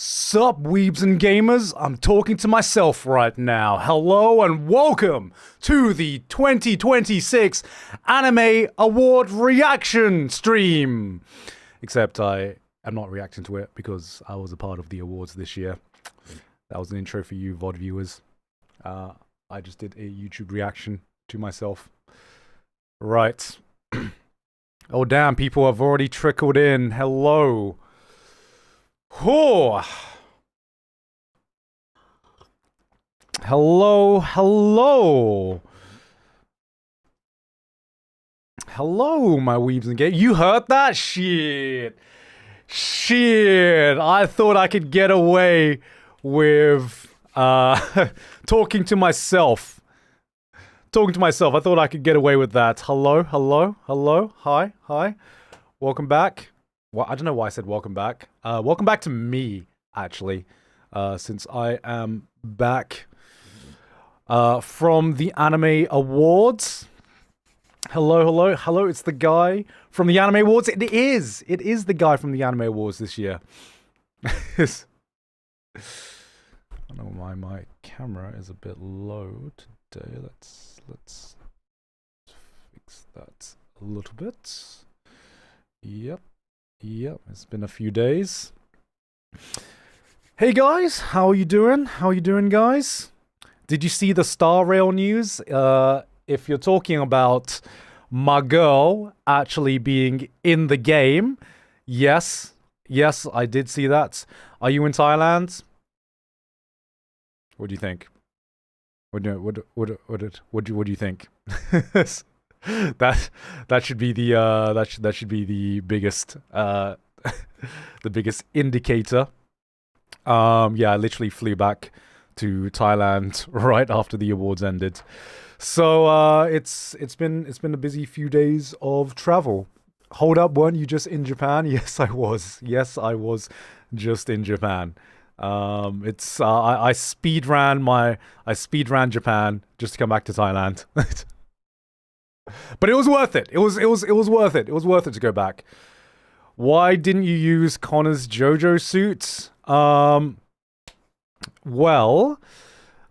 Sup, weebs and gamers? I'm talking to myself right now. Hello and welcome to the 2026 Anime Award Reaction Stream. Except I am not reacting to it because I was a part of the awards this year. That was an intro for you VOD viewers. I just did a YouTube reaction to myself. Right. Oh damn, people have already trickled in. Hello. Oh. Hello. Hello, my weebs and gays. You heard that? Shit. I thought I could get away with talking to myself. I thought I could get away with that. Hello. Hi. Welcome back. Well, I don't know why I said welcome back. Welcome back to me, actually, since I am back from the Anime Awards. Hello. It's the guy from the Anime Awards. It is the guy from the Anime Awards this year. I don't know why my camera is a bit low today. Let's fix that a little bit. Yep, it's been a few days. Hey guys, how are you doing, guys? Did you see the Star Rail news? If you're talking about my girl actually being in the game, yes, I did see that. Are you in Thailand? What do you think? What do you think? That should be the that should be the biggest the biggest indicator. Yeah, I literally flew back to Thailand right after the awards ended. So it's been a busy few days of travel. Hold up, weren't you just in Japan? Yes, I was just in Japan. I speed ran Japan just to come back to Thailand. But it was worth it. It was worth it. It was worth it to go back. Why didn't you use Connor's JoJo suit? Well,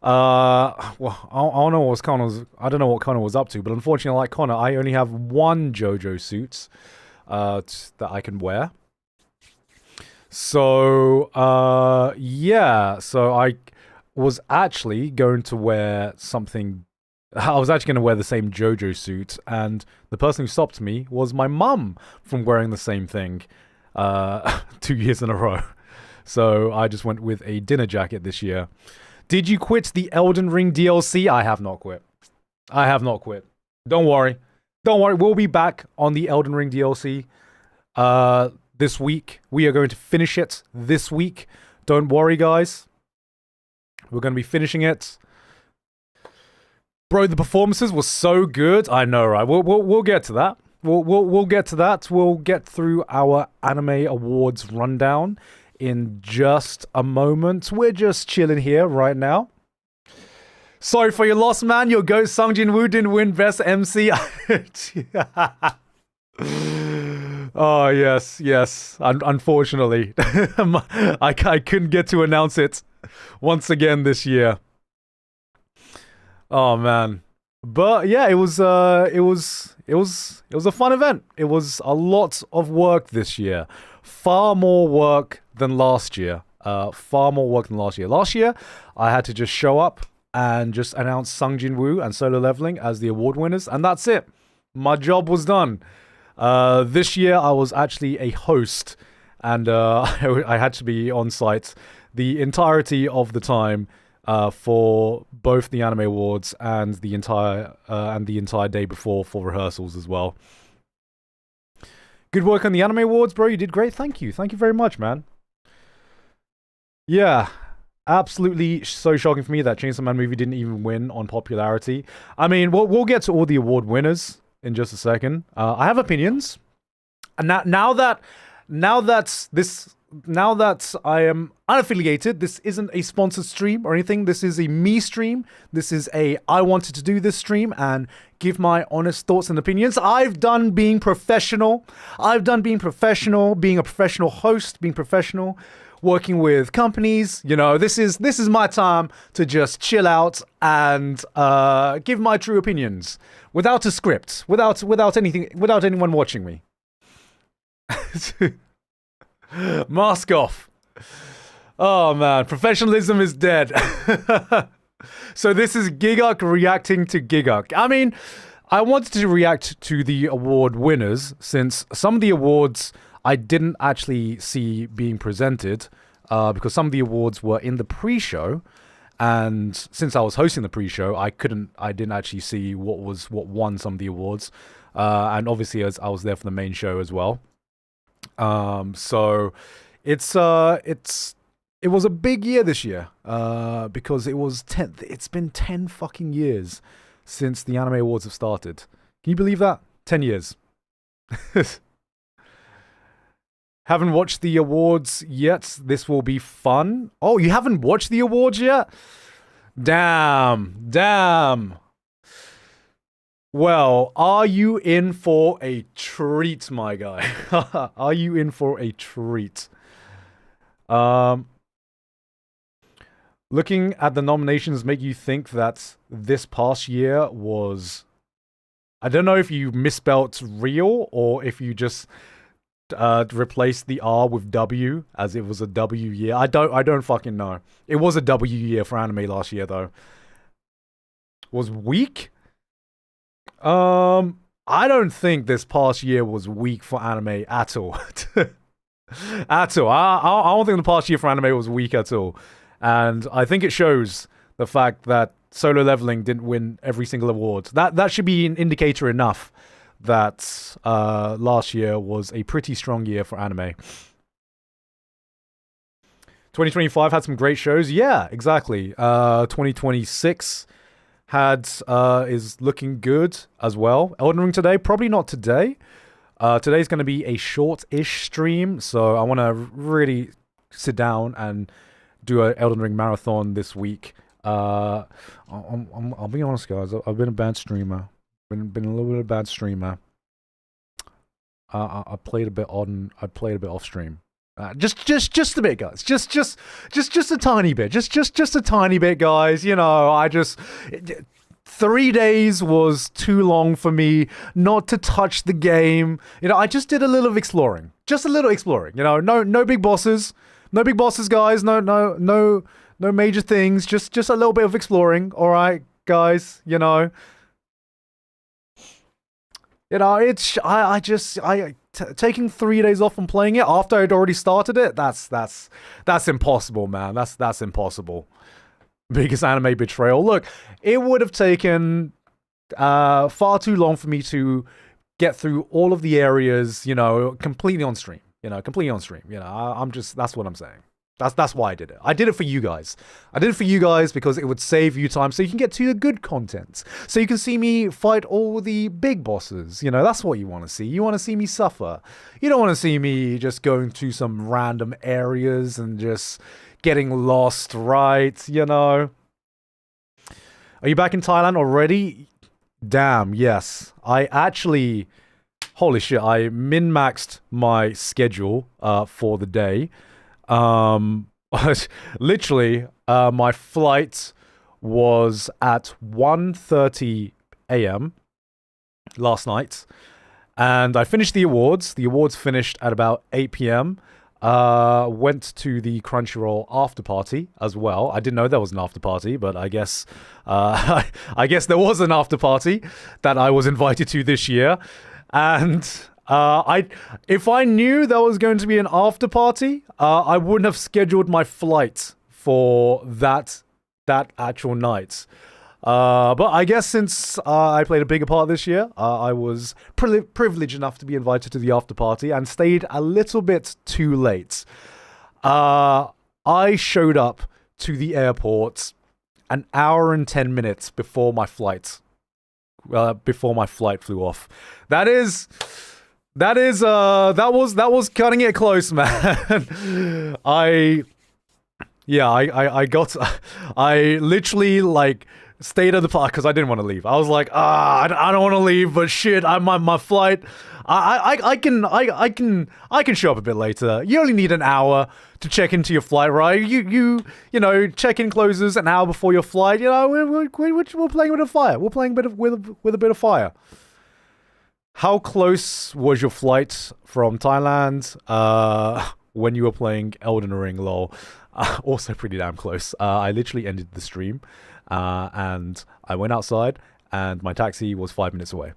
I don't know what Connor was up to, but unfortunately, like Connor, I only have one JoJo suit that I can wear. So, yeah. So I was actually going to wear something. I was actually going to wear the same JoJo suit, and the person who stopped me was my mum from wearing the same thing 2 years in a row. So I just went with a dinner jacket this year. Did you quit the Elden Ring DLC? I have not quit. Don't worry. We'll be back on the Elden Ring DLC this week. We are going to finish it this week. Don't worry, guys. We're going to be finishing it. Bro, the performances were so good. I know, right? We'll get to that. We'll get to that. We'll get through our Anime Awards rundown in just a moment. We're just chilling here right now. Sorry for your loss, man. Your ghost Sung Jin Woo didn't win Best MC. Oh, yes. Unfortunately. I couldn't get to announce it once again this year. Oh man. But yeah, it was a fun event. It was a lot of work this year. Far more work than last year. Last year, I had to just show up and just announce Sung Jin Woo and Solo Leveling as the award winners, and that's it. My job was done. This year, I was actually a host, and I had to be on site the entirety of the time for both the Anime Awards and the entire day before for rehearsals as well. Good work on the Anime Awards, bro. You did great. Thank you very much, man. Yeah, absolutely so shocking for me that Chainsaw Man movie didn't even win on popularity. I mean, we'll get to all the award winners in just a second. I have opinions, and now that I am unaffiliated, this isn't a sponsored stream or anything. This is a me stream. This is I wanted to do this stream and give my honest thoughts and opinions. I've done being professional, being a professional host, being professional working with companies. This is my time to just chill out and give my true opinions without a script, without anything, without anyone watching me. Mask off. Oh man, professionalism is dead. So this is Giguk reacting to Giguk. I mean, I wanted to react to the award winners since some of the awards I didn't actually see being presented because some of the awards were in the pre-show, and since I was hosting the pre-show, I didn't actually see what won some of the awards, and obviously as I was there for the main show as well. So it was a big year this year because it's been 10 fucking years since the Anime Awards have started. Can you believe that? 10 years. Haven't watched the awards yet. This will be fun. Oh, you haven't watched the awards yet? Damn. Well, are you in for a treat, my guy? Are you in for a treat? Looking at the nominations make you think that this past year was... I don't know if you misspelt real or if you just replaced the R with W as it was a W year. I don't fucking know. It was a W year for anime last year though. Was weak? I don't think this past year was weak for anime at all. At all. I don't think the past year for anime was weak at all. And I think it shows the fact that Solo Leveling didn't win every single award. That should be an indicator enough that last year was a pretty strong year for anime. 2025 had some great shows. Yeah, exactly. 2026 is looking good as well. Elden Ring today, probably not today. Today's going to be a short-ish stream, so I want to really sit down and do an Elden Ring marathon this week. I'll be honest, guys. I've been a bad streamer. Been a little bit of a bad streamer. I played a bit on. I played a bit off stream. Just a bit, guys. Just a tiny bit. Just a tiny bit, guys. 3 days was too long for me not to touch the game. I just did a little of exploring. Just a little exploring. No big bosses. No big bosses, guys. No major things. Just a little bit of exploring. All right, guys. Taking 3 days off and playing it after I'd already started it. That's impossible, man. That's impossible. Biggest anime betrayal. Look, it would have taken far too long for me to get through all of the areas, completely on stream. Completely on stream. That's what I'm saying. That's why I did it. I did it for you guys. I did it for you guys because it would save you time so you can get to the good content. So you can see me fight all the big bosses. That's what you want to see. You want to see me suffer. You don't want to see me just going to some random areas and just getting lost, right? Are you back in Thailand already? Damn, yes. I actually... Holy shit, I min-maxed my schedule for the day. Literally, my flight was at 1:30 a.m. last night, and I finished the awards. The awards finished at about 8 p.m. Went to the Crunchyroll after party as well. I didn't know there was an after party, but I guess I guess there was an after party that I was invited to this year. And if I knew there was going to be an after party, I wouldn't have scheduled my flight for that actual night. But I guess since I played a bigger part this year, I was privileged enough to be invited to the after party and stayed a little bit too late. I showed up to the airport an hour and 10 minutes before my flight. Before my flight flew off. That was cutting it close, man. I literally Stayed at the park because I didn't want to leave. I was like, I don't want to leave, but shit, my flight. I can show up a bit later. You only need an hour to check into your flight, right? You know, check-in closes an hour before your flight. You know, we're playing with a fire. We're playing with a bit of fire. How close was your flight from Thailand when you were playing Elden Ring? Lol. Also pretty damn close. I literally ended the stream. And I went outside, and my taxi was 5 minutes away.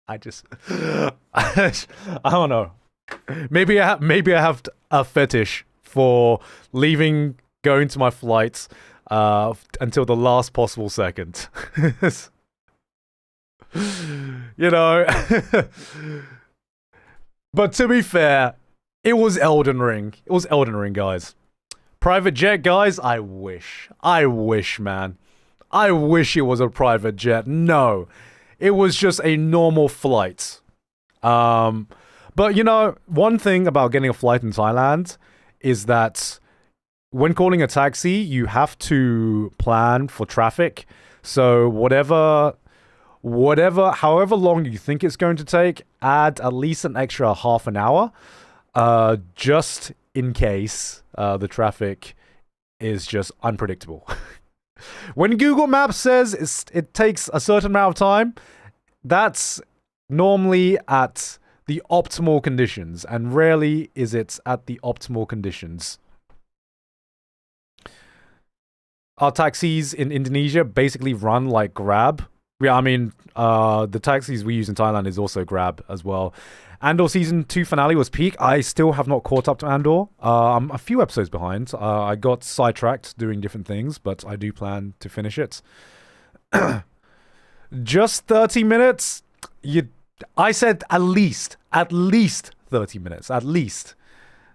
I don't know. Maybe I have a fetish for leaving, going to my flights until the last possible second. You know. But to be fair, it was Elden Ring. It was Elden Ring, guys. Private jet, guys? I wish, man. I wish it was a private jet. No. It was just a normal flight. But, you know, one thing about getting a flight in Thailand is that when calling a taxi, you have to plan for traffic. So however long you think it's going to take, add at least an extra half an hour, just in case the traffic is just unpredictable. When Google Maps says it takes a certain amount of time, that's normally at the optimal conditions, and rarely is it at the optimal conditions. Our taxis in Indonesia basically run like Grab. Yeah, I mean, the taxis we use in Thailand is also Grab as well. Andor Season 2 finale was peak. I still have not caught up to Andor. I'm a few episodes behind. I got sidetracked doing different things, but I do plan to finish it. Just 30 minutes? I said at least 30 minutes, at least.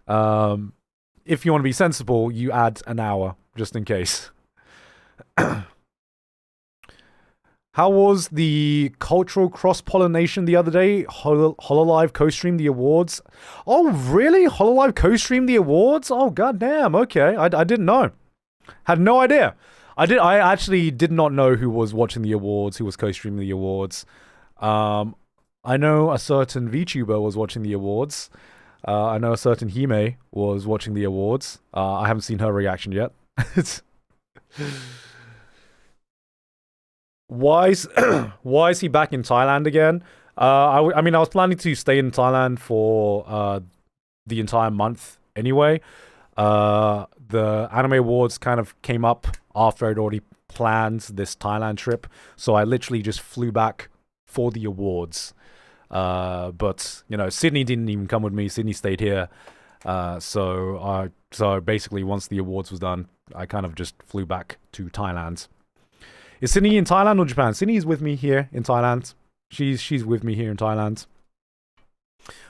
If you want to be sensible, you add an hour, just in case. How was the cultural cross-pollination the other day? Hololive co-streamed the awards. Oh, really? Hololive co-streamed the awards? Oh, goddamn. Okay, I didn't know. Had no idea. I actually did not know who was watching the awards, who was co-streaming the awards. I know a certain VTuber was watching the awards. I know a certain Hime was watching the awards. I haven't seen her reaction yet. Why is he back in Thailand again? I mean, I was planning to stay in Thailand for the entire month anyway. The Anime Awards kind of came up after I'd already planned this Thailand trip, so I literally just flew back for the awards. But you know, Sydney didn't even come with me. Sydney stayed here. So basically, once the awards was done, I kind of just flew back to Thailand. Is Sydney in Thailand or Japan? Sydney is with me here in Thailand. She's with me here in Thailand.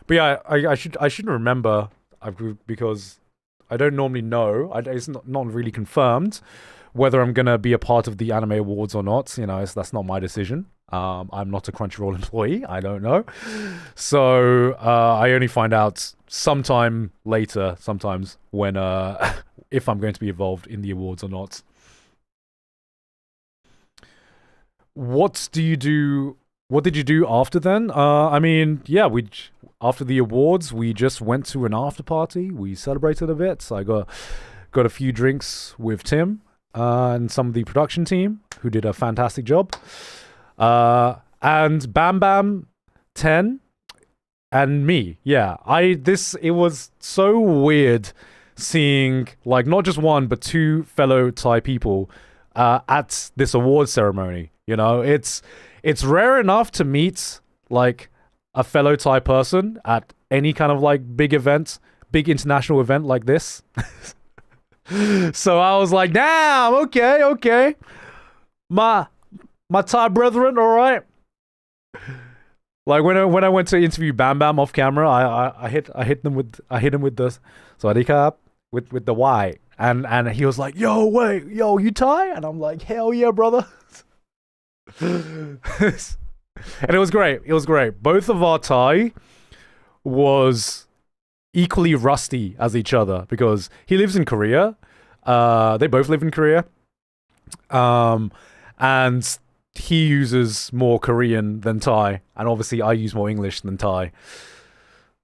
But yeah, I should remember because I don't normally know. It's not really confirmed whether I'm gonna be a part of the Anime Awards or not. You know, that's not my decision. I'm not a Crunchyroll employee. I don't know. So I only find out sometime later, sometimes when if I'm going to be involved in the awards or not. What did you do after then? I mean, yeah, after the awards, we just went to an after party. We celebrated a bit. I got a few drinks with Tim and some of the production team who did a fantastic job. And Bam Bam 10 and me. Yeah, it was so weird seeing like not just one but two fellow Thai people at this award ceremony. You know, it's rare enough to meet like a fellow Thai person at any kind of like big event, big international event like this. So I was like, damn, okay. My Thai brethren, all right. Like when I went to interview Bam Bam off camera, I hit him with the Sawadee Krap with the Y, and he was like, yo, you Thai? And I'm like, hell yeah, brother. And it was great. Both of our Thai was equally rusty as each other because he lives in Korea. They both live in Korea. And he uses more Korean than Thai, and obviously I use more English than Thai.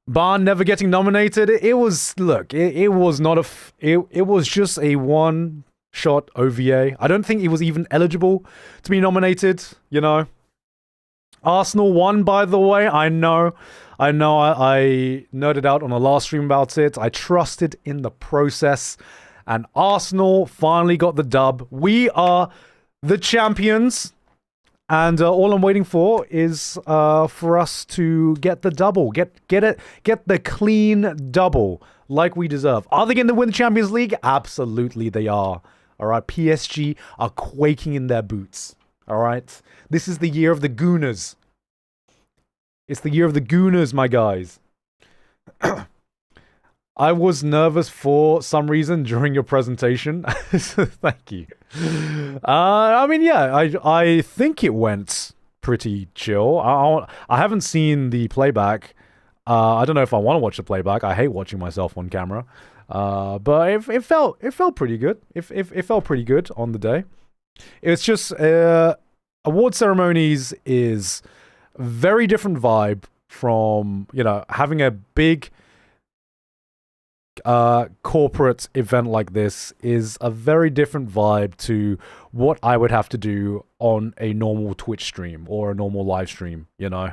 Barn never getting nominated. It was it was not it was just a one-shot OVA. I don't think it was even eligible to be nominated. You know, Arsenal won, by the way. I know. I nerded out on a last stream about it. I trusted in the process, and Arsenal finally got the dub. We are the champions. And all I'm waiting for is for us to get the double, get the clean double like we deserve. Are they going to win the Champions League? Absolutely, they are. All right, PSG are quaking in their boots. All right, this is the year of the Gooners. It's the year of the Gooners, my guys. I was nervous for some reason during your presentation. Thank you. I mean, yeah, I think it went pretty chill. I haven't seen the playback. I don't know if I want to watch the playback. I hate watching myself on camera. But it felt pretty good. It felt pretty good on the day. It's just award ceremonies is a very different vibe from, you know, having a big corporate event like this is a very different vibe to what I would have to do on a normal Twitch stream or a normal live stream, you know.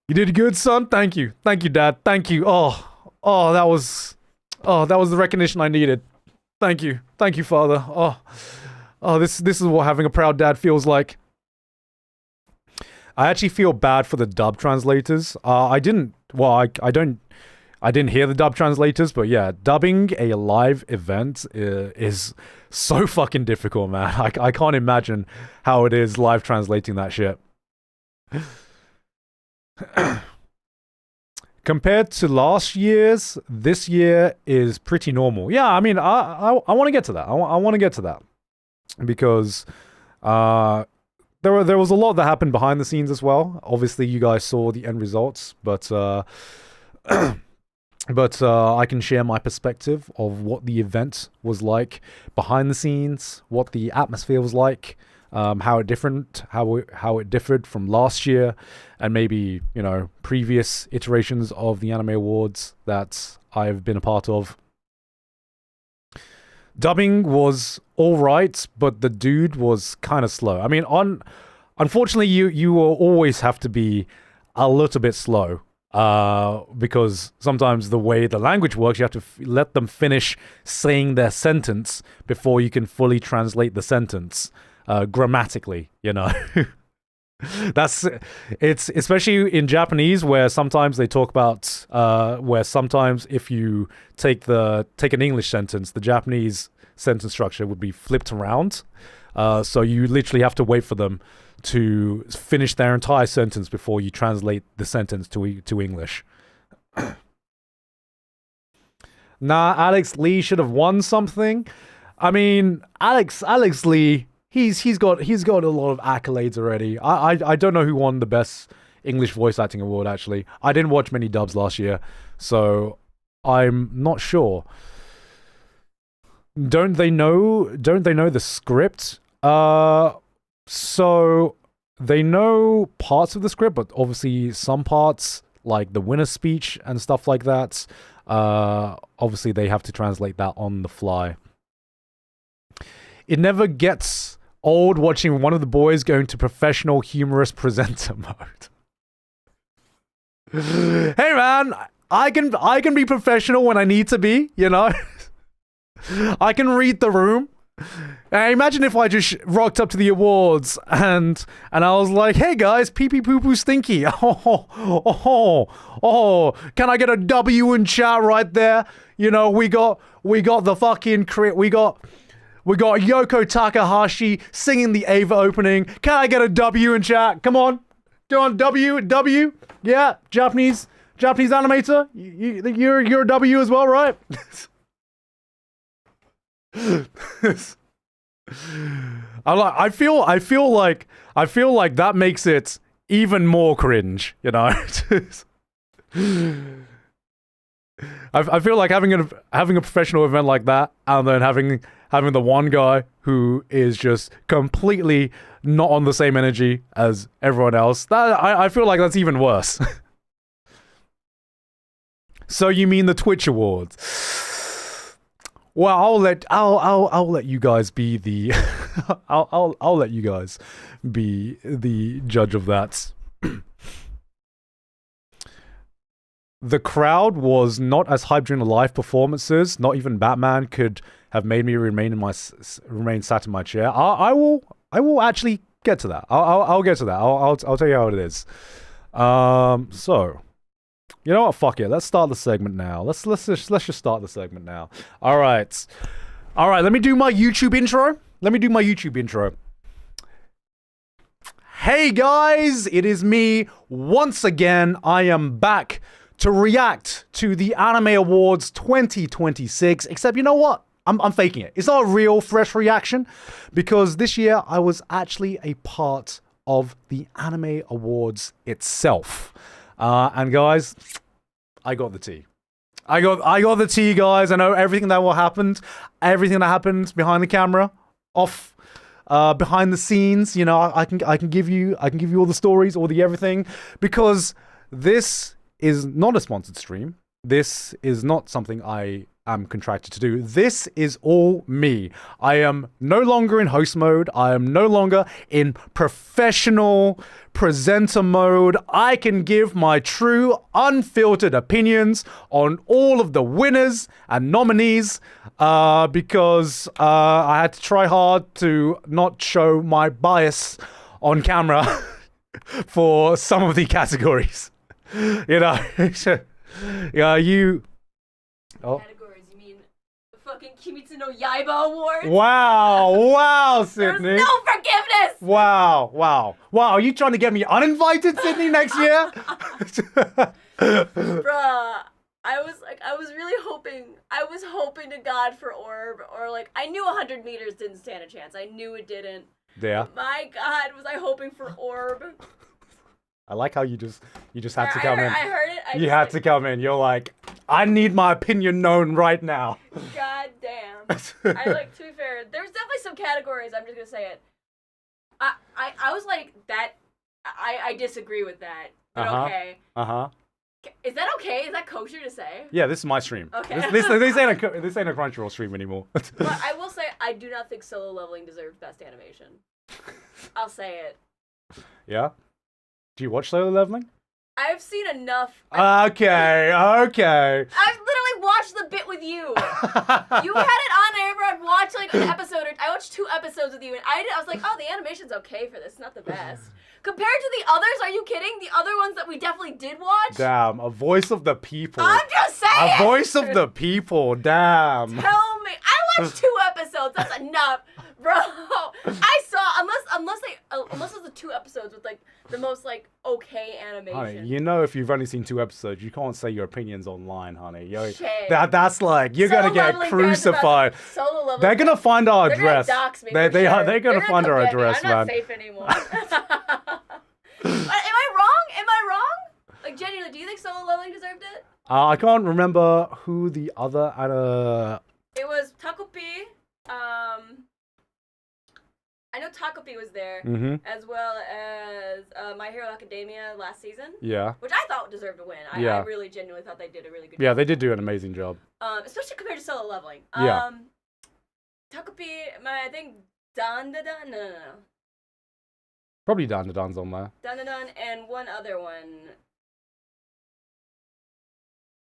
You did good, son. Thank you, Dad. Thank you. Oh, that was the recognition I needed. Thank you, Father. This is what having a proud dad feels like. I actually feel bad for the dub translators. I didn't hear the dub translators, but yeah, dubbing a live event is so fucking difficult, man. I can't imagine how it is live translating that shit. Compared to last year's, this year is pretty normal. Yeah, I mean, I want to get to that. I want to get to that because there was a lot that happened behind the scenes as well. Obviously, you guys saw the end results, but I can share my perspective of what the event was like behind the scenes, what the atmosphere was like, how it differed from last year, and maybe, you know, previous iterations of the Anime Awards that I've been a part of. Dubbing was all right, but the dude was kind of slow. I mean, unfortunately, you will always have to be a little bit slow. Because sometimes the way the language works, you have to let them finish saying their sentence before you can fully translate the sentence grammatically, you know. It's especially in Japanese, where sometimes they talk about where sometimes if you take an English sentence, the Japanese sentence structure would be flipped around. So you literally have to wait for them to finish their entire sentence before you translate the sentence to English. Nah, Alex Lee should have won something. I mean, Alex Lee, he's got a lot of accolades already. I don't know who won the best English voice acting award, actually. I didn't watch many dubs last year, so I'm not sure. Don't they know the script? So they know parts of the script, but obviously some parts, like the winner's speech and stuff like that, obviously they have to translate that on the fly. It never gets old watching one of the boys go into professional humorous presenter mode. Hey man, I can be professional when I need to be, you know? I can read the room. Imagine if I just rocked up to the awards and I was like, "Hey guys, pee pee poo poo stinky. Oh, can I get a W in chat right there? You know, we got the fucking we got Yoko Takahashi singing the Ava opening. Can I get a W in chat? Come on, W. Yeah, Japanese animator. You're a W as well, right?" I feel like that makes it even more cringe, you know. I feel like having a professional event like that, and then having the one guy who is just completely not on the same energy as everyone else. That I feel like that's even worse. So you mean the Twitch Awards? Well, I'll let you guys be the I'll let you guys be the judge of that. The crowd was not as hyped during the live performances. Not even Batman could have made me remain sat in my chair. I will actually get to that. I'll get to that. I'll tell you how it is. So, you know what? Fuck it. Let's start the segment now. Let's just start the segment now. All right. Let me do my YouTube intro. Hey guys, it is me once again. I am back to react to the Anime Awards 2026, except you know what? I'm faking it. It's not a real fresh reaction, because this year I was actually a part of the Anime Awards itself. And guys, I got the tea. I got the tea, guys. I know everything that happened behind the camera, behind the scenes. You know, I can give you all the stories, all the everything, because this is not a sponsored stream. This is not something I am contracted to do. This is all me. I am no longer in host mode. I am no longer in professional presenter mode. I can give my true, unfiltered opinions on all of the winners and nominees, because I had to try hard to not show my bias on camera for some of the categories. You know, yeah, you. Oh. Categories, you mean the fucking Kimetsu no Yaiba Awards? Wow, Sydney. There's no forgiveness. Wow. Are you trying to get me uninvited, Sydney, next year? Bruh, I was really hoping. I was hoping to God for Orb, or like I knew 100 meters didn't stand a chance. I knew it didn't. Yeah. My God, was I hoping for Orb? I like how you just had to come in. I heard it. You had to come in. You're like, I need my opinion known right now. God damn. To be fair, there's definitely some categories. I'm just gonna say it. I was like that. I disagree with that. But okay. Is that okay? Is that kosher to say? Yeah, this is my stream. Okay. This ain't a Crunchyroll stream anymore. But I will say I do not think Solo Leveling deserves Best Animation. I'll say it. Yeah. Do you watch Solo Leveling? I've seen enough. Okay. I've literally watched the bit with you. You had it on air, I'd watch like an episode. I watched 2 episodes with you, and I was like, oh, the animation's okay for this. Not the best. Compared to the others, are you kidding? The other ones that we definitely did watch? Damn, a voice of the people. I'm just saying! A voice of the people, damn. Tell me. I watched 2 episodes. That's enough. Bro, I saw, unless it's the 2 episodes with like the most like okay animation. Honey, you know if you've only seen 2 episodes, you can't say your opinions online, honey. That's like, you're going to get crucified. They're going to find our address. They're going to dox me. They're going to find our address, man. I'm not safe anymore. Am I wrong? Like, genuinely, do you think Solo Leveling deserved it? I can't remember who the other It was Takopi. I know Takopi was there, as well as My Hero Academia last season. Yeah. Which I thought deserved a win. I really genuinely thought they did a really good job. Yeah, they did do an amazing job. Especially compared to Solo Leveling. Yeah. Takopi, I think Dan-da-dan? No. Probably Dan-da-dan's on there. Dan-da-dan and one other one.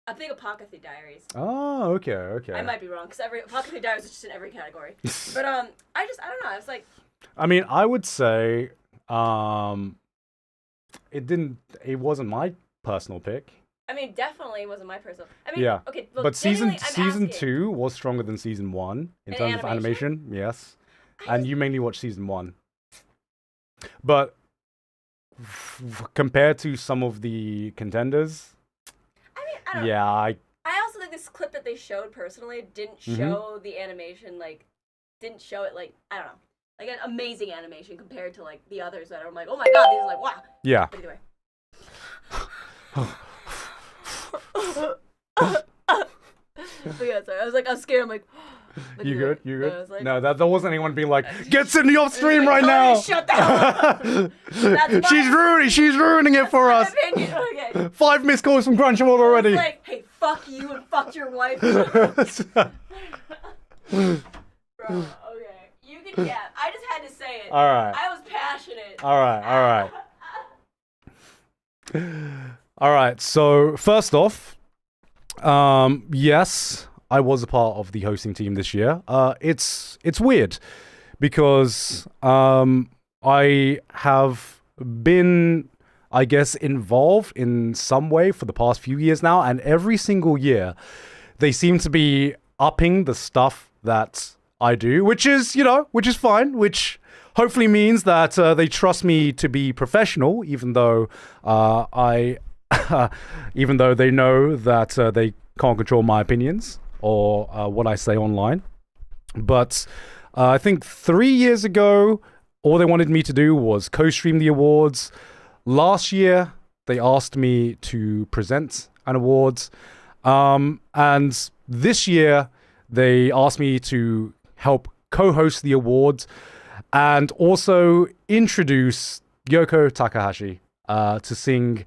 I think Apocryphy Diaries. Oh, okay. I might be wrong, because Apocryphy Diaries is just in every category. But I don't know, I was like... I mean, I would say, it wasn't my personal pick. I mean, definitely wasn't my personal. I mean, yeah. Okay, look, but season 2 was stronger than season 1 in terms of animation. Yes, and you mainly watched season 1. But compared to some of the contenders, I don't know. Yeah, I also think this clip that they showed personally didn't show the animation, like, didn't show it, like, I don't know, like an amazing animation compared to, like, the others that are like, oh my god, these are like, wow. Yeah. But either way. But yeah, sorry. I was scared. I'm like, You good? You good? I was like, No, there wasn't anyone being like, get Sydney off stream right now. Shut the hell up. She's ruining it for us. Opinion. Okay. 5 missed calls from Crunchyroll already. Like, hey, fuck you and fuck your wife. Bro, okay. You can, yeah. I just had to say it. All right. I was passionate. All right. So first off, yes, I was a part of the hosting team this year. It's weird because I have been, I guess, involved in some way for the past few years now, and every single year they seem to be upping the stuff that I do, which is fine, which hopefully means that they trust me to be professional, even though even though they know that they can't control my opinions or what I say online. But I think 3 years ago, all they wanted me to do was co-stream the awards. Last year, they asked me to present an awards. And this year, they asked me to help co-host the awards and also introduce Yoko Takahashi to sing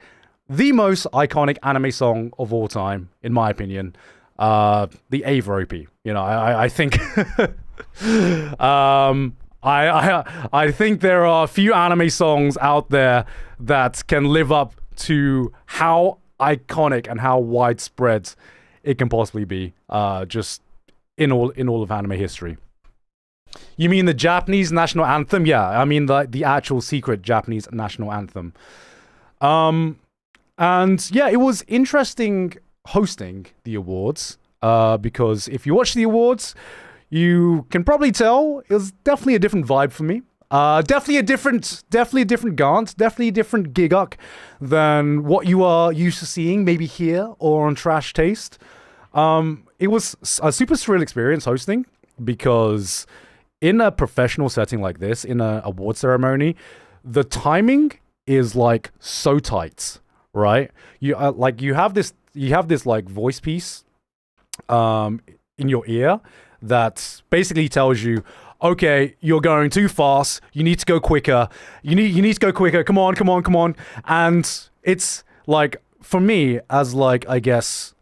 the most iconic anime song of all time, in my opinion, the Ava OP. I think I think there are a few anime songs out there that can live up to how iconic and how widespread it can possibly be, just in all of anime history. You mean the Japanese national anthem? Yeah, I mean the actual secret Japanese national anthem. And yeah, it was interesting hosting the awards, because if you watch the awards, you can probably tell it was definitely a different vibe for me. Definitely a different Gant, definitely a different Giguk than what you are used to seeing maybe here or on Trash Taste. It was a super surreal experience hosting, because in a professional setting like this, in an award ceremony, the timing is like so tight, right? You have this like voice piece in your ear that basically tells you, okay, you're going too fast. You need to go quicker. You need to go quicker. Come on. And it's like, for me, as like, I guess,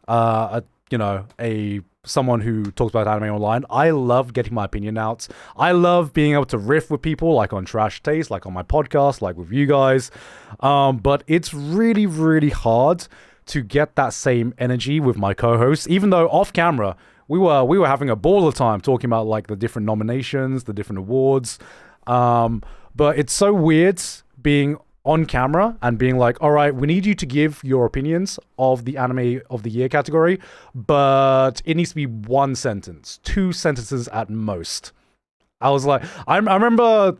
someone who talks about anime online, I love getting my opinion out. I love being able to riff with people, like on Trash Taste, like on my podcast, like with you guys. But it's really, really hard to get that same energy with my co-hosts, even though off camera, we were having a ball of time talking about like the different nominations, the different awards. But it's so weird being on camera and being like, all right, we need you to give your opinions of the anime of the year category, but it needs to be 1 sentence, 2 sentences at most. I was like, I remember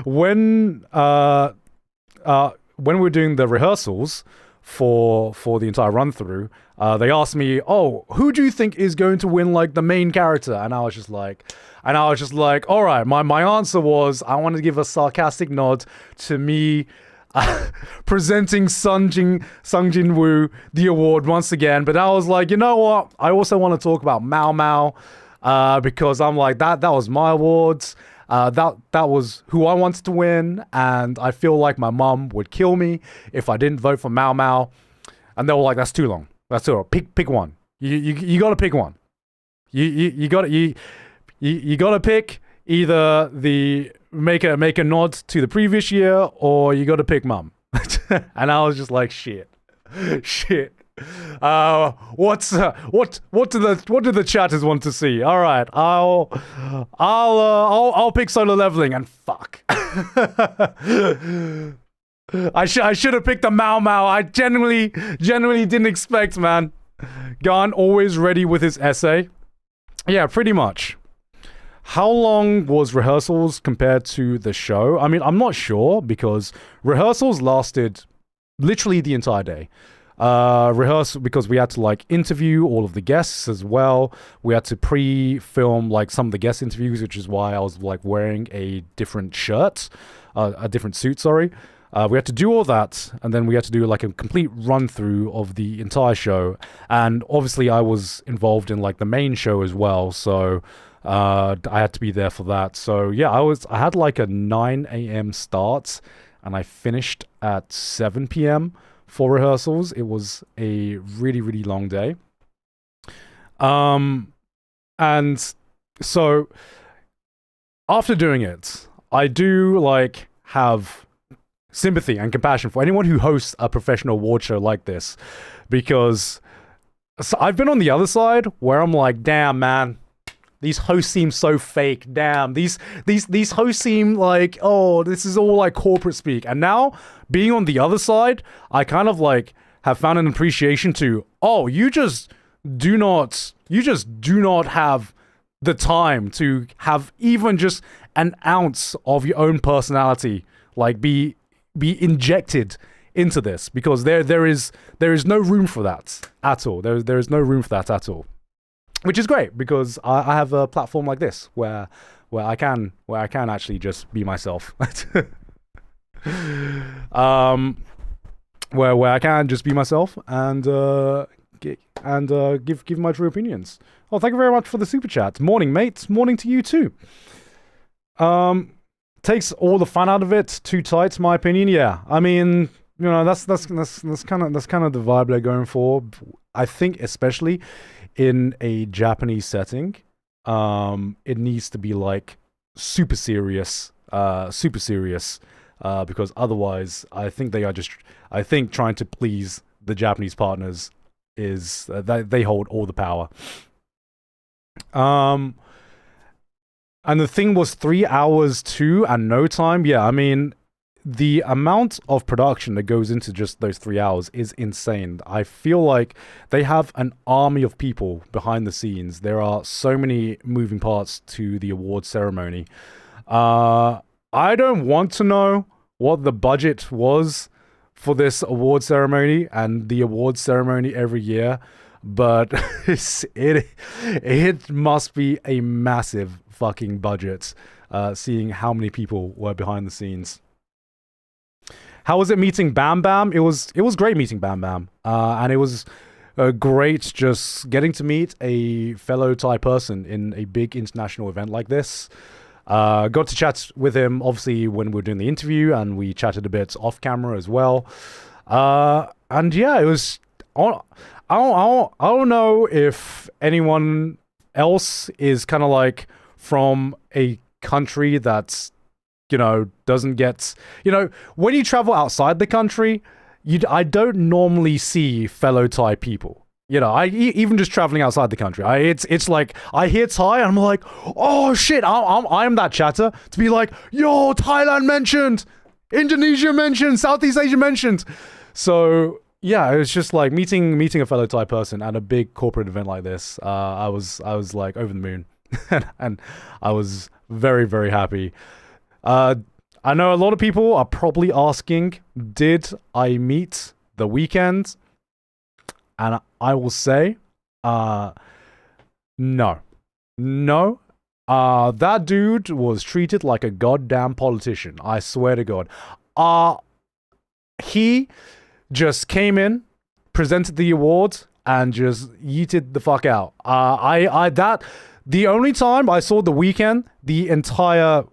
when we were doing the rehearsals for the entire run through, they asked me, oh, who do you think is going to win like the main character? And I was just like, all right, my answer was, I want to give a sarcastic nod to me presenting Sungjin Woo the award once again. But I was like, you know what? I also want to talk about Mao Mao, because I'm like, that was my awards. That was who I wanted to win, and I feel like my mom would kill me if I didn't vote for Mao Mao. And they were like, that's too long. That's too long. Pick one. You got to pick one. You got to pick either the make a nod to the previous year, or you got to pick mum. And I was just like, shit. What do the chatters want to see? All right, I'll pick Solo Leveling, and fuck. I should have picked the Mao Mao. I genuinely didn't expect, man. Gan always ready with his essay. Yeah, pretty much. How long was rehearsals compared to the show? I mean, I'm not sure, because rehearsals lasted literally the entire day. Rehearsal, because we had to like interview all of the guests as well. We had to pre-film like some of the guest interviews, which is why I was like wearing a different shirt, a different suit, sorry. We had to do all that, and then we had to do like a complete run through of the entire show. And obviously, I was involved in like the main show as well, so I had to be there for that. So yeah, I had like a 9 a.m. start, and I finished at 7 p.m. for rehearsals. It was a really, really long day. And so after doing it, I do like have sympathy and compassion for anyone who hosts a professional award show like this, because I've been on the other side where I'm like, damn, man, these hosts seem so fake. Damn, these hosts seem like, oh, this is all like corporate speak. And now being on the other side, I kind of like have found an appreciation to, oh, you just do not have the time to have even just an ounce of your own personality like be injected into this, because there is no room for that at all. There is no room for that at all, which is great, because I have a platform like this where I can actually just be myself. Where I can just be myself and give my true opinions. Oh, thank you very much for the super chat. Morning, mate. Morning to you too. Takes all the fun out of it. Too tight, in my opinion. Yeah, I mean, you know, that's kind of the vibe they're going for. I think, especially in a Japanese setting, it needs to be like super serious, because otherwise, I think trying to please the Japanese partners is they hold all the power. And the thing was 3 hours too, and no time. Yeah, I mean, the amount of production that goes into just those 3 hours is insane. I feel like they have an army of people behind the scenes. There are so many moving parts to the award ceremony. I don't want to know what the budget was for this award ceremony and the award ceremony every year, but it must be a massive fucking budget, seeing how many people were behind the scenes. How was it meeting Bam Bam? It was great meeting Bam Bam, and it was great just getting to meet a fellow Thai person in a big international event like this. Got to chat with him, obviously, when we were doing the interview, and we chatted a bit off camera as well. And yeah, it was. I don't know if anyone else is kind of like from a country that's, you know, doesn't get, you know, when you travel outside the country, I don't normally see fellow Thai people. You know, even just traveling outside the country, it's like I hear Thai and I'm like, oh shit, I'm that chatter to be like, yo, Thailand mentioned, Indonesia mentioned, Southeast Asia mentioned. So yeah, it was just like meeting a fellow Thai person at a big corporate event like this. I was like over the moon, and I was very, very happy. I know a lot of people are probably asking, did I meet The Weeknd? And I will say, no. That dude was treated like a goddamn politician. I swear to God. He just came in, presented the award, and just yeeted the fuck out. The only time I saw The Weeknd, the entire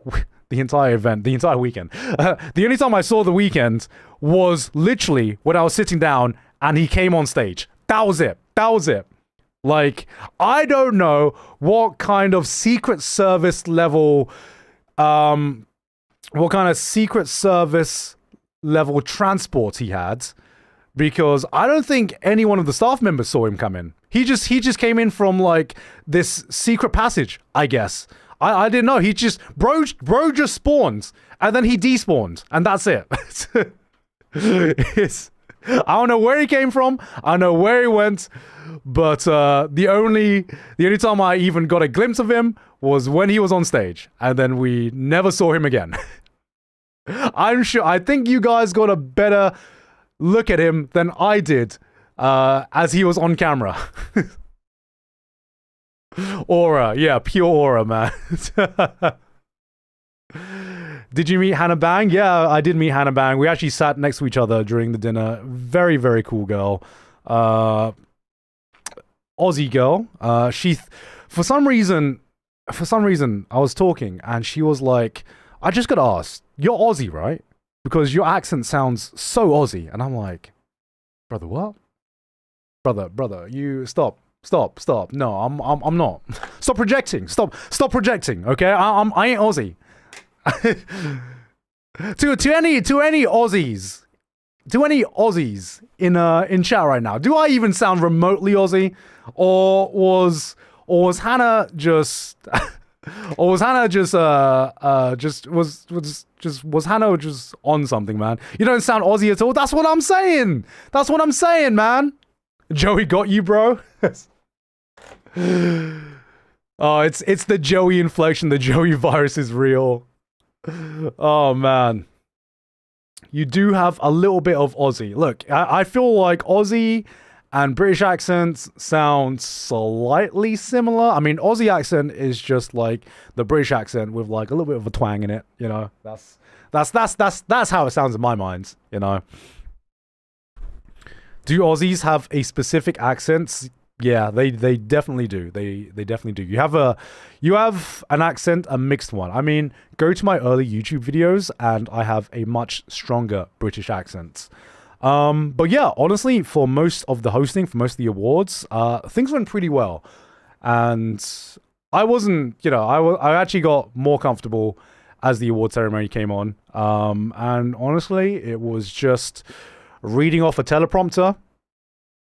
event, the entire weekend, the only time I saw The Weeknd was literally when I was sitting down and he came on stage. That was it. Like, I don't know what kind of Secret Service level, transport he had, because I don't think any one of the staff members saw him come in. He just came in from like this secret passage, I guess. I didn't know. He just bro just spawned and then he despawned and that's it. I don't know where he came from. I don't know where he went, but the only time I even got a glimpse of him was when he was on stage, and then we never saw him again. I think you guys got a better look at him than I did as he was on camera. Aura, yeah, pure aura, man. Did you meet Hannah Bang? Yeah, I did meet Hannah Bang. We actually sat next to each other during the dinner. Very, very cool girl. Aussie girl. For some reason, I was talking and she was like, I just got asked, you're Aussie, right? Because your accent sounds so Aussie. And I'm like, brother, what? Brother, you stop. No, I'm not. Stop projecting. Stop projecting. Okay, I ain't Aussie. to any Aussies in chat right now, do I even sound remotely Aussie, or was Hannah just was Hannah just on something, man? You don't sound Aussie at all. That's what I'm saying, man. Joey got you, bro. Oh, it's the Joey inflection. The Joey virus is real. Oh man, you do have a little bit of Aussie. Look, I feel like Aussie and British accents sound slightly similar. I mean, Aussie accent is just like the British accent with like a little bit of a twang in it. You know, that's how it sounds in my mind. You know, do Aussies have a specific accent? Yeah, they definitely do. They definitely do. You have an accent, a mixed one. I mean, go to my early YouTube videos and I have a much stronger British accent. But yeah, honestly, for most of the hosting, for most of the awards, things went pretty well. And I wasn't, I actually got more comfortable as the award ceremony came on. And honestly, it was just reading off a teleprompter,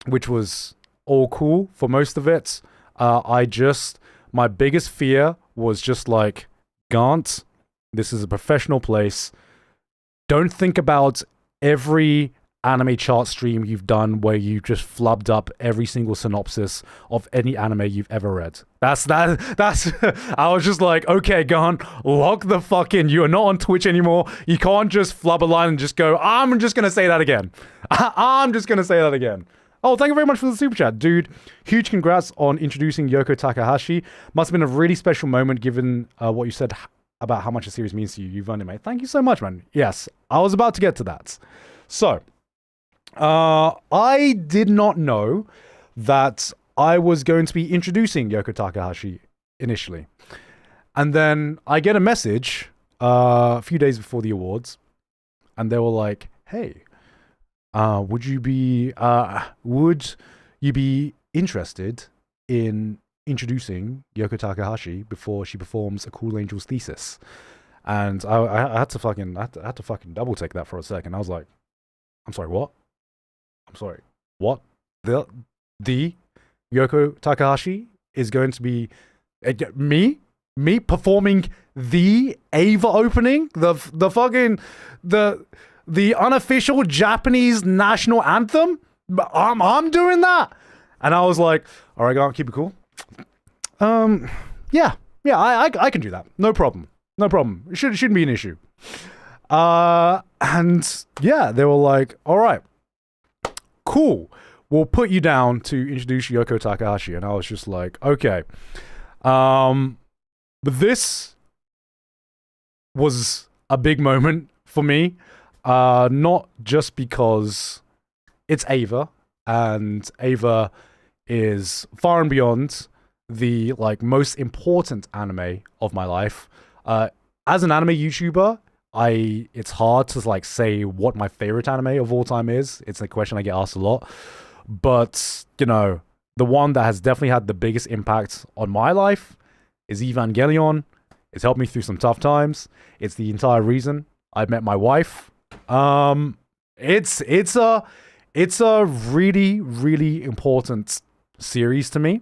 which was all cool for most of it. My biggest fear was just like, Gant, this is a professional place. Don't think about every anime chart stream you've done where you just flubbed up every single synopsis of any anime you've ever read. That's I was just like, okay, Gant, lock the fuck in. You are not on Twitch anymore. You can't just flub a line and just go, I'm just gonna say that again. I'm just gonna say that again. Oh, thank you very much for the super chat, dude. Huge congrats on introducing Yoko Takahashi. Must have been a really special moment given what you said about how much the series means to you. You've earned it, mate. Thank you so much, man. Yes, I was about to get to that. So, I did not know that I was going to be introducing Yoko Takahashi initially. And then I get a message a few days before the awards, and they were like, hey, would you be interested in introducing Yoko Takahashi before she performs A Cool Angel's Thesis? And I had to fucking double take that for a second. I was like, I'm sorry, what? The Yoko Takahashi is going to be me performing the Ava opening, the unofficial Japanese national anthem. I'm doing that, and I was like, all right, go on, keep it cool. Yeah, I can do that. No problem. It shouldn't be an issue. And yeah, they were like, all right, cool. We'll put you down to introduce Yoko Takahashi, and I was just like, okay. But this was a big moment for me. Not just because it's Ava, and Ava is far and beyond the most important anime of my life. As an anime YouTuber, it's hard to say what my favorite anime of all time is. It's a question I get asked a lot, but the one that has definitely had the biggest impact on my life is Evangelion. It's helped me through some tough times. It's the entire reason I met my wife. It's a really, really important series to me.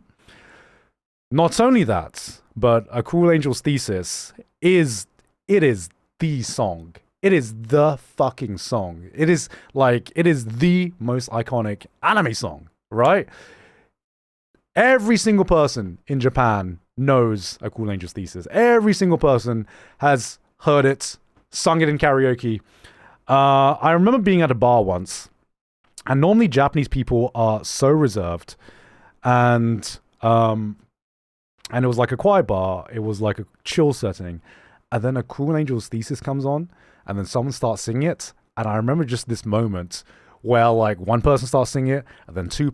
Not only that, but A Cruel Angel's Thesis is the song. It is the fucking song. It is the most iconic anime song, right? Every single person in Japan knows A Cruel Angel's Thesis. Every single person has heard it, sung it in karaoke. I remember being at a bar once, and normally Japanese people are so reserved, and it was like a quiet bar. It was like a chill setting, and then a Cruel Angel's Thesis comes on, and then someone starts singing it, and I remember just this moment where like one person starts singing it, and then two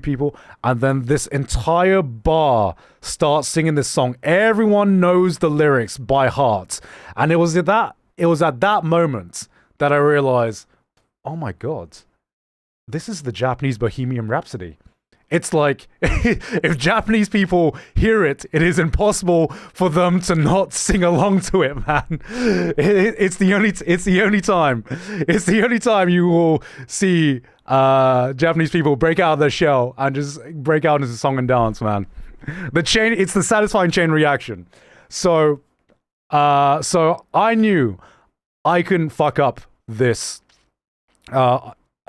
people, and then this entire bar starts singing this song. Everyone knows the lyrics by heart, and it was at that moment that I realized, oh my god, this is the Japanese Bohemian Rhapsody. It's like, if Japanese people hear it, it is impossible for them to not sing along to it, man. It's the only time you will see Japanese people break out of their shell and just break out into song and dance, man. It's the satisfying chain reaction. So I knew I couldn't fuck up this.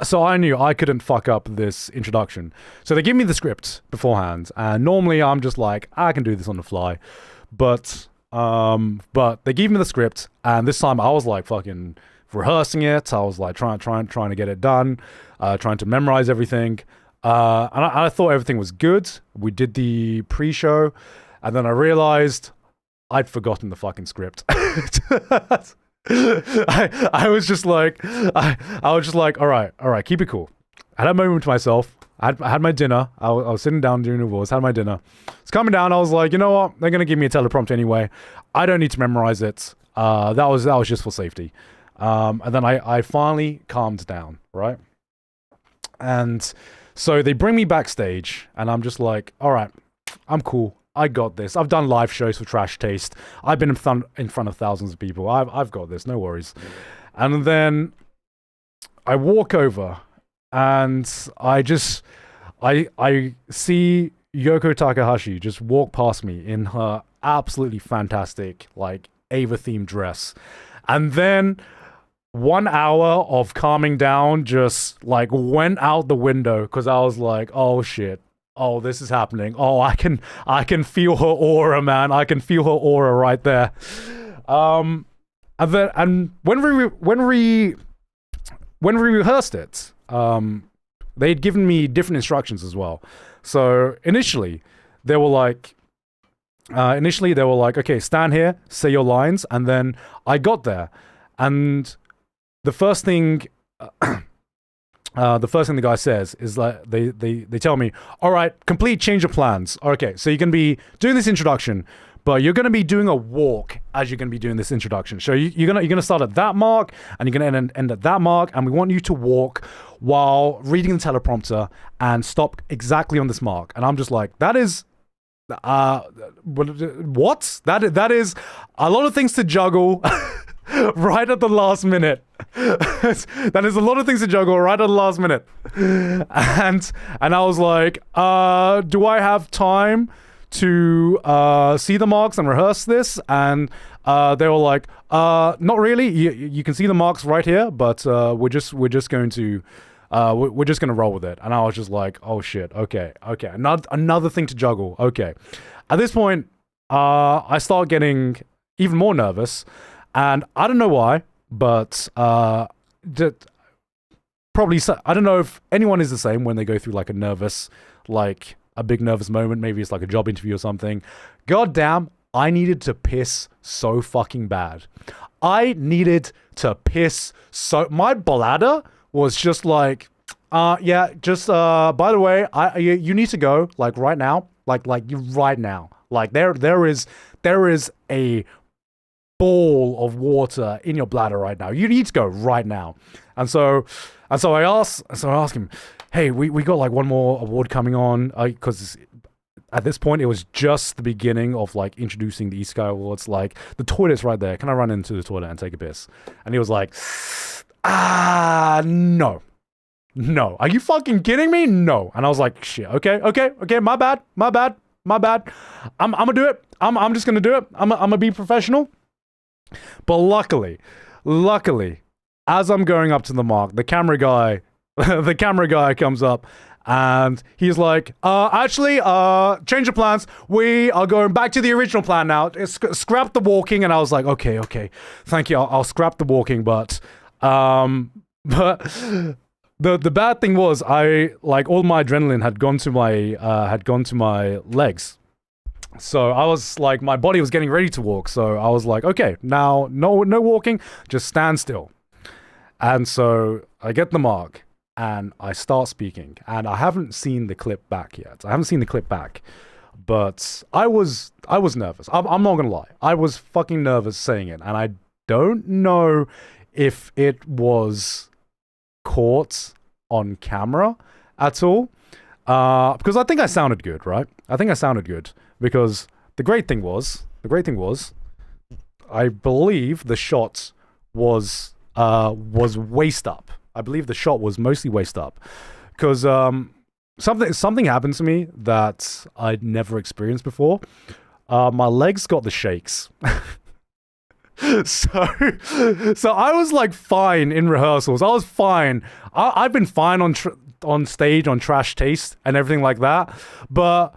So I knew I couldn't fuck up this introduction. So they give me the script beforehand, and normally I'm just like, I can do this on the fly. But they gave me the script, and this time I was like fucking rehearsing it. I was like trying to get it done, trying to memorize everything. And I thought everything was good. We did the pre-show, and then I realized I'd forgotten the fucking script. I was just like, all right, keep it cool. I had a moment to myself. I had my dinner. I was sitting down doing the voice, had my dinner. It's coming down. I was like, you know what? They're going to give me a teleprompter anyway. I don't need to memorize it. That was just for safety. And then I finally calmed down, right? And so they bring me backstage, and I'm just like, all right, I'm cool. I got this. I've done live shows for Trash Taste. I've been in front of thousands of people. I've got this. No worries. And then I walk over, and I see Yoko Takahashi just walk past me in her absolutely fantastic like Ava themed dress, and then 1 hour of calming down just like went out the window because I was like, oh shit. Oh, this is happening. Oh, I can feel her aura, man. I can feel her aura right there. And when we rehearsed it, they'd given me different instructions as well. So initially they were like, okay, stand here, say your lines, and then I got there, and the first thing the guy says is like, they tell me, all right, complete change of plans. Okay, so you're going to be doing this introduction, but you're going to be doing a walk as you're going to be doing this introduction. So you're going to start at that mark, and you're going to end at that mark, and we want you to walk while reading the teleprompter and stop exactly on this mark. And I'm just like, that is... what? That is a lot of things to juggle right at the last minute. That is a lot of things to juggle right at the last minute. And I was like, do I have time to see the marks and rehearse this? And they were like, not really. You can see the marks right here, but we're just going to roll with it. And I was just like, oh shit, okay. Another thing to juggle. Okay. At this point, I start getting even more nervous, and I don't know why, but probably, I don't know if anyone is the same when they go through like a big nervous moment. Maybe it's like a job interview or something. God damn, I needed to piss so fucking bad. I needed to piss so... My bladder was just like, by the way, you need to go, like, right now. Like right now. Like, there is a ball of water in your bladder right now. You need to go right now. And so I asked him, hey, we got like one more award coming on, because at this point it was just the beginning of like introducing the Isekai Awards. Like, the toilet's right there. Can I run into the toilet and take a piss? And he was like, no. Are you fucking kidding me? No. And I was like, shit, okay, my bad. I'm gonna do it. I'm just gonna do it. I'm gonna be professional. But luckily, as I'm going up to the mark, the camera guy comes up, and he's like, actually, change of plans. We are going back to the original plan now. Scrap the walking. And I was like, okay, thank you. I'll scrap the walking, but the bad thing was, I like all my adrenaline had gone to my legs. So I was like, my body was getting ready to walk. So I was like, okay, now no walking, just stand still. And so I get the mark and I start speaking. And I haven't seen the clip back yet. But I was nervous. I'm not gonna lie. I was fucking nervous saying it, and I don't know if it was caught on camera at all. Because I think I sounded good, right? I think I sounded good because the great thing was, I believe the shot was waist up. I believe the shot was mostly waist up, because something happened to me that I'd never experienced before. My legs got the shakes. So I was like fine in rehearsals. I was fine. I've been fine on stage, on Trash Taste and everything like that. But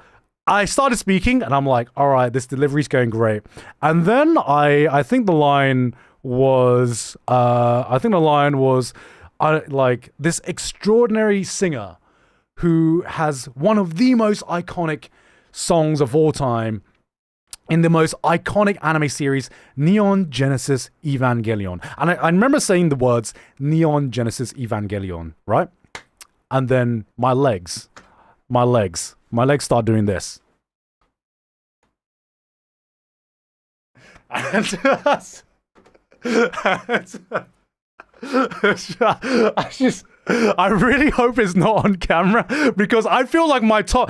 I started speaking and I'm like, all right, this delivery's going great. And then I think the line was like, this extraordinary singer who has one of the most iconic songs of all time in the most iconic anime series, Neon Genesis Evangelion. And I remember saying the words Neon Genesis Evangelion, right? And then my legs start doing this. I really hope it's not on camera, because I feel like my top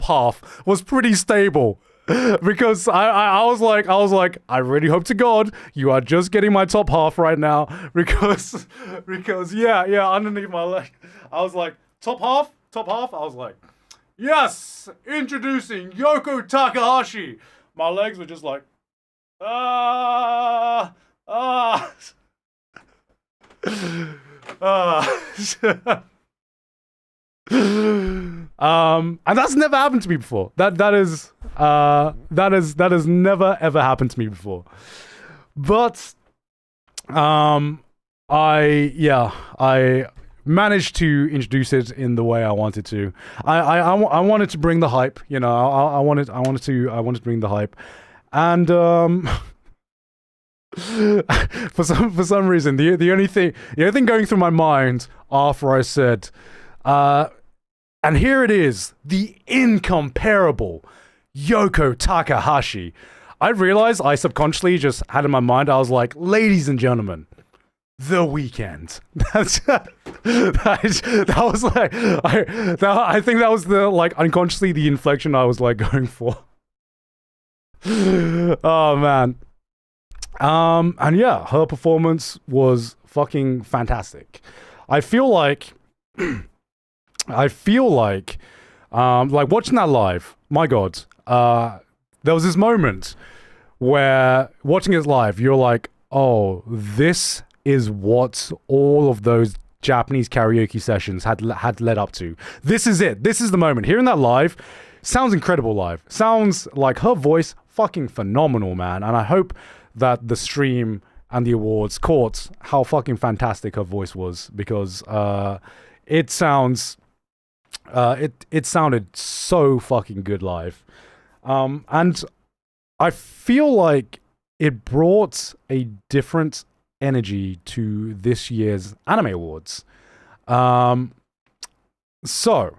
half was pretty stable. Because I was like, I really hope to God you are just getting my top half right now, because yeah, underneath my leg, I was like, top half. I was like, yes, introducing Yoko Takahashi. My legs were just like, and that's never happened to me before. That has never ever happened to me before. But I managed to introduce it in the way I wanted to. I wanted to bring the hype, you know. I wanted to bring the hype, and for some reason, the only thing going through my mind after I said, and here it is, the incomparable Yoko Takahashi, I realized I subconsciously just had in my mind, I was like, ladies and gentlemen, The Weeknd. That was like, I think that was the, like, unconsciously the inflection I was like going for. Oh man. And yeah, her performance was fucking fantastic. I feel like watching that live, my God, there was this moment where watching it live, you're like, oh, this is what all of those Japanese karaoke sessions had led up to. This is it. This is the moment. Hearing that live sounds incredible live. Sounds like her voice fucking phenomenal, man. And I hope that the stream and the awards caught how fucking fantastic her voice was, because it sounded so fucking good live. And I feel like it brought a different energy to this year's anime awards. So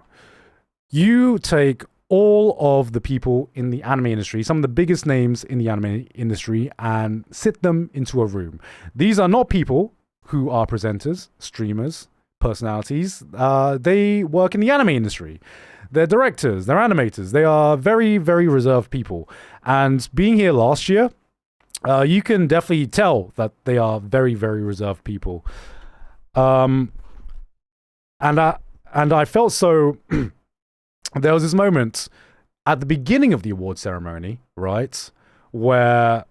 you take all of the people in the anime industry, some of the biggest names in the anime industry, and sit them into a room. These are not people who are presenters, streamers, personalities. They work in the anime industry. They're directors, they're animators. They are very, very reserved people. And being here last year, you can definitely tell that they are very, very reserved people. And I felt so... There was this moment at the beginning of the award ceremony, right? Where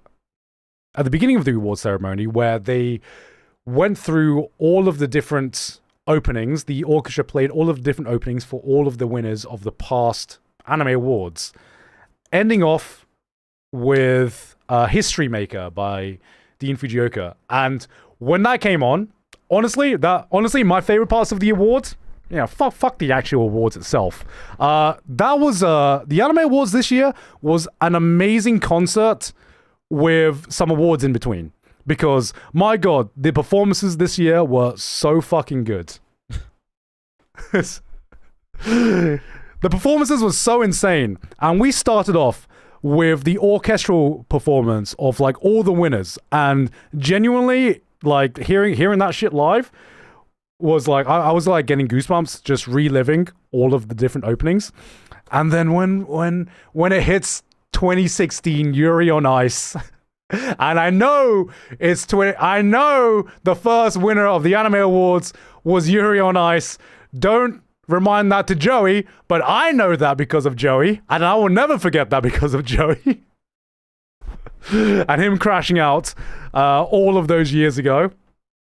they went through all of the different openings. The orchestra played all of the different openings for all of the winners of the past anime awards, ending off with History Maker by Dean Fujioka. And when that came on, honestly, my favorite parts of the awards fuck the actual awards itself. That was the Anime Awards this year was an amazing concert with some awards in between. Because, my God, the performances this year were so fucking good. The performances were so insane. And we started off with the orchestral performance of, like, all the winners. And genuinely, like, hearing that shit live was, like, I was, like, getting goosebumps just reliving all of the different openings. And then when it hits 2016 Yuri on Ice... And I know I know the first winner of the Anime Awards was Yuri on Ice. Don't remind that to Joey, but I know that because of Joey, and I will never forget that because of Joey. And him crashing out all of those years ago.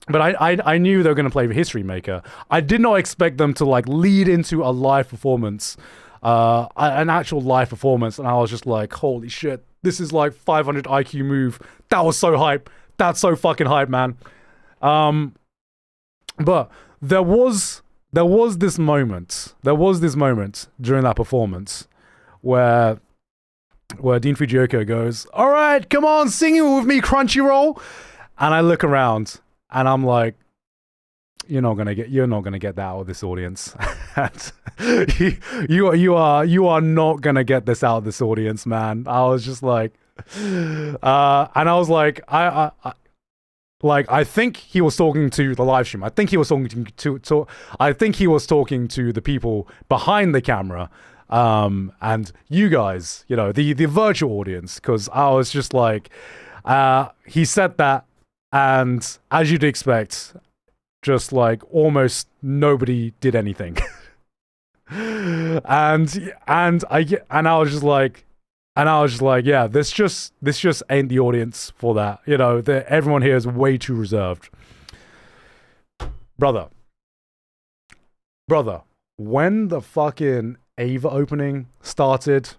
But I knew they were going to play the History Maker. I did not expect them to like lead into a live performance, an actual live performance, and I was just like, holy shit. This is like 500 IQ move. That was so hype. That's so fucking hype, man. But there was this moment. There was this moment during that performance where Dean Fujioka goes, "All right, come on, sing it with me, Crunchyroll." And I look around and I'm like, you're not gonna get that out of this audience. you are not gonna get this out of this audience, man. I was just like, and I was like, I think he was talking to the live stream. I think he was talking I think he was talking to the people behind the camera, and you guys, the virtual audience, because I was just like, he said that, and as you'd expect, just like almost nobody did anything. and I was just like, yeah, this just ain't the audience for that. Everyone here is way too reserved. Brother, when the fucking Ava opening started,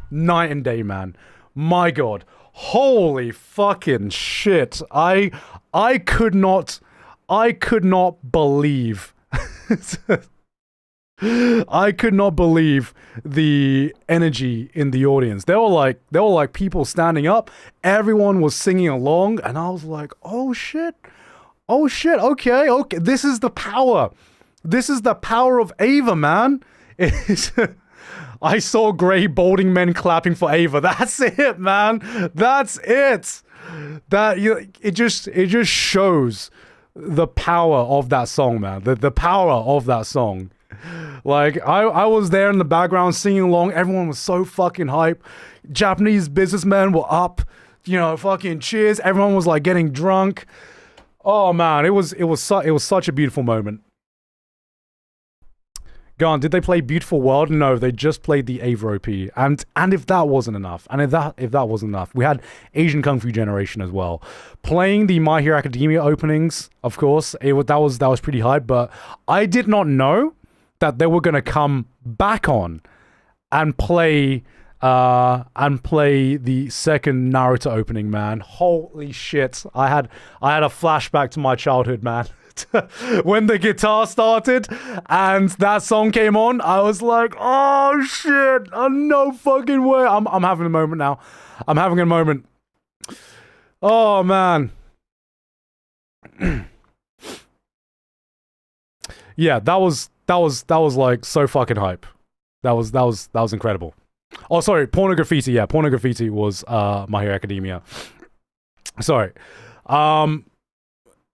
night and day, man. My God, holy fucking shit. I could not believe I could not believe the energy in the audience. There were like people standing up, everyone was singing along, and I was like, oh shit, okay, this is the power of Ava, man. I saw grey balding men clapping for Ava. That's it, man. That's it. It just shows the power of that song, man. The power of that song. Like, I was there in the background singing along. Everyone was so fucking hype. Japanese businessmen were up, fucking cheers. Everyone was like getting drunk. Oh man, it was such a beautiful moment. Go on, did they play Beautiful World? No, they just played the Ava OP. And if that wasn't enough, we had Asian Kung Fu Generation as well. Playing the My Hero Academia openings, of course, that was pretty hype, but I did not know that they were going to come back on and play the second Naruto opening, man. Holy shit. I had a flashback to my childhood, man. When the guitar started and that song came on, I was like, oh shit, no fucking way. I'm having a moment now. I'm having a moment. Oh man. Yeah, that was like so fucking hype. That was incredible. Oh, sorry, Porno Graffiti. Yeah, Porno Graffiti was My Hero Academia. Sorry.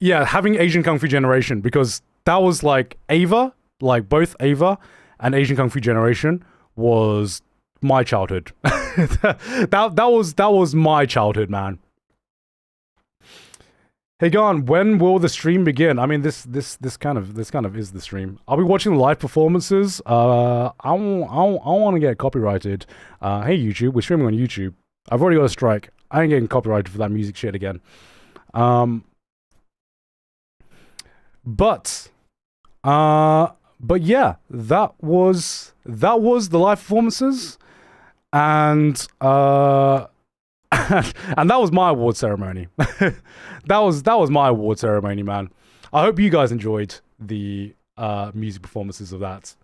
Yeah, having Asian Kung Fu Generation, because that was like Ava, like both Ava and Asian Kung Fu Generation was my childhood. that was my childhood, man. Hey, Gon, when will the stream begin? I mean, this kind of is the stream. I'll be watching live performances. I want to get copyrighted. Hey YouTube, we're streaming on YouTube. I've already got a strike. I ain't getting copyrighted for that music shit again. But yeah, that was the live performances, and and that was my award ceremony. that was my award ceremony, man. I hope you guys enjoyed the music performances of that.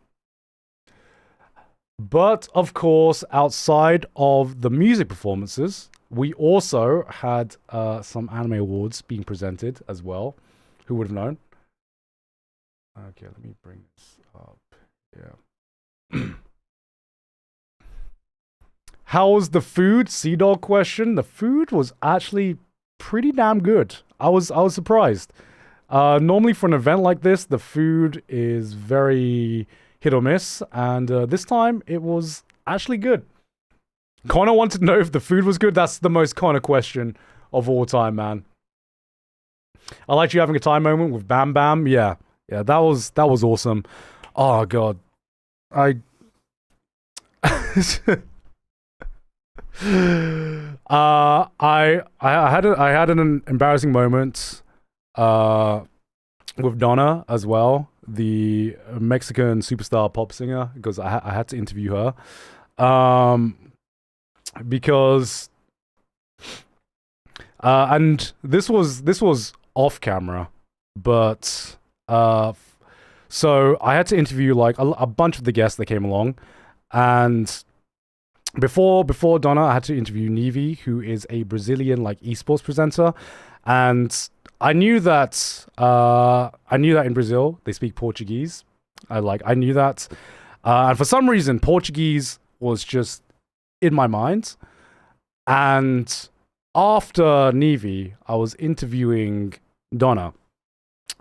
But of course, outside of the music performances, we also had some anime awards being presented as well. Who would have known? Okay, let me bring this up. Yeah. How was the food? Sea Dog question. The food was actually pretty damn good. I was surprised. Normally for an event like this, the food is very hit or miss, and this time it was actually good. Connor wanted to know if the food was good. That's the most Connor question of all time, man. I liked you having a time moment with Bam Bam. Yeah, that was awesome. Oh god, I had an embarrassing moment with Donna as well, the Mexican superstar pop singer, because I had to interview her. Because and this was off camera, but so I had to interview like a bunch of the guests that came along, and before Donna, I had to interview Nivi, who is a Brazilian like esports presenter, and I knew that in Brazil they speak Portuguese. I knew that, and for some reason Portuguese was just in my mind. And after Nivi, I was interviewing Donna,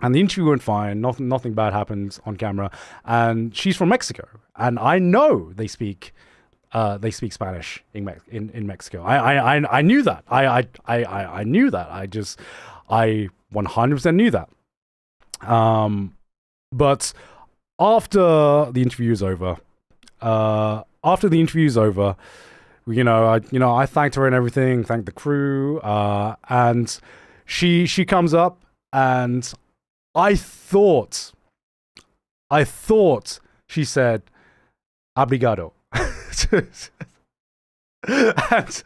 and the interview went fine. Nothing bad happened on camera, and she's from Mexico, and I know they speak Spanish in Mexico. I knew that. I knew that. I 100% knew that. But after the interview is over, I thanked her and everything, thanked the crew, and she comes up, and I thought she said "obrigado," and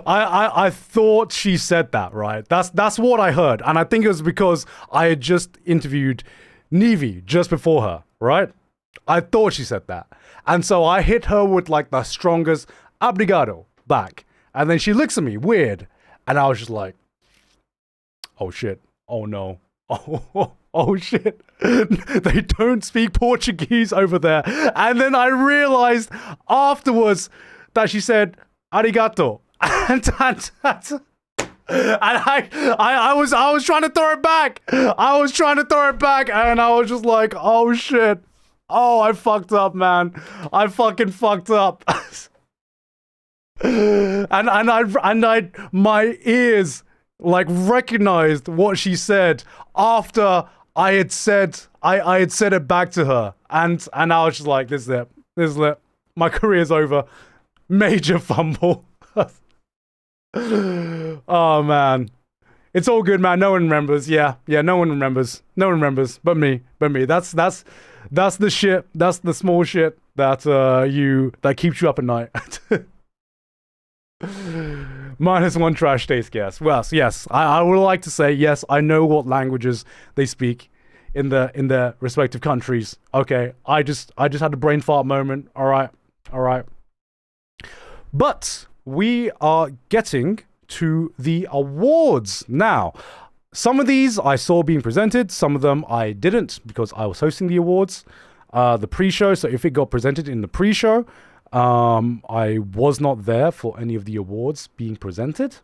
I thought she said that, right? That's what I heard, and I think it was because I had just interviewed Nivi just before her, right? I thought she said that. And so I hit her with like the strongest "obrigado" back. And then she looks at me weird. And I was just like, oh shit. Oh no. Oh shit. They don't speak Portuguese over there. And then I realized afterwards that she said "arigato." And I was trying to throw it back. And I was just like, oh shit. Oh, I fucked up, man. I fucking fucked up. and my ears like recognized what she said after I had said it back to her. And I was just like, this is it. My career's over. Major fumble. Oh man. It's all good, man. No one remembers. Yeah, no one remembers. But me. That's the shit. That's the small shit that keeps you up at night. -1 trash taste guess. Well, so yes, I would like to say yes. I know what languages they speak in their respective countries. Okay, I just had a brain fart moment. All right. But we are getting to the awards now. Some of these I saw being presented, some of them I didn't because I was hosting the awards, the pre-show. So if it got presented in the pre-show, I was not there for any of the awards being presented.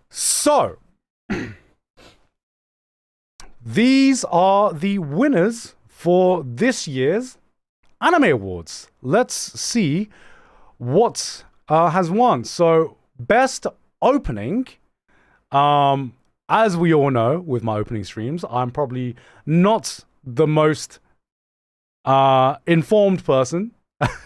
So, these are the winners for this year's Anime Awards. Let's see what has won. So, best opening. As we all know, with my opening streams, I'm probably not the most informed person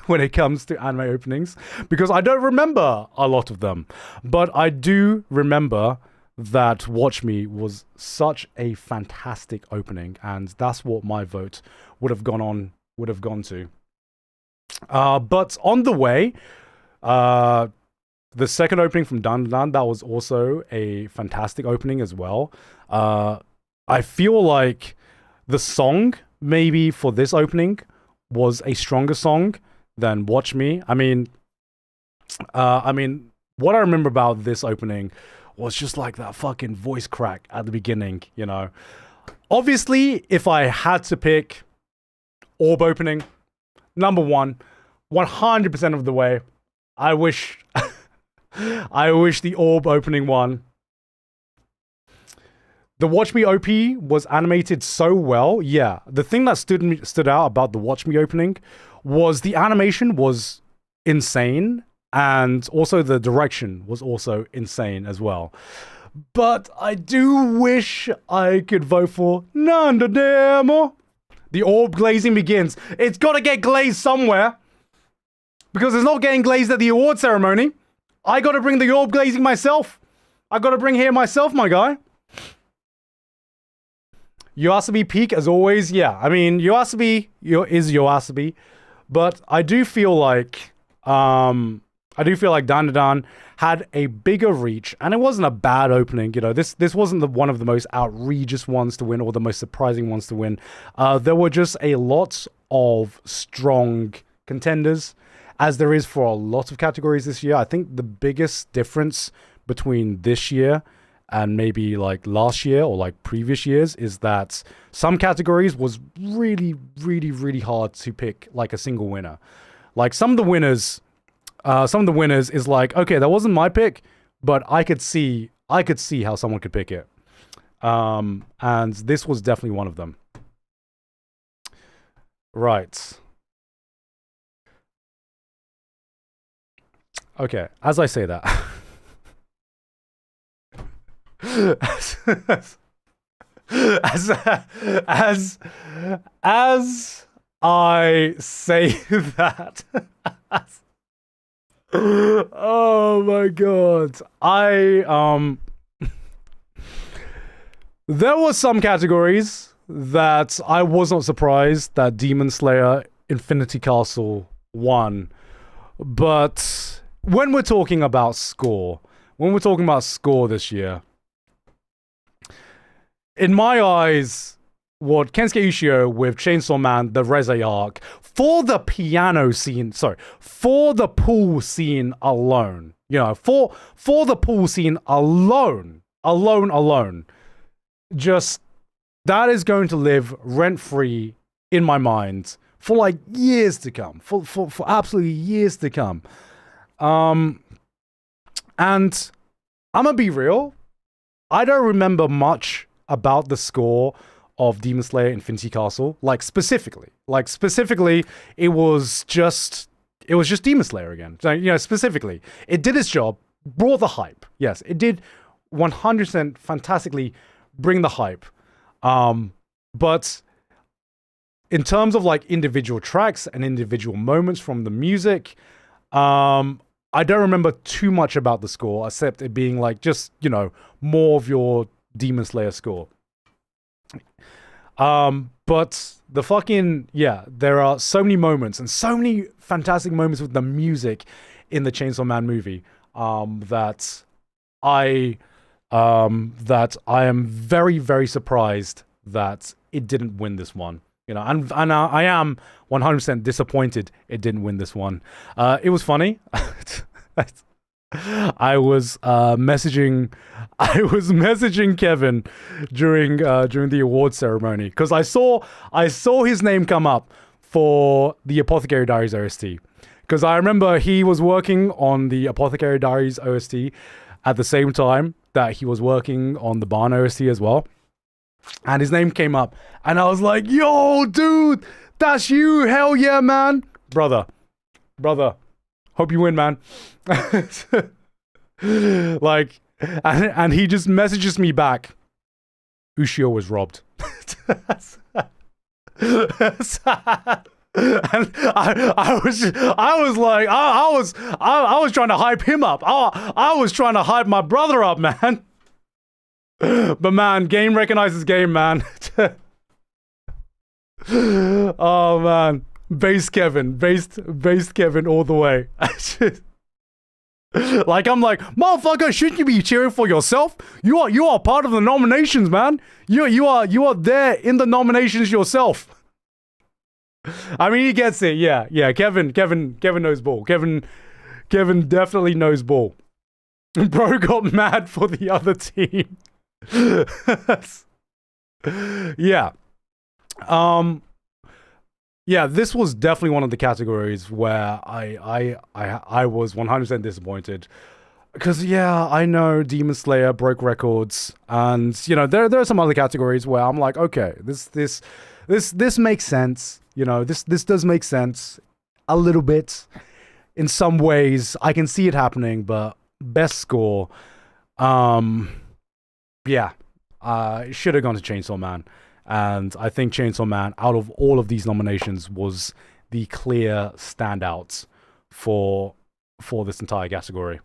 when it comes to anime openings because I don't remember a lot of them. But I do remember that Watch Me was such a fantastic opening, and that's what my vote would have gone to. But on the way, The second opening from Dan Dan, that was also a fantastic opening as well. I feel like the song maybe for this opening was a stronger song than Watch Me. I mean, what I remember about this opening was just like that fucking voice crack at the beginning, you know. Obviously, if I had to pick orb opening, number one, 100% of the way, I wish the orb opening won. The Watch Me OP was animated so well. Yeah, the thing that stood out about the Watch Me opening was the animation was insane, and also the direction was also insane as well. But I do wish I could vote for Nanda Demo. The orb glazing begins. It's got to get glazed somewhere, because it's not getting glazed at the award ceremony. I got to bring the orb glazing myself. I got to bring here myself, my guy. Yoasobi peak as always. Yeah, I mean, Yoasobi is Yoasobi, but I do feel like Dandadan had a bigger reach, and it wasn't a bad opening. You know, this wasn't one of the most outrageous ones to win or the most surprising ones to win. There were just a lot of strong contenders, as there is for a lot of categories this year. I think the biggest difference between this year and maybe like last year or like previous years is that some categories was really, really, really hard to pick like a single winner. Like some of the winners is like, okay, that wasn't my pick, but I could see how someone could pick it. And this was definitely one of them. Right. Okay, as I say that, as I say that, oh my god, there were some categories that I was not surprised that Demon Slayer Infinity Castle won, but when we're talking about score this year, in my eyes, what Kensuke Ushio with Chainsaw Man, the Reze arc, for the pool scene alone, you know, for the pool scene alone, just, that is going to live rent-free in my mind for like years to come, for absolutely years to come. And I'm gonna be real, I don't remember much about the score of Demon Slayer Infinity Castle, specifically, it was just Demon Slayer again. So, you know, specifically, it did its job, brought the hype. Yes, it did 100% fantastically bring the hype. But in terms of like individual tracks and individual moments from the music, I don't remember too much about the score, except it being like just, you know, more of your Demon Slayer score. But the fucking, yeah, there are so many moments and so many fantastic moments with the music in the Chainsaw Man movie, that I am very, very surprised that it didn't win this one. You know, and I am 100% disappointed it didn't win this one. It was funny. I was messaging Kevin during the award ceremony, because I saw his name come up for the Apothecary Diaries OST, because I remember he was working on the Apothecary Diaries OST at the same time that he was working on the Barn OST as well. And his name came up, and I was like, yo, dude, that's you, hell yeah, man. Brother, hope you win, man. Like, and he just messages me back, Ushio was robbed. And I was trying to hype him up. I was trying to hype my brother up, man. But man, game recognizes game, man. Oh man, based Kevin all the way. Like, I'm like, motherfucker, shouldn't you be cheering for yourself? You are part of the nominations, man. You are there in the nominations yourself. I mean, he gets it. Yeah. Kevin knows ball. Kevin definitely knows ball. Bro got mad for the other team. Yeah. Yeah, this was definitely one of the categories where I was 100% disappointed. Because, yeah, I know Demon Slayer broke records, and, there are some other categories where I'm like, okay, this makes sense. This does make sense a little bit. In some ways, I can see it happening, but best score, yeah, it should have gone to Chainsaw Man. And I think Chainsaw Man, out of all of these nominations, was the clear standout for this entire category.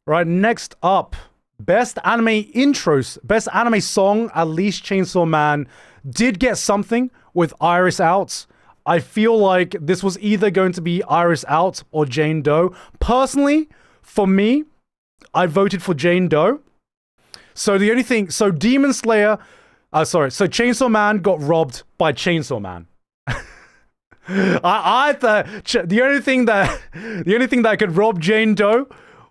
Right, next up, best anime intros, best anime song. At least Chainsaw Man did get something with Iris Out. I feel like this was either going to be Iris Out or Jane Doe. Personally, for me, I voted for Jane Doe. So the only thing, so Chainsaw Man got robbed by Chainsaw Man. I thought the only thing that could rob Jane Doe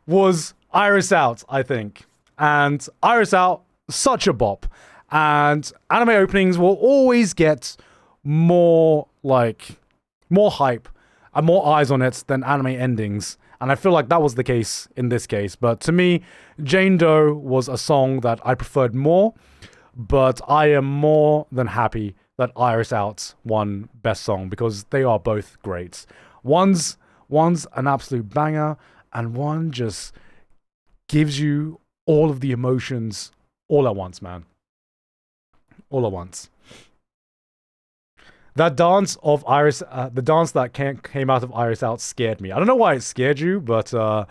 was Iris Out, I think. And Iris Out, such a bop. And anime openings will always get more hype and more eyes on it than anime endings. And I feel like that was the case in this case. But to me, Jane Doe was a song that I preferred more. But I am more than happy that Iris Out won Best Song, because they are both great. One's an absolute banger, and one just gives you all of the emotions all at once, man. All at once. That dance of Iris, the dance that came out of Iris Out scared me. I don't know why it scared you, but that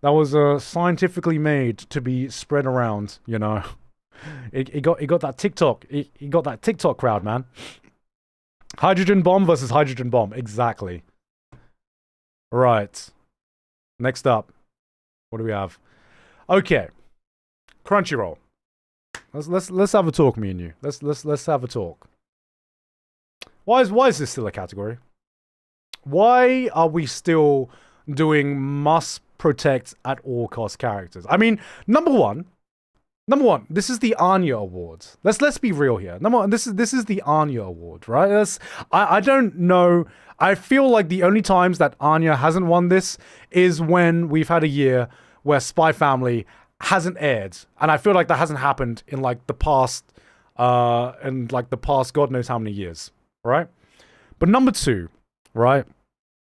was scientifically made to be spread around. It got that TikTok. It got that TikTok crowd, man. Hydrogen bomb versus hydrogen bomb, exactly. Right. Next up, what do we have? Okay, Crunchyroll. Let's have a talk, me and you. Let's have a talk. Why is this still a category? Why are we still doing must protect at all cost characters? I mean, number one, this is the Anya Awards. Let's be real here. Number one, this is the Anya Award, right? I don't know. I feel like the only times that Anya hasn't won this is when we've had a year where Spy Family hasn't aired, and I feel like that hasn't happened in the past God knows how many years, right? But number two, right?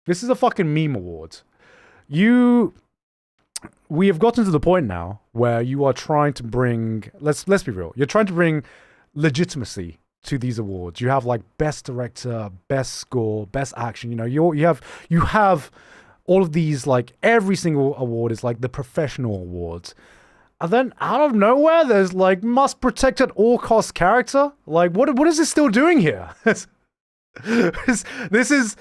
This is a fucking meme award. We have gotten to the point now where you are trying to bring, let's be real, you're trying to bring legitimacy to these awards. You have best director, best score, best action. You have all of these, every single award is the professional awards. And then out of nowhere, there's must protect at all cost character. What is this still doing here? This is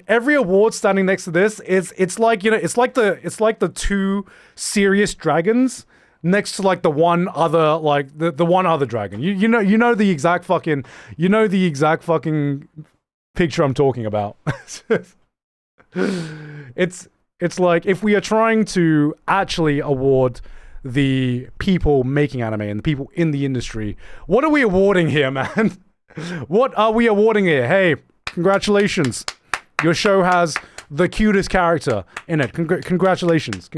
every award standing next to this. It's like the two serious dragons next to the one other the one other dragon. You know the exact fucking picture I'm talking about. It's like if we are trying to actually award the people making anime and the people in the industry, what are we awarding here, man? What are we awarding here? Hey, congratulations. Your show has the cutest character in it. Congratulations.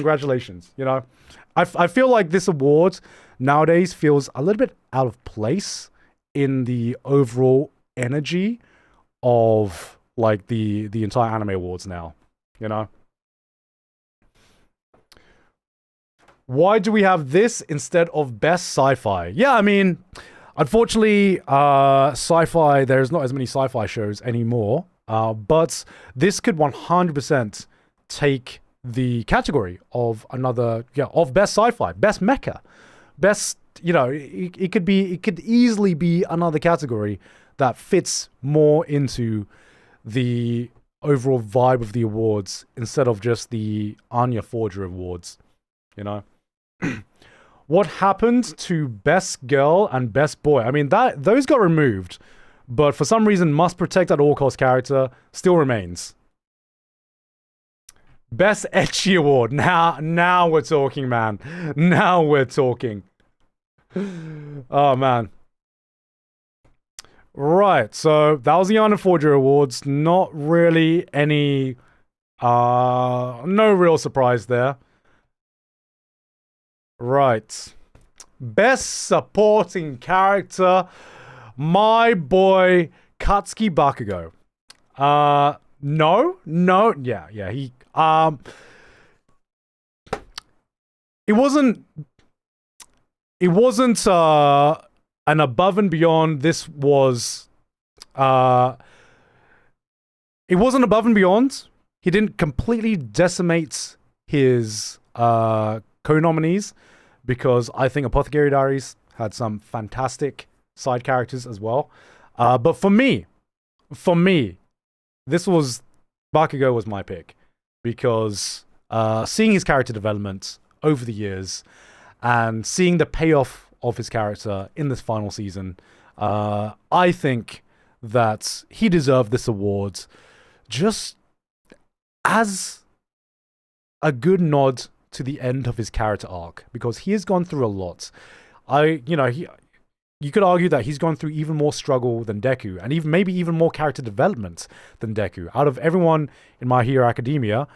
I feel like this award nowadays feels a little bit out of place in the overall energy of the entire anime awards now, Why do we have this instead of best sci-fi? Yeah, I mean, unfortunately, sci-fi, there's not as many sci-fi shows anymore, but this could 100% take the category of of best sci-fi, best mecha, best, it could easily be another category that fits more into the overall vibe of the awards instead of just the Anya Forger awards, you know? What happened to Best Girl and Best Boy? I mean, those got removed, but for some reason, Must Protect at All Cost character still remains. Best Ecchi Award. Now we're talking, man. Now we're talking. Oh, man. Right, so that was the Anya Forger Awards. Not really any... no real surprise there. Right. Best Supporting Character. My boy, Katsuki Bakugo. No. Yeah, he... It wasn't an above and beyond. This was it wasn't above and beyond. He didn't completely decimate his co-nominees, because I think Apothecary Diaries had some fantastic side characters as well. But for me, Bakugo was my pick, because seeing his character development over the years and seeing the payoff of his character in this final season, I think that he deserved this award just as a good nod to the end of his character arc, because he has gone through a lot. You could argue that he's gone through even more struggle than Deku, and maybe even more character development than Deku. Out of everyone in My Hero Academia,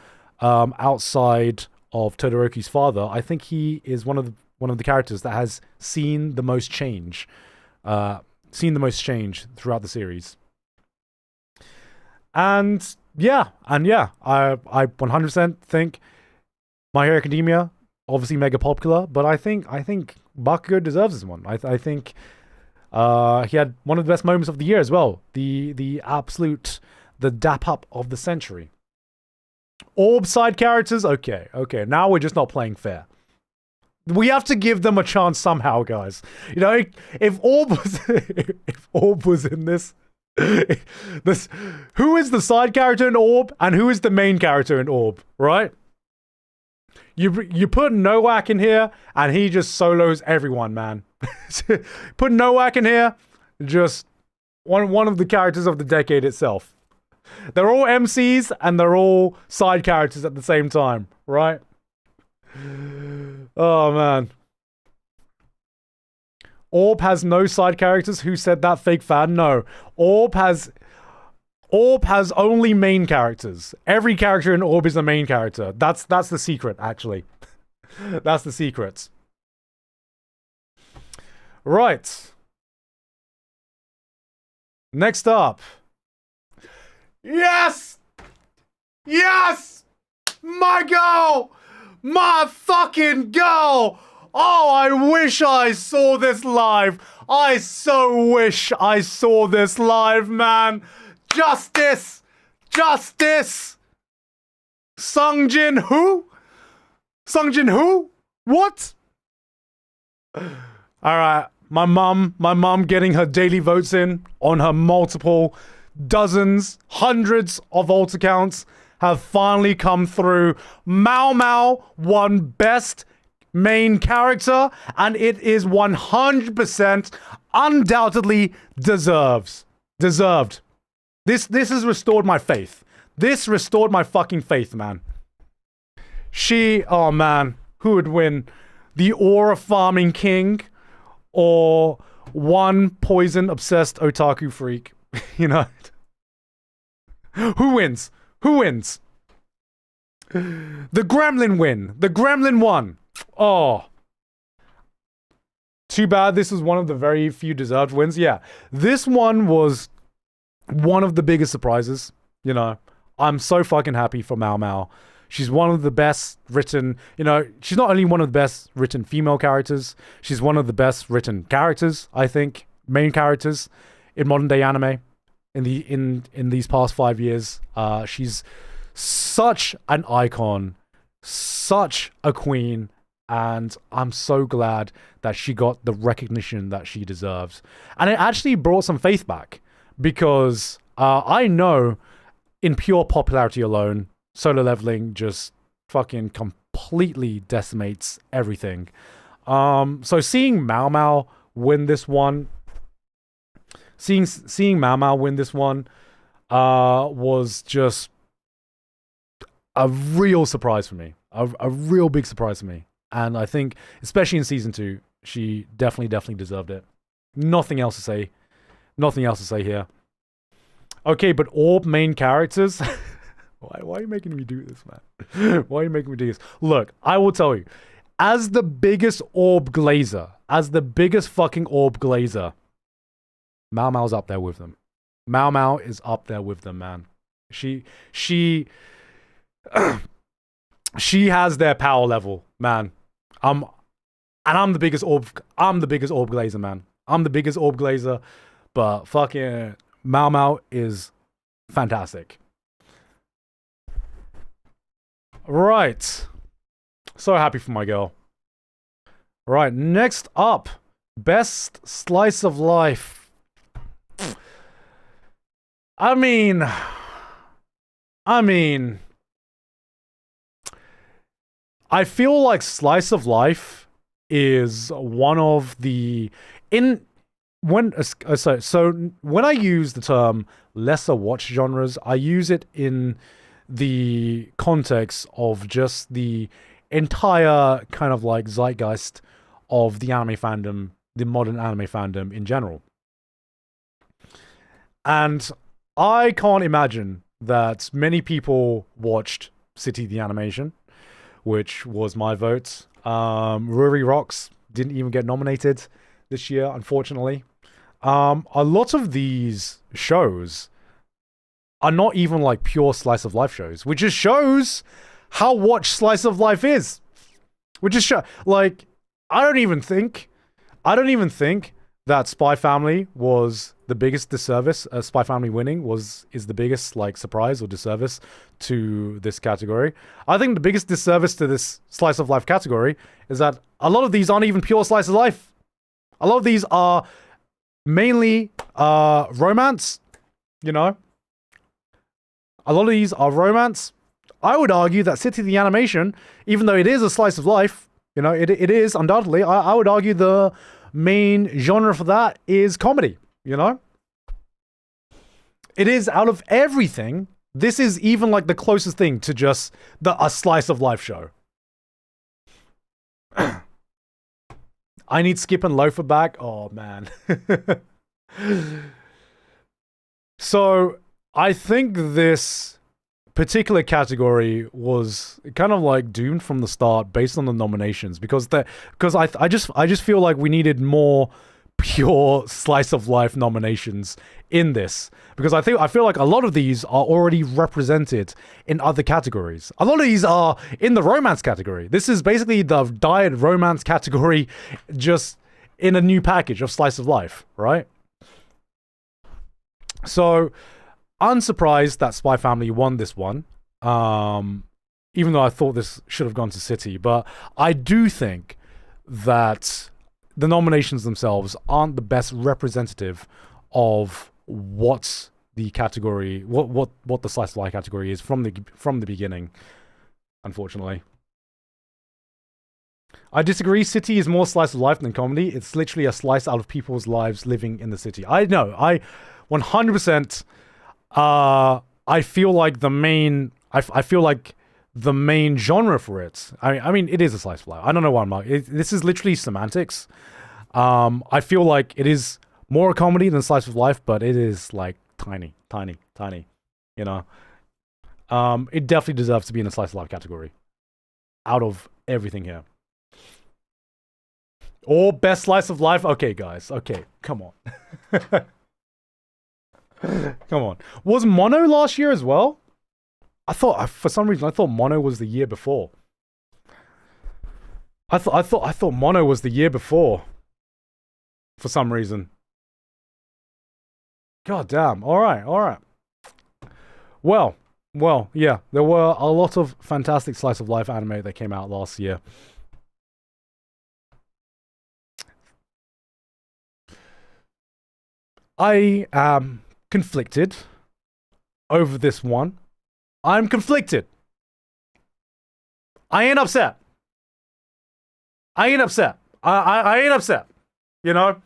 outside of Todoroki's father, I think he is one of the characters that has seen the most change, throughout the series. And I 100% think My Hero Academia, obviously mega popular, but I think Bakugo deserves this one. I think he had one of the best moments of the year as well. The dap up of the century. Orb side characters, okay. Now we're just not playing fair. We have to give them a chance somehow, guys. You know, if Orb was in this, who is the side character in Orb and who is the main character in Orb, right? You put Nowak in here and he just solos everyone, man. Put Nowak in here, just one of the characters of the decade itself. They're all MCs and they're all side characters at the same time, right? Oh, man. Orb has no side characters. Who said that, fake fan? No. Orb has only main characters. Every character in Orb is a main character. That's the secret, actually. That's the secret. Right. Next up. Yes! My girl! My fucking girl! Oh, I wish I saw this live. I so wish I saw this live, man. Justice! Sungjin who? What? Alright, my mum getting her daily votes in on her multiple dozens, hundreds of alt accounts have finally come through. Mao won best main character, and it is 100% undoubtedly deserved. This has restored my faith. This restored my fucking faith, man. Oh man, who would win? The aura farming king or one poison obsessed otaku freak? You know? Who wins? The gremlin win. The gremlin won. Oh. Too bad this was one of the very few deserved wins. Yeah. This one was one of the biggest surprises. You know, I'm so fucking happy for Mao. She's one of the best written, she's not only one of the best written female characters, she's one of the best written characters, I think, main characters in modern day anime in these past 5 years. She's such an icon, such a queen, and I'm so glad that she got the recognition that she deserves. And it actually brought some faith back, because I know in pure popularity alone, Solo Leveling just fucking completely decimates everything. So seeing Mao Mao win this one, seeing Mao Mao win this one, was just a real surprise for me. A real big surprise for me. And I think, especially in season 2, she definitely deserved it. Nothing else to say. Nothing else to say here. Okay, but all main characters. Why are you making me do this, man? Why are you making me do this? Look, I will tell you, as the biggest orb glazer, as the biggest fucking orb glazer, Mao Mao's up there with them. Mao Mao is up there with them, man. She has their power level, man. I'm the biggest orb glazer, man. I'm the biggest orb glazer, but fucking Mao Mao is fantastic. Right. So happy for my girl. Right, next up, best slice of life. I mean, I feel like slice of life is one of the when I use the term lesser watch genres, I use it in the context of just the entire kind of like zeitgeist of the anime fandom, the modern anime fandom in general. And I can't imagine that many people watched City the Animation, which was my vote. Ruri Rocks didn't even get nominated this year, unfortunately. A lot of these shows are not even like pure slice of life shows, which just shows how watch slice of life is. Which is like, I don't even think that Spy Family was the biggest disservice. Spy Family winning is the biggest like surprise or disservice to this category. I think the biggest disservice to this slice of life category is that a lot of these aren't even pure slice of life. A lot of these are mainly romance, you know. A lot of these are romance. I would argue that City the Animation, even though it is a slice of life, you know, it is undoubtedly, I would argue the main genre for that is comedy, you know? It is, out of everything, this is even like the closest thing to just a slice of life show. I need Skip and Loafer back. Oh, man. So, I think this particular category was kind of like doomed from the start based on the nominations because I just feel like we needed more pure slice of life nominations in this, because I feel like a lot of these are already represented in other categories. A lot of these are in the romance category. This is basically the diet romance category, just in a new package of slice of life, right? So, unsurprised that Spy Family won this one, even though I thought this should have gone to City, but I do think that the nominations themselves aren't the best representative of what the category, what the slice of life category is from the beginning, unfortunately. I disagree. City is more slice of life than comedy. It's literally a slice out of people's lives living in the city. I know. I 100%. I feel like the main. I feel like the main genre for it. I mean, it is a slice of life. I don't know why I'm like. This is literally semantics. I feel like it is more a comedy than slice of life, but it is like tiny. You know. It definitely deserves to be in the slice of life category. Out of everything here. Or best slice of life. Okay, guys. Okay, come on. Come on. Was Mono last year as well? For some reason I thought Mono was the year before. I thought Mono was the year before. For some reason. God damn. All right. Well, yeah. There were a lot of fantastic slice of life anime that came out last year. I am conflicted over this one. I'm conflicted. I ain't upset. I ain't upset. You know?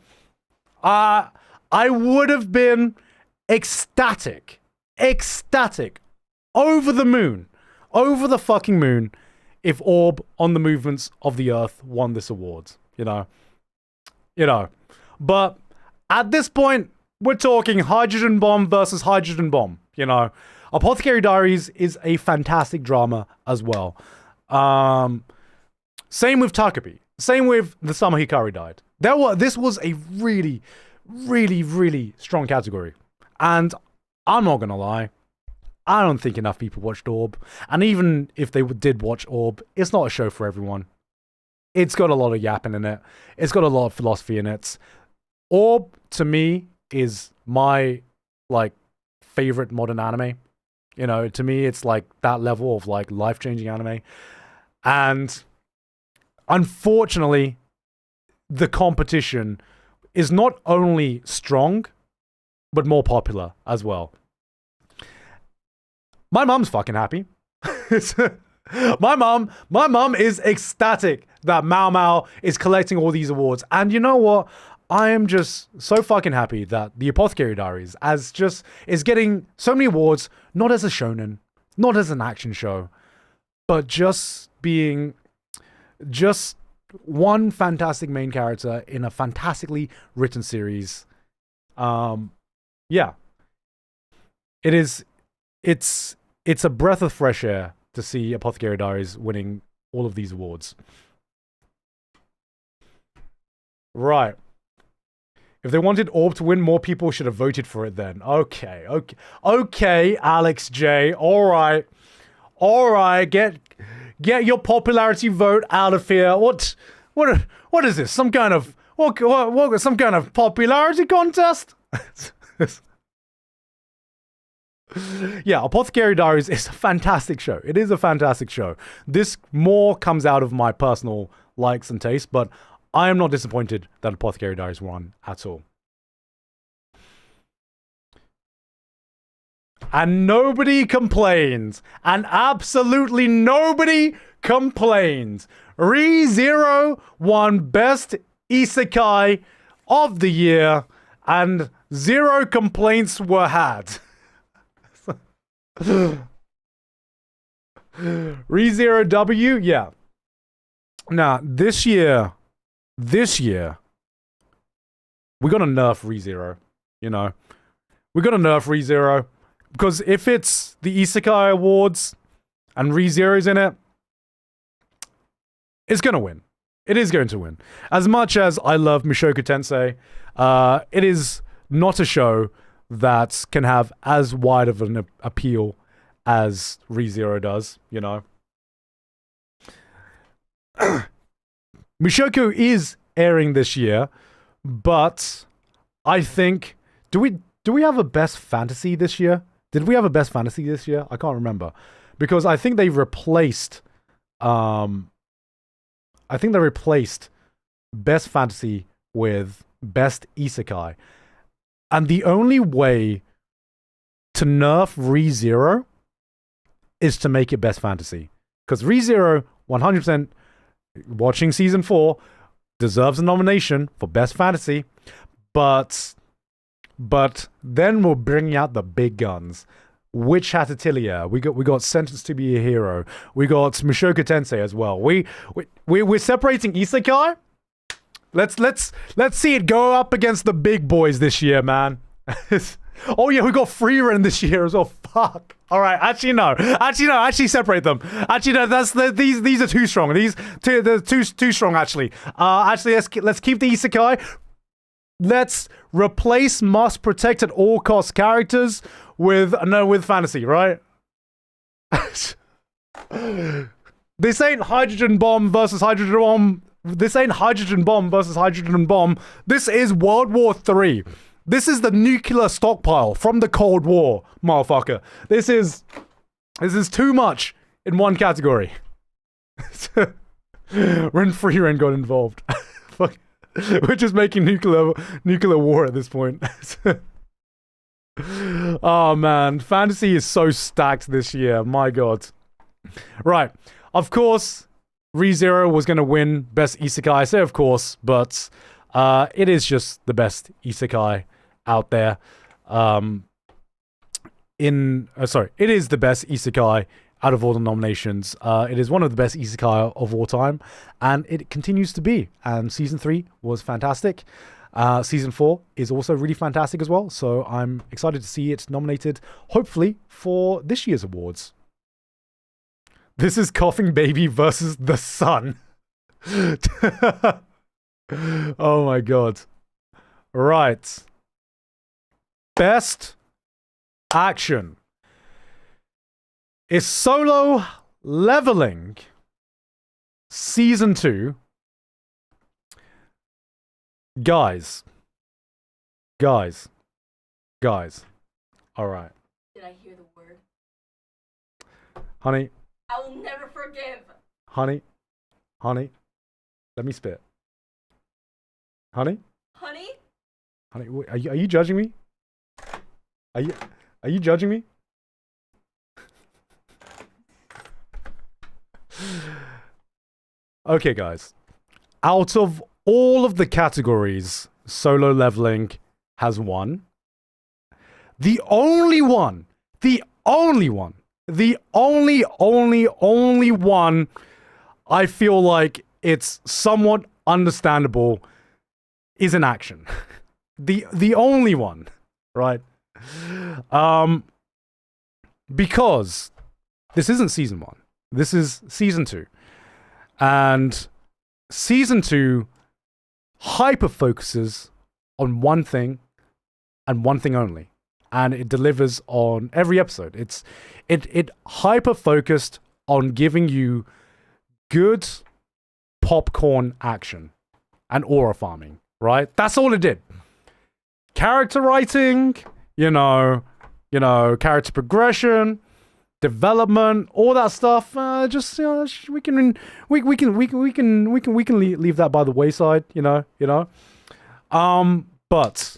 I would have been ecstatic, over the moon, over the fucking moon, if Orb on the Movements of the Earth won this award, you know? But at this point, we're talking Hydrogen Bomb versus Hydrogen Bomb, you know? Apothecary Diaries is a fantastic drama as well. Same with Takabi. Same with The Summer Hikari Died. This was a really, really, really strong category. And I'm not gonna lie, I don't think enough people watched Orb. And even if they did watch Orb, it's not a show for everyone. It's got a lot of yapping in it. It's got a lot of philosophy in it. Orb, to me, is my, like, favorite modern anime. You know, to me, it's like that level of, like, life-changing anime. And unfortunately, the competition is not only strong, but more popular as well. My mum's fucking happy. My mum is ecstatic that Mao Mao is collecting all these awards. And you know what? I am just so fucking happy that the Apothecary Diaries is getting so many awards, not as a shonen, not as an action show, but just being just one fantastic main character in a fantastically written series. Yeah. It's a breath of fresh air to see Apothecary Diaries winning all of these awards. Right. If they wanted Orb to win, more people should have voted for it then. Okay, Alex J. All right. Get your popularity vote out of here. What is this? Some kind of some kind of popularity contest? Yeah, Apothecary Diaries is a fantastic show. It is a fantastic show. This more comes out of my personal likes and tastes, but I am not disappointed that Apothecary Diaries won at all. And nobody complains. And absolutely nobody complains. ReZero won Best Isekai of the Year, and 0 complaints were had. ReZero W, yeah. Now, this year, we gotta nerf ReZero, you know. We gotta nerf ReZero, because if it's the Isekai Awards and ReZero's in it, it's gonna win. It is going to win. As much as I love Mushoku Tensei, it is not a show that can have as wide of an appeal as ReZero does, you know. Mushoku is airing this year, but I think do we have a Best Fantasy this year? Did we have a Best Fantasy this year? I can't remember, because I think they replaced Best Fantasy with Best Isekai. And the only way to nerf ReZero is to make it Best Fantasy. Because ReZero, 100%, watching Season 4, deserves a nomination for Best Fantasy. But then we're bringing out the big guns. Witch Hat Atelier. We got Sentenced to Be a Hero. We got Mushoku Tensei as well. We're separating Isekai. Let's see it go up against the big boys this year, man. Oh yeah, we got Freerun this year as well. Fuck. All right, actually no. Actually separate them. Actually no. These are too strong. They're too strong. Actually, let's keep the Isekai. Let's replace must protect at all costs characters with fantasy, right? This ain't Hydrogen Bomb versus Hydrogen Bomb. This ain't Hydrogen Bomb versus Hydrogen Bomb. This is World War III. This is the nuclear stockpile from the Cold War, motherfucker. This is too much in one category. When Freerun got involved. Fuck. We're just making nuclear war at this point. Oh man, fantasy is so stacked this year. My god. Right. Of course, ReZero was going to win Best Isekai. I say of course, but it is just the best Isekai out there. It is the best Isekai out of all the nominations. It is one of the best Isekai of all time, and it continues to be. And season 3 was fantastic. Season 4 is also really fantastic as well. So I'm excited to see it nominated, hopefully, for this year's awards. This is Coughing Baby versus The Sun. Oh my god. Right. Best action is Solo Leveling Season 2. Guys. All right. Did I hear the word? Honey. I will never forgive. Honey. Let me spit. Honey. Are you judging me? Are you judging me? Okay, guys. Out of all of the categories Solo Leveling has won, the only one I feel like it's somewhat understandable is an action. The only one, right? Because this isn't season 1. This is season 2. And season 2 hyper focuses on one thing and one thing only. And it delivers on every episode. It hyper focused on giving you good popcorn action and aura farming, right? That's all it did. Character writing, character progression, development, all that stuff. We can leave that by the wayside, But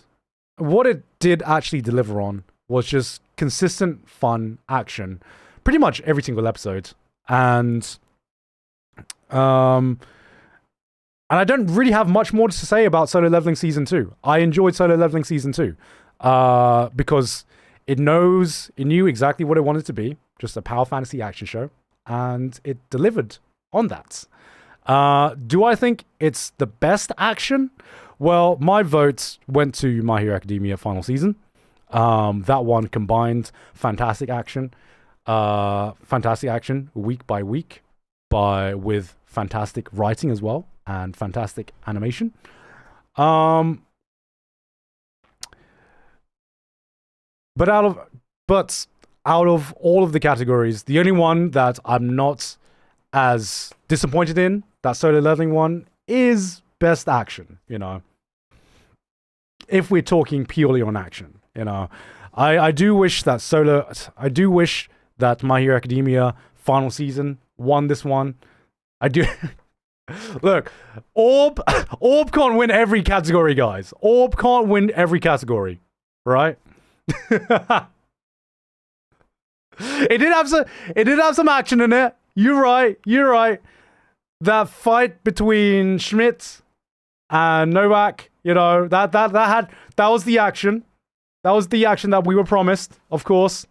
what it did actually deliver on was just consistent fun action, pretty much every single episode, and I don't really have much more to say about Solo Leveling Season 2. I enjoyed Solo Leveling Season 2 because it knew exactly what it wanted to be, just a power fantasy action show, and it delivered on that. Do I think it's the best action? Well, my vote went to My Hero Academia final season. That one combined fantastic action week by week, with fantastic writing as well and fantastic animation. But out of all of the categories, the only one that I'm not as disappointed in, that Solo Leveling one, is best action, if we're talking purely on action, I do wish that My Hero Academia final season won this one. I do. Look, Orb can't win every category, guys. Orb can't win every category, right? It did have some action in it. You're right. That fight between Schmidt and Novak, that was the action. That was the action that we were promised, of course.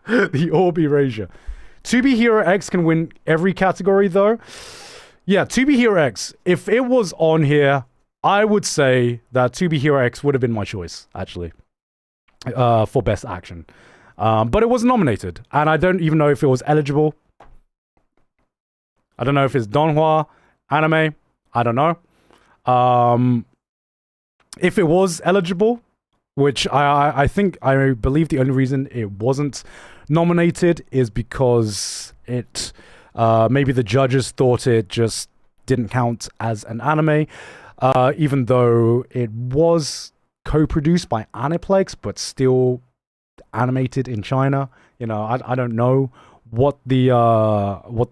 The Orb erasure. To Be Hero X can win every category, though. Yeah, To Be Hero X. If it was on here, I would say that To Be Hero X would have been my choice, actually, for best action. But it was nominated, and I don't even know if it was eligible. I don't know if it's Donghua anime. I don't know. If it was eligible, which I believe the only reason it wasn't nominated is because it maybe the judges thought it just didn't count as an anime, even though it was co-produced by Aniplex, but still animated in China. I don't know what the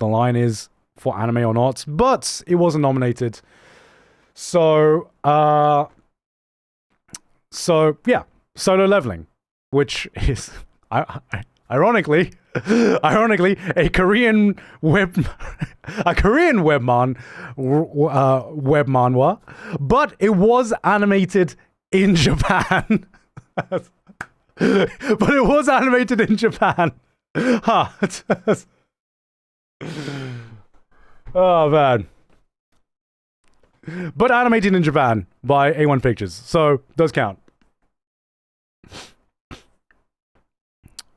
line is for anime or not, but it wasn't nominated. So So yeah, Solo Leveling, which is ironically a Korean web manhwa, but it was animated in Japan. But it was animated in Japan. Huh. Oh man. But animated in Japan by A1 Pictures, so does count.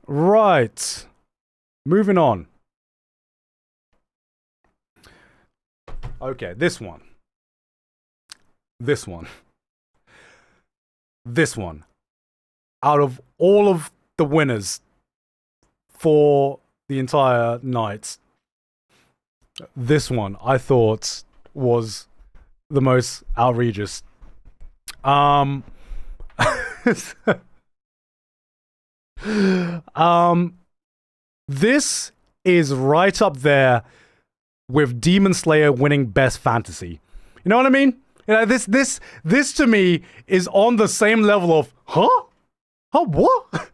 Right. Moving on. Okay, this one. Out of all of the winners for the entire night, this one I thought was the most outrageous. This is right up there with Demon Slayer winning Best Fantasy. You know what I mean? You know, this to me is on the same level of, huh? Huh? What?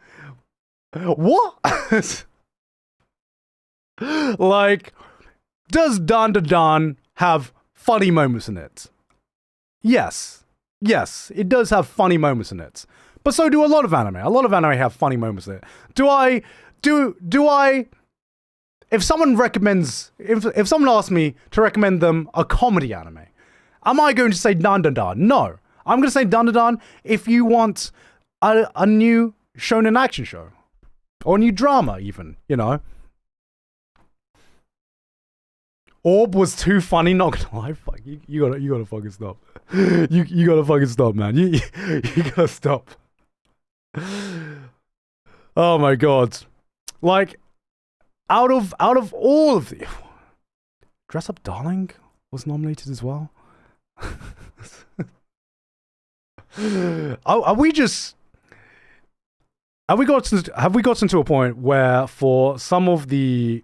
What? Like, does Dan Da Dan have funny moments in it? Yes, it does have funny moments in it. But so do a lot of anime. A lot of anime have funny moments in it. Do I? If someone recommends, if someone asks me to recommend them a comedy anime, am I going to say Dan Da Dan? No. I'm going to say Dan Da Dan if you want a new shonen action show. Or a new drama, even, you know. Orb was too funny, not gonna lie. Fuck, you gotta fucking stop. You gotta fucking stop, man. You gotta stop. Oh my god. Like, out of all of the... Dress Up Darling was nominated as well. Have we gotten to a point where for some of the...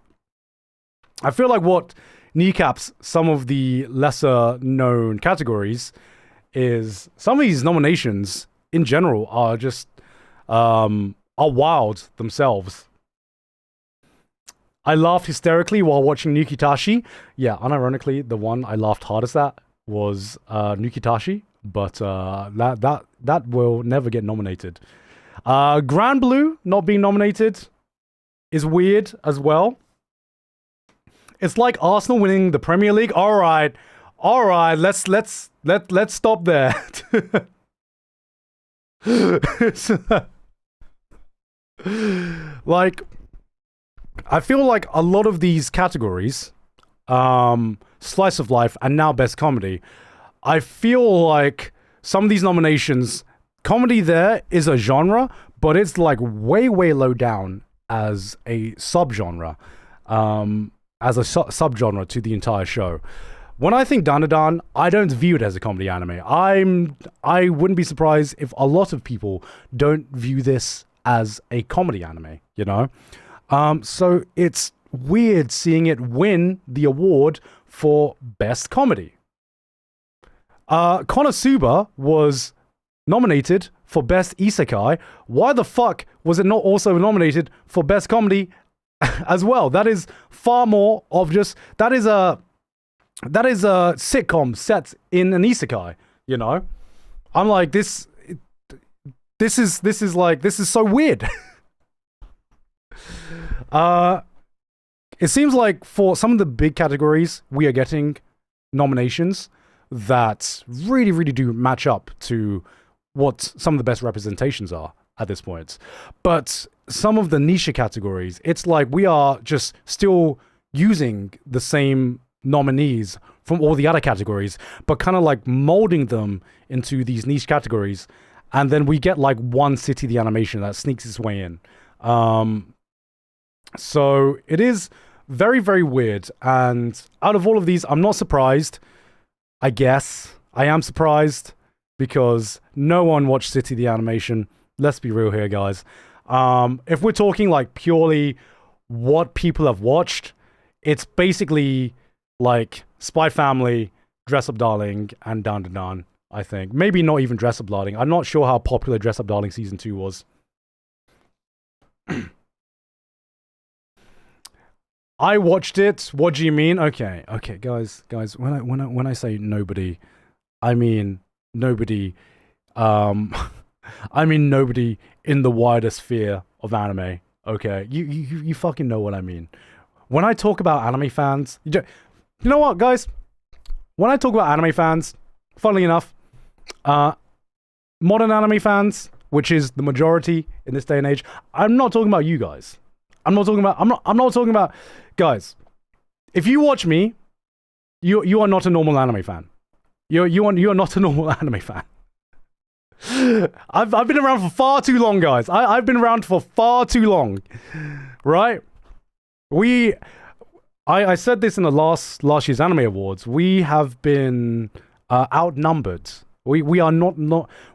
I feel like what kneecaps some of the lesser known categories is some of these nominations in general are just are wild themselves. I laughed hysterically while watching Nukitashi. Yeah, unironically, the one I laughed hardest at was Nukitashi, but that will never get nominated. Grand Blue not being nominated is weird as well. It's like Arsenal winning the Premier League. All right, let's stop there. Like, I feel like a lot of these categories, slice of life and now best comedy, I feel like some of these nominations, comedy there is a genre, but it's like way low down as a subgenre. As a subgenre to the entire show. When I think Dan Da Dan, I don't view it as a comedy anime. I wouldn't be surprised if a lot of people don't view this as a comedy anime, you know? So it's weird seeing it win the award for best comedy. Konosuba was nominated for best isekai. Why the fuck was it not also nominated for best comedy as well? That is far more of just that is a sitcom set in an isekai, you know? I'm like, this is so weird. It seems like for some of the big categories we are getting nominations that really do match up to what some of the best representations are at this point. But some of the niche categories, it's like we are just still using the same nominees from all the other categories, but kind of like molding them into these niche categories. And then we get like one City the Animation that sneaks its way in. So it is very weird. And out of all of these, I'm not surprised. I guess I am surprised because no one watched City the Animation. Let's be real here, guys. If we're talking like purely what people have watched, it's basically like Spy Family, Dress Up Darling, and Dan Da Dan I think. Maybe not even Dress Up Darling. I'm not sure how popular Dress Up Darling Season 2 was. I watched it. What do you mean? Okay, guys. When I say nobody, I mean nobody. I mean nobody in the wider sphere of anime. Okay, you fucking know what I mean. When I talk about anime fans, you know what, guys? When I talk about anime fans, funnily enough, modern anime fans, which is the majority in this day and age, I'm not talking about you guys. I'm not talking about guys. If you watch me, you are not a normal anime fan. You are not a normal anime fan. I've been around for far too long, guys. I've been around for far too long, right? I said this in the last year's anime awards. We have been outnumbered. We are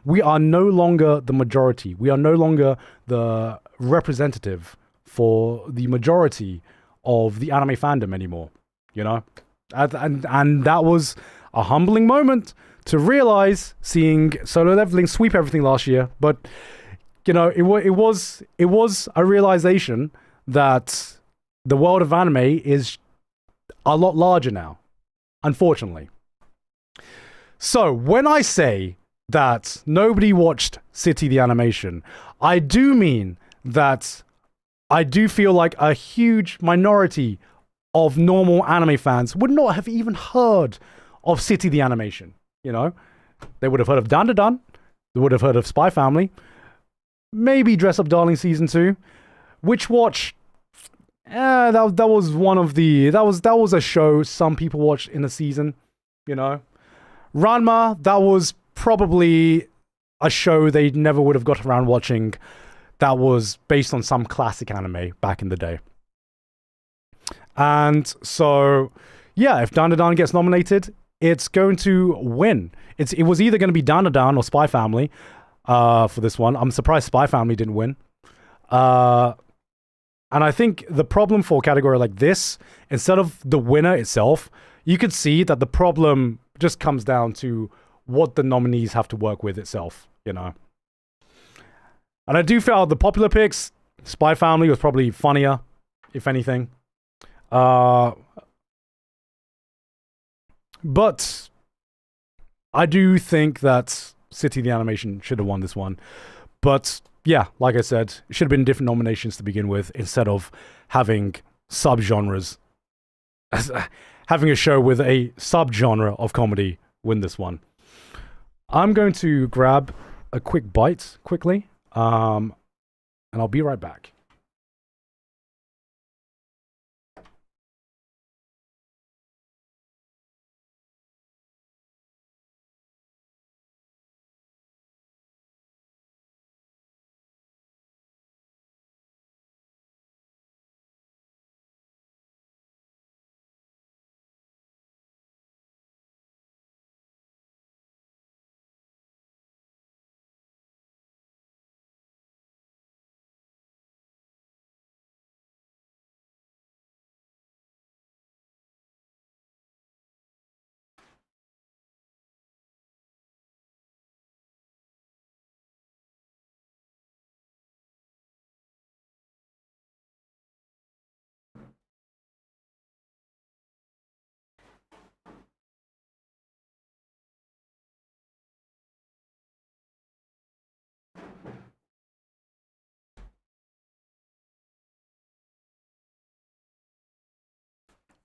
we are no longer the majority. We are no longer the representative for the majority of the anime fandom anymore. You know, and that was a humbling moment to realize, seeing Solo Leveling sweep everything last year. But you know, it was a realization that the world of anime is a lot larger now, unfortunately. So when I say that nobody watched City the Animation, I do mean that I do feel like a huge minority of normal anime fans would not have even heard of City the Animation. You know, they would have heard of Dan Da Dan, they would have heard of Spy Family, maybe Dress Up Darling Season 2, Witch Watch. That was one of the that was a show some people watched in a season, you know. Ranma, that was probably a show they never would have got around watching. That was based on some classic anime back in the day. And so, yeah, if Dan Da Dan gets nominated, it's going to win. It was either going to be Dan Da Dan or Spy Family for this one. I'm surprised Spy Family didn't win. And I think the problem for a category like this, instead of the winner itself, you could see that the problem just comes down to what the nominees have to work with itself, you know. And I do feel out of the popular picks, Spy Family was probably funnier, if anything. But I do think that City the Animation should have won this one. But yeah, like I said, it should have been different nominations to begin with, instead of having subgenres. Having a show with a subgenre of comedy win this one. I'm going to grab a quick bite quickly, and I'll be right back.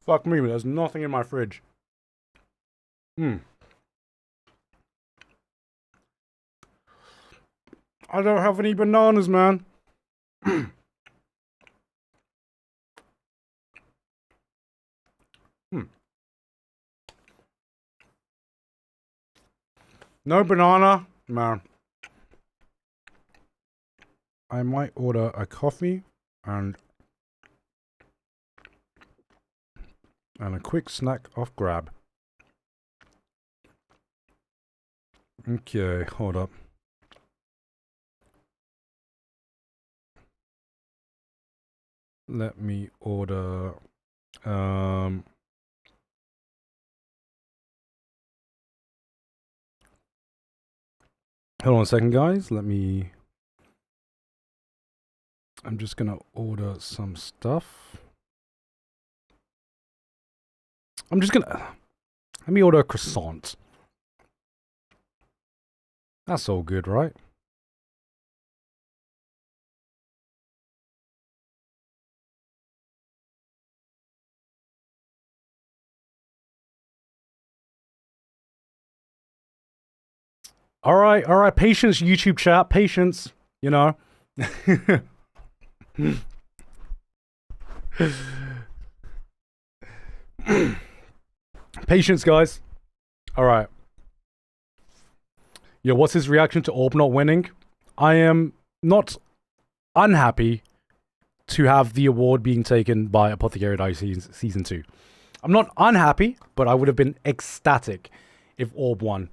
Fuck me, but there's nothing in my fridge. I don't have any bananas, man. No banana, man. I might order a coffee and a quick snack off Grab. Okay, hold up. Let me order Hold on a second, guys. I'm just gonna order some stuff. Let me order a croissant. That's all good, right? All right, patience, YouTube chat, patience, you know. Patience, guys. All right. Yo, what's his reaction to Orb not winning? I am not unhappy to have the award being taken by Apothecary Dice Season 2. I'm not unhappy, but I would have been ecstatic if Orb won.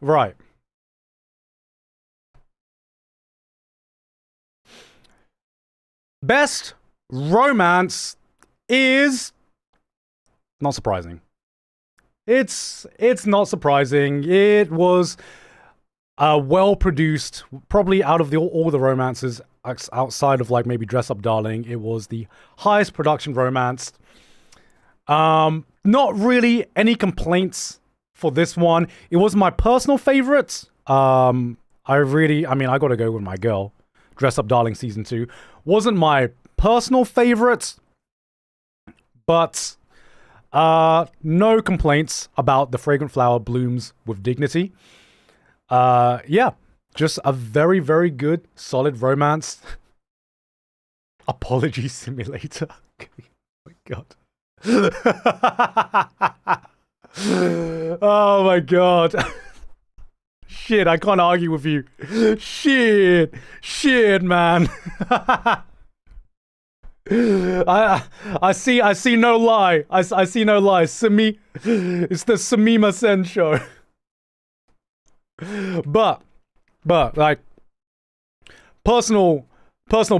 Right. Best romance is not surprising. It's not surprising. It was well produced, probably out of all the romances outside of like maybe Dress Up Darling. It was the highest production romance. Not really any complaints for this one. It was my personal favorite. I gotta go with my girl. Dress Up Darling Season 2 wasn't my personal favorite, but no complaints about The Fragrant Flower Blooms with Dignity. Yeah, just a very, very good, solid romance. Apology Simulator. Oh my god. Oh my god. Shit, I can't argue with you. Shit, man. I see no lie. I see no lie. It's the Samima Sen show. But like personal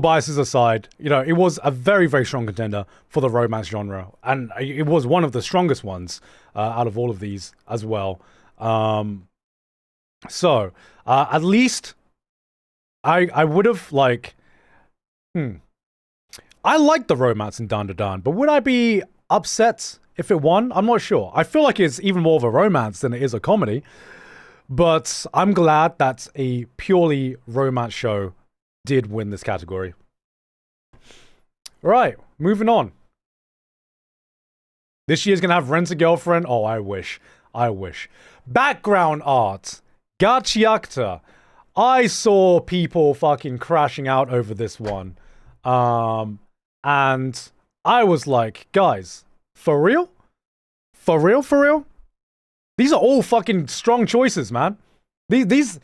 biases aside, you know, it was a very, very strong contender for the romance genre, and it was one of the strongest ones out of all of these as well. So at least I would have like I liked the romance in Dan Da Dan, but would I be upset if it won? I'm not sure. I feel like it's even more of a romance than it is a comedy, but I'm glad that a purely romance show did win this category. Right, moving on. This year's gonna have Rent a Girlfriend. Oh, I wish. Background art. Gachiakta. I saw people fucking crashing out over this one. And I was like, guys, for real? For real? These are all fucking strong choices, man. These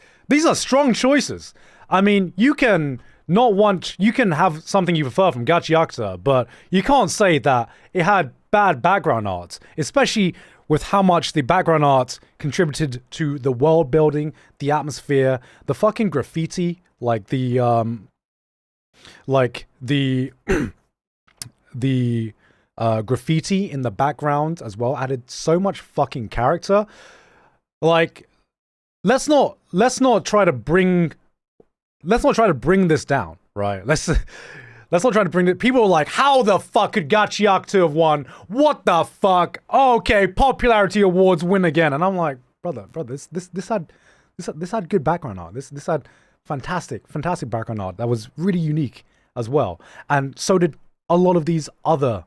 are strong choices. I mean, you can have something you prefer from Gachiakta, but you can't say that it had bad background art, especially with how much the background art contributed to the world building, the atmosphere, the fucking graffiti, like the graffiti in the background as well added so much fucking character. Like, let's not try to bring this down, right? Let's not try to bring it. People are like, how the fuck could Gachiakta have won? What the fuck? Okay, popularity awards win again. And I'm like, brother, this had good background art. This had fantastic background art that was really unique as well. And so did a lot of these other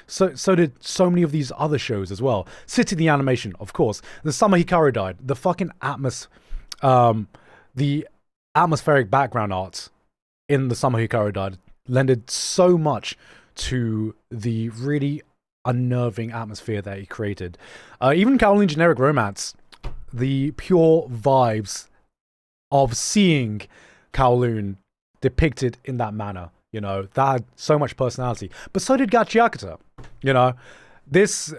so did so many of these other shows as well. City the Animation, of course. The Summer Hikaru died. The fucking the atmospheric background art in the Summer Hikaru died lended so much to the really unnerving atmosphere that he created. Even Kowloon Generic Romance, the pure vibes of seeing Kowloon depicted in that manner, you know, that had so much personality. But so did Gachiakata, you know. This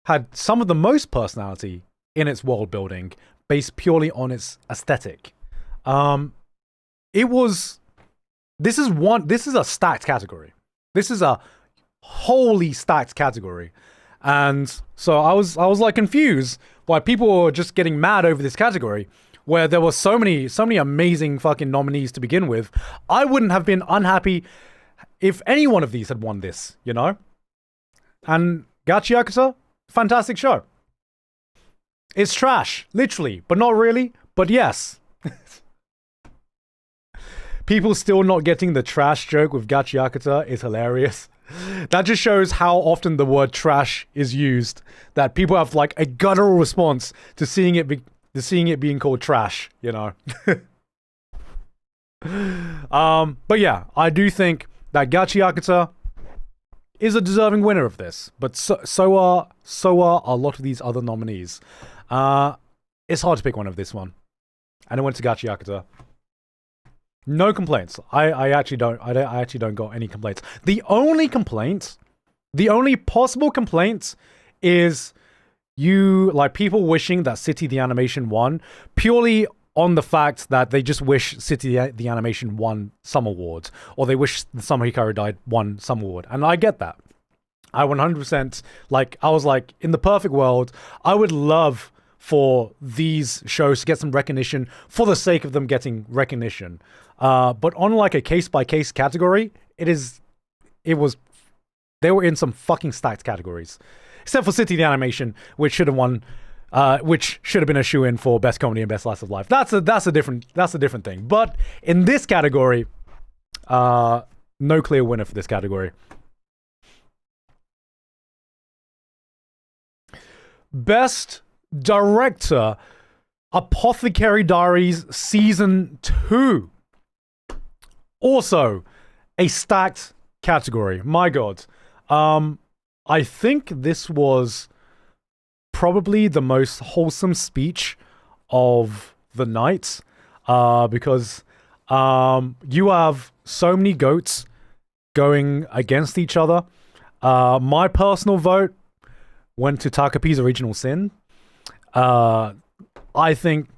had some of the most personality in its world building, based purely on its aesthetic. This is a stacked category. This is a wholly stacked category. And so I was like confused why people were just getting mad over this category, where there were so many amazing fucking nominees to begin with. I wouldn't have been unhappy if any one of these had won this, you know? And Gachi Yakuza, fantastic show. It's trash, literally, but not really, but yes. People still not getting the trash joke with Gachi Yakuza is hilarious. That just shows how often the word trash is used, that people have like a guttural response to seeing it being called trash, you know. But yeah, I do think that Gachi Yakuza is a deserving winner of this, but so are a lot of these other nominees. It's hard to pick one of this one, and I went to Gachi Yakuza. No complaints. I actually don't got any complaints. The only possible complaint is people wishing that City the Animation won purely on the fact that they just wish City the Animation won some award, or they wish the Summer Hikaru Died won some award. And I get that. I 100%, I was like, in the perfect world, I would love for these shows to get some recognition for the sake of them getting recognition. But on like a case-by-case category, they were in some fucking stacked categories. Except for City the Animation, which should have won, which should have been a shoe-in for Best Comedy and Best Slice of Life. That's a different thing. But in this category, no clear winner for this category. Best Director, Apothecary Diaries Season 2. Also, a stacked category. My God. I think this was probably the most wholesome speech of the night, because you have so many goats going against each other. My personal vote went to Takapi's Original Sin. I think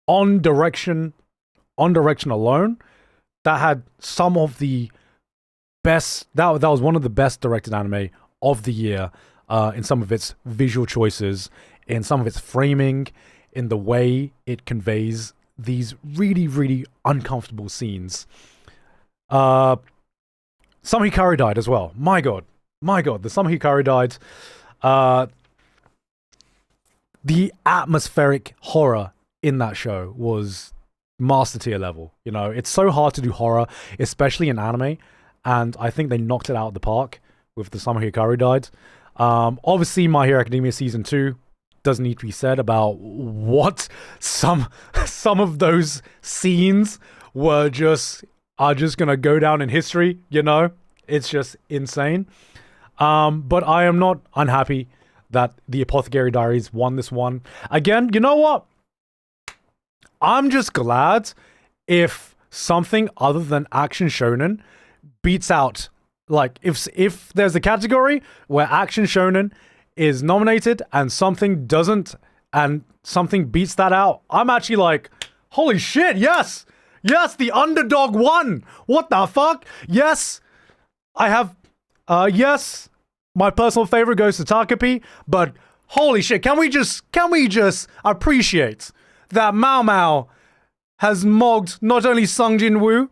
on direction alone, that had some of the best. That was one of the best directed anime of the year, in some of its visual choices, in some of its framing, in the way it conveys these really, really uncomfortable scenes. Some Hikaru Died as well. My God, the Some Hikaru Died. The atmospheric horror in that show was master tier level. You know, it's so hard to do horror, especially in anime, and I think they knocked it out of the park with the Summer Hikaru Died. Obviously, My Hero Academia Season 2 doesn't need to be said about what some of those scenes are just gonna go down in history, you know? It's just insane. But I am not unhappy that the Apothecary Diaries won this one. Again, you know what? I'm just glad if something other than action shonen beats out. Like, if there's a category where action shonen is nominated and something doesn't, and something beats that out, I'm actually like, holy shit, yes! Yes, the underdog won! What the fuck? Yes, I have, yes, my personal favorite goes to Takapi, but holy shit, can we just appreciate that Mao Mao has mogged not only Sung Jin Woo,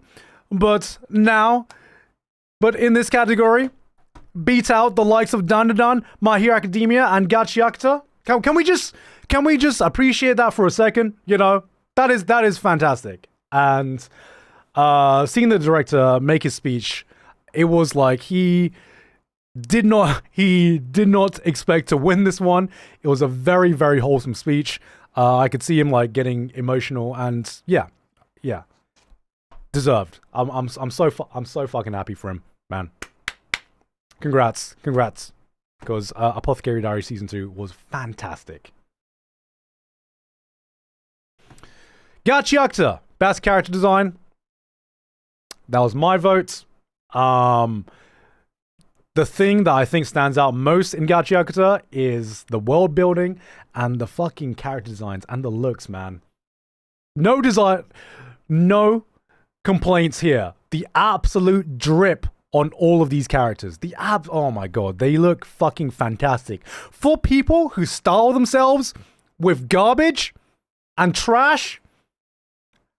but in this category, beat out the likes of Dandadan, My Hero Academia, and Gachi Yakuza? Can we just appreciate that for a second? You know, that is fantastic. And seeing the director make his speech, it was like he did not expect to win this one. It was a very, very wholesome speech. I could see him like getting emotional, and yeah, deserved. I'm so fucking happy for him, man. Congrats, because Apothecary Diary Season 2 was fantastic. Gachi Yakuza, best character design. That was my vote. The thing that I think stands out most in Gachi Yakuza is the world building and the fucking character designs and the looks, man. No complaints here. The absolute drip on all of these characters. Oh my god, they look fucking fantastic. For people who style themselves with garbage and trash.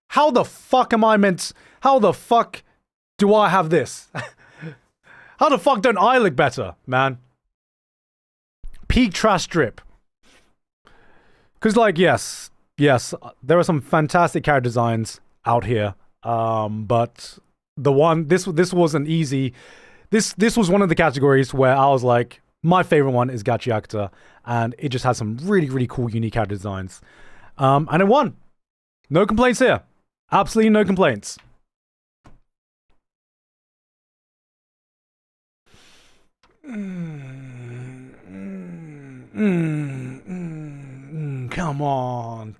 How the fuck how the fuck do I have this? How the fuck don't I look better, man? Peak trash strip. Because, like, yes, there are some fantastic character designs out here. But this was an easy. This was one of the categories where I was like, my favorite one is Gachi Yakuza, and it just has some really, really cool, unique character designs. And it won. No complaints here. Absolutely no complaints. Come on.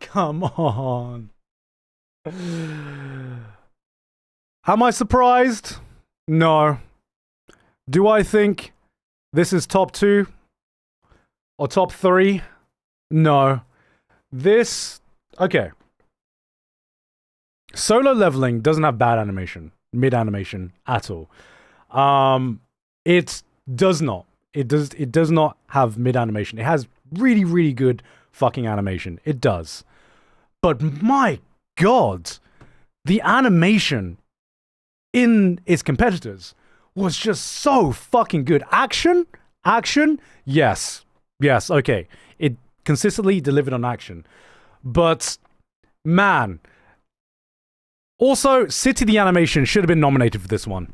Am I surprised? No. Do I think this is top 2 or top 3? No. Okay. Solo Leveling doesn't have bad animation, mid animation at all. It does not. It does not have mid animation. It has really, really good fucking animation. It does. But my God, the animation in its competitors was just so fucking good. Action, yes, okay. It consistently delivered on action. But, man. Also, City the Animation should have been nominated for this one.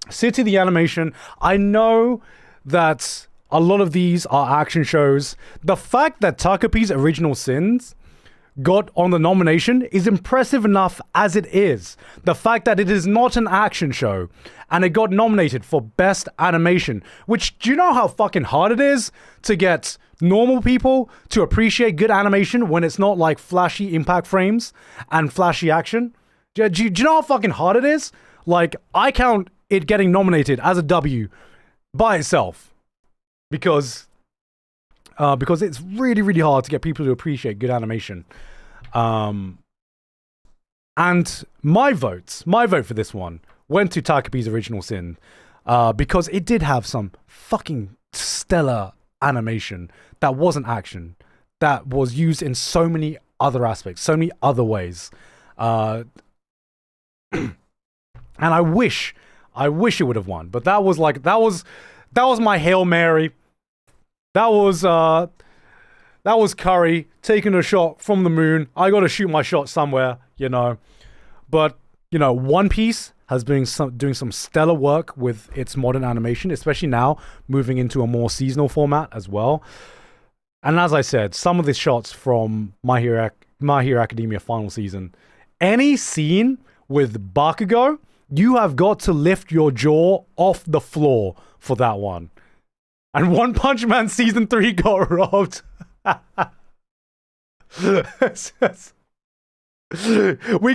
City the Animation, I know that a lot of these are action shows. The fact that Takapi's Original Sins got on the nomination is impressive enough as it is. The fact that it is not an action show and it got nominated for Best Animation, which, do you know how fucking hard it is to get normal people to appreciate good animation when it's not like flashy impact frames and flashy action? Do you know how fucking hard it is? Like, I count it getting nominated as a W by itself because it's really, really hard to get people to appreciate good animation. And my vote for this one went to Takapi's Original Sin because it did have some fucking stellar animation that wasn't action, that was used in so many other aspects, so many other ways. And I wish it would have won, but that was my Hail Mary. That was Curry taking a shot from the moon. I got to shoot my shot somewhere, you know. But, you know, One Piece has been doing some stellar work with its modern animation, especially now moving into a more seasonal format as well. And as I said, some of the shots from My Hero Academia final season, any scene with Bakugo, you have got to lift your jaw off the floor for that one. And One Punch Man Season 3 got robbed. We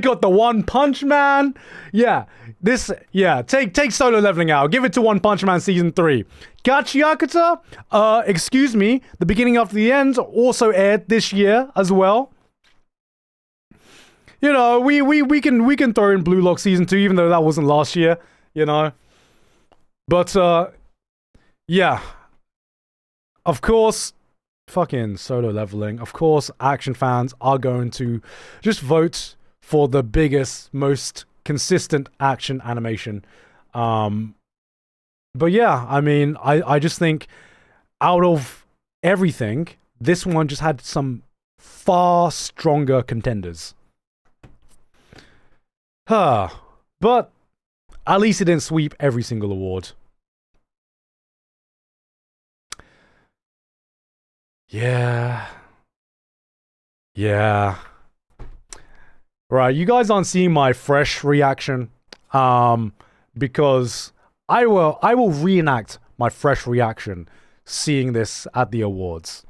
got the One Punch Man. Take Solo Leveling out. Give it to One Punch Man Season 3. Gachi Yakuza, excuse me, the beginning after the end also aired this year as well. You know, we can throw in Blue Lock Season 2, even though that wasn't last year, you know. But, yeah. Of course, fucking Solo Leveling. Of course, action fans are going to just vote for the biggest, most consistent action animation. But yeah, I mean, I just think out of everything, this one just had some far stronger contenders. But at least it didn't sweep every single award. Yeah. Right, you guys aren't seeing my fresh reaction, because I will reenact my fresh reaction seeing this at the awards.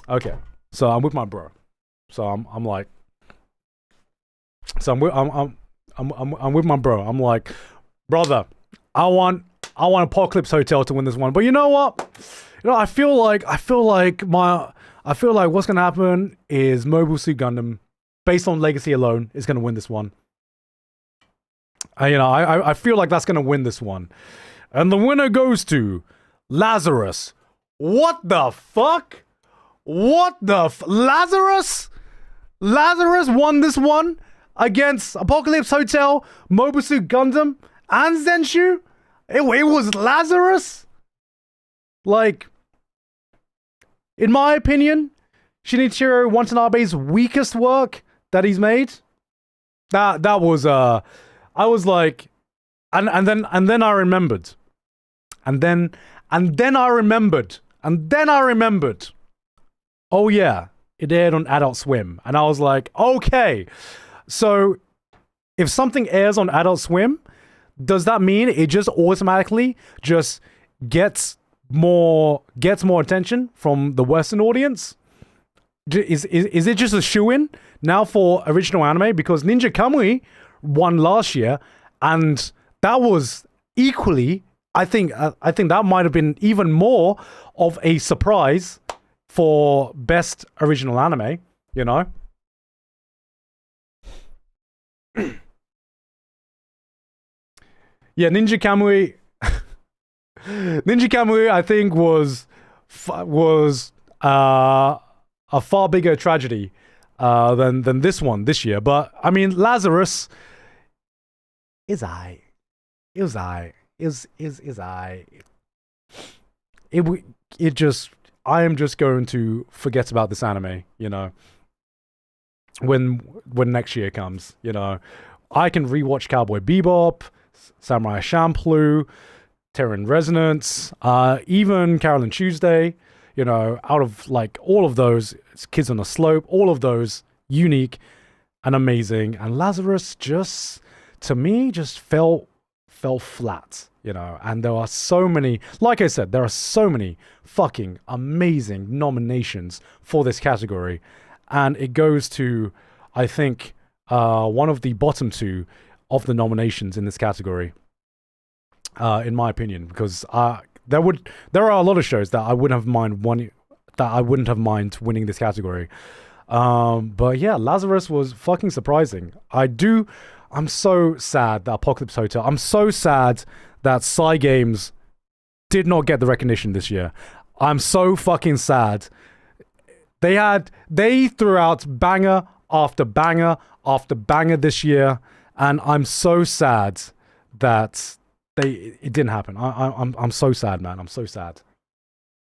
Okay, so I'm with my bro. So I'm like, so I'm with my bro. I'm like, brother, I want Apocalypse Hotel to win this one. But you know what? You know, I feel like what's gonna happen is Mobile Suit Gundam, based on legacy alone, is gonna win this one. I feel like that's gonna win this one, and the winner goes to Lazarus. What the fuck? What the Lazarus? Lazarus won this one against Apocalypse Hotel, Mobile Suit Gundam, and Zenshu? It was Lazarus? Like, in my opinion, Shinichiro Watanabe's weakest work that he's made. That was I was like, and then I remembered. And then I remembered. Oh yeah, it aired on Adult Swim. And I was like, okay. So if something airs on Adult Swim, does that mean it just automatically just gets more attention from the Western audience? Is it just a shoo-in now for original anime? Because Ninja Kamui won last year, and that was equally, I think that might have been even more of a surprise for best original anime, you know? Yeah, Ninja Kamui I think was a far bigger tragedy than this one this year. But I mean, Lazarus is I. It was I. Is I. It just. I am just going to forget about this anime, you know. When next year comes, you know, I can rewatch Cowboy Bebop, Samurai Champloo, Terran Resonance, even Carol and Tuesday. You know, out of like all of those, Kids on the Slope, all of those unique and amazing. And Lazarus just, to me, just fell flat, you know. And there are so many, like I said, there are so many fucking amazing nominations for this category. And it goes to, I think, one of the bottom two of the nominations in this category, in my opinion, because there are a lot of shows that I wouldn't have mind winning this category. But yeah, Lazarus was fucking surprising. I'm so sad that Apocalypse Hotel, I'm so sad that Psy Games did not get the recognition this year. I'm so fucking sad. They threw out banger after banger after banger this year, and I'm so sad that it didn't happen. I'm so sad, man. I'm so sad.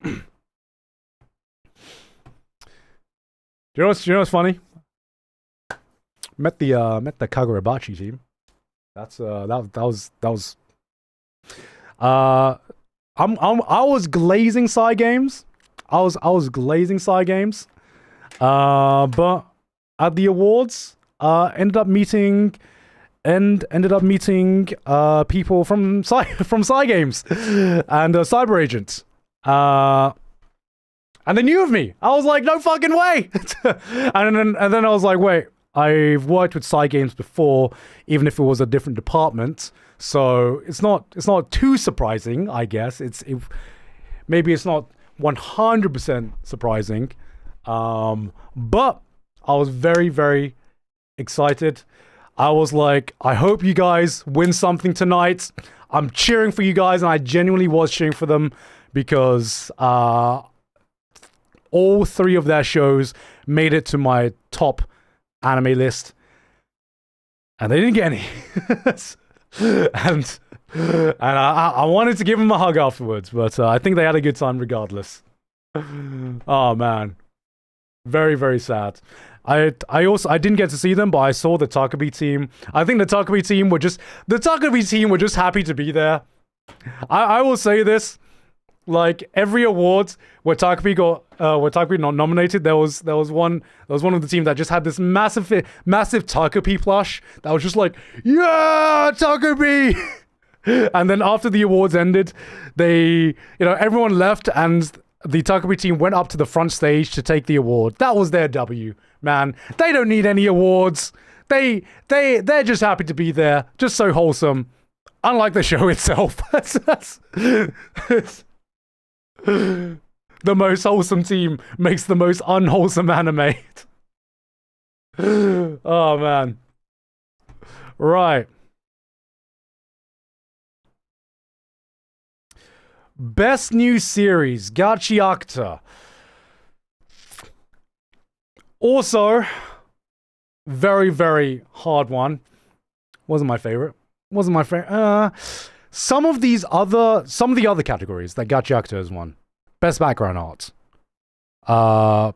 Do you know what's funny? Met the Kagurabachi team. That was. I was glazing Psy Games. I was glazing Psy Games. But at the awards, ended up meeting people from Psy Games and Cyber Agent. And they knew of me. I was like, no fucking way. and then I was like, wait, I've worked with Psy Games before, even if it was a different department. So it's not too surprising, I guess. Maybe it's not 100% surprising. But I was very, very excited. I was like, I hope you guys win something tonight. I'm cheering for you guys, and I genuinely was cheering for them because all three of their shows made it to my top anime list, and they didn't get any. and I wanted to give them a hug afterwards, but I think they had a good time regardless. Oh man, very, very sad. I didn't get to see them, but I saw the Takabe team. I think the Takabe team were just happy to be there. I will say this, like every awards where Takabe got nominated, there was one of the team that just had this massive Takabe plush that was just like, yeah, Takabe. And then after the awards ended, everyone left and the Takabe team went up to the front stage to take the award. That was their W, man. They don't need any awards. They're just happy to be there. Just so wholesome. Unlike the show itself. That's the most wholesome team makes the most unwholesome anime. Oh man. Right. Best new series, Gachi Actor. Also, very, very hard one. Wasn't my favorite. Some of the other categories that Gachiakuta has won. Best background art.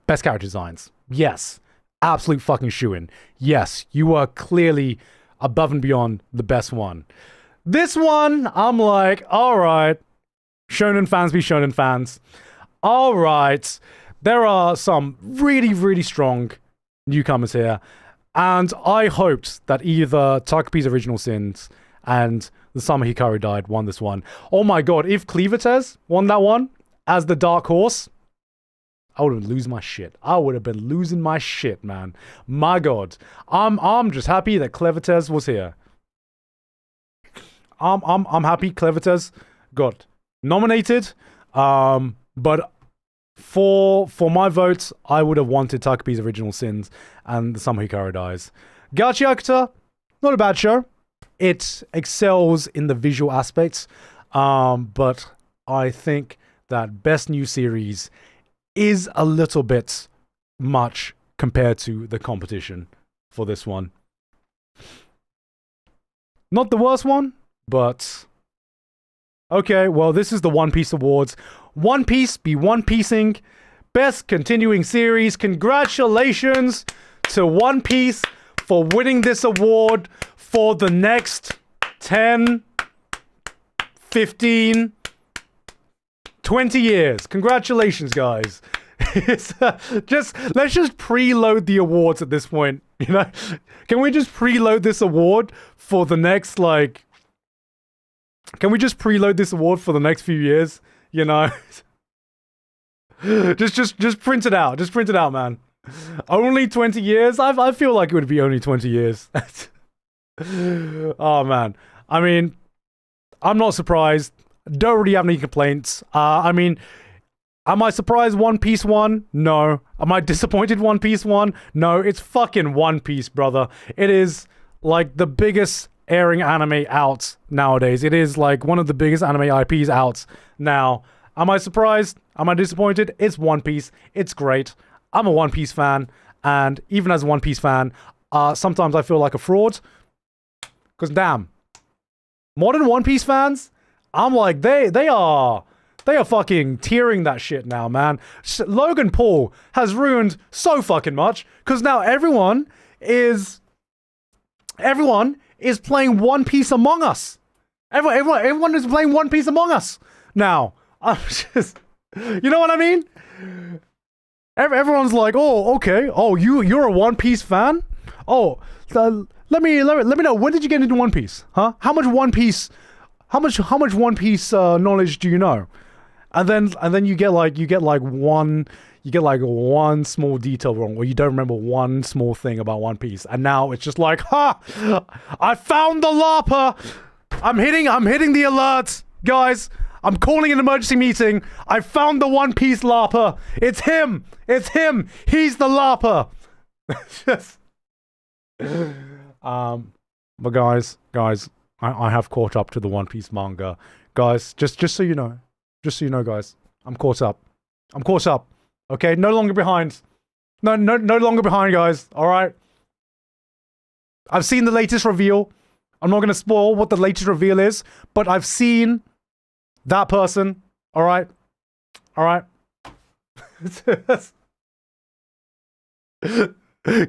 Best character designs. Yes. Absolute fucking shoo-in. Yes, you are clearly above and beyond the best one. This one, I'm like, alright. Shonen fans be shonen fans. Alright. There are some really, really strong newcomers here. And I hoped that either Takapi's Original Sins and The Summer Hikaru Died won this one. Oh my god, if Cleavertez won that one as the dark horse, I would have been losing my shit. I would have been losing my shit, man. My god. I'm just happy that Cleavertez was here. I'm happy Cleavertez got nominated. But for my vote, I would have wanted Takapi's Original Sins and The Summer Hikaru Dies. Gachiakuta, not a bad show. It excels in the visual aspects. But I think that Best New Series is a little bit much compared to the competition for this one. Not the worst one, but okay, well, this is the One Piece Awards. One Piece be One Piecing. Best Continuing Series. Congratulations to One Piece for winning this award for the next 10, 15, 20 years. Congratulations, guys. Let's just preload the awards at this point. You know, can we just preload this award for the next Can we just preload this award for the next few years? You know, just print it out. Just print it out, man. Only 20 years. I feel like it would be only 20 years. Oh man. I mean, I'm not surprised. Don't really have any complaints. I mean, am I surprised One Piece won? No. Am I disappointed One Piece won? No. It's fucking One Piece, brother. It is like the biggest airing anime out nowadays. It is like one of the biggest anime IPs out now. Am I surprised? Am I disappointed? It's One Piece. It's great. I'm a One Piece fan. And even as a One Piece fan, sometimes I feel like a fraud. Because damn, modern One Piece fans, I'm like, they are fucking tearing that shit now, man. Logan Paul has ruined so fucking much because now everyone is playing One Piece Among Us. Everyone is playing One Piece Among Us now. I'm just, you know what I mean? Everyone's like, oh, okay. Oh, you're a One Piece fan? Oh, let me know. When did you get into One Piece? Huh? How much One Piece knowledge do you know? And then you get one small detail wrong, or you don't remember one small thing about One Piece, and now it's just like, ha! I found the LARPer. I'm hitting the alert, guys. I'm calling an emergency meeting. I found the One Piece LARPer. It's him. He's the LARPer. But guys, I have caught up to the One Piece manga, guys. Just so you know, guys, I'm caught up. Okay, no longer behind. No longer behind, guys. All right. I've seen the latest reveal. I'm not gonna spoil what the latest reveal is, but I've seen that person. All right.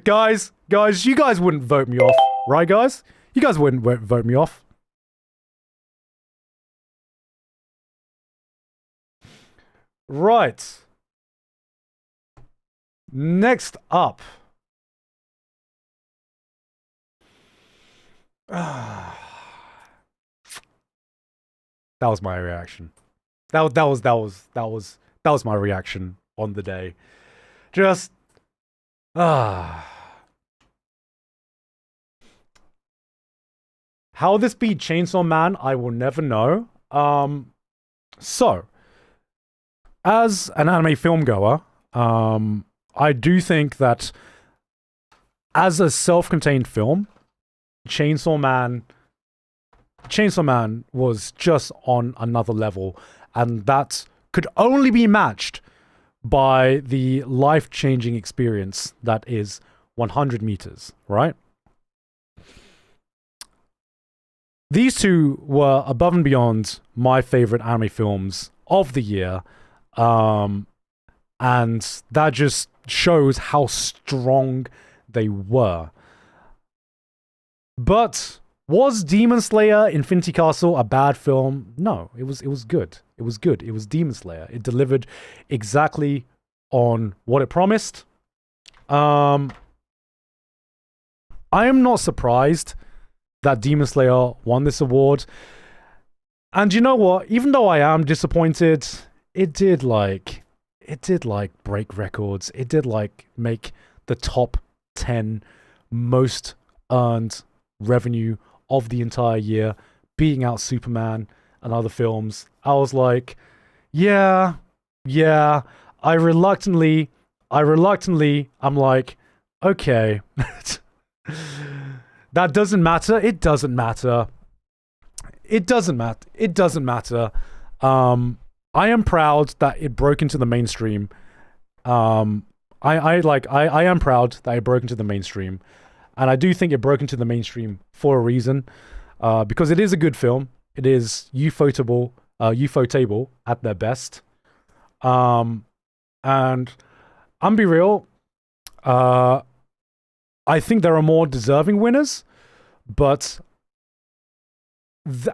Guys, you guys wouldn't vote me off, right, guys? You guys wouldn't vote me off. Right. Next up. That was my reaction. That was my reaction on the day. Just how this beat Chainsaw Man, I will never know. So, as an anime film goer, I do think that as a self-contained film, Chainsaw Man was just on another level, and that could only be matched by the life-changing experience that is 100 meters, right? These two were above and beyond my favorite anime films of the year. And that just shows how strong they were. But was Demon Slayer Infinity Castle a bad film? No, it was good. It was good. It was Demon Slayer. It delivered exactly on what it promised. I am not surprised that Demon Slayer won this award. And you know what? Even though I am disappointed, it did break records. It did make the top 10 most earned revenue of the entire year, beating out Superman and other films. I was like, yeah. I'm like, okay. That doesn't matter. It doesn't matter. I am proud that it broke into the mainstream. I am proud that it broke into the mainstream. And I do think it broke into the mainstream for a reason. Because it is a good film. It is ufotable at their best. And I'm be real, I think there are more deserving winners, but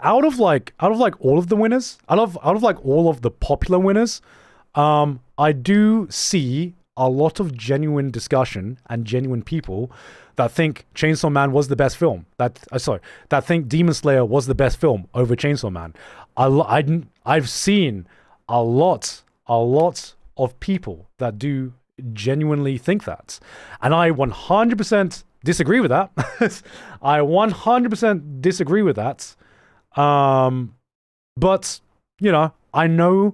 out of all of the winners, out of all of the popular winners, I do see a lot of genuine discussion and genuine people that think Chainsaw Man was the best film. That think Demon Slayer was the best film over Chainsaw Man. I've seen a lot of people that do genuinely think that, and I 100% disagree with that. I 100% disagree with that. But you know, I know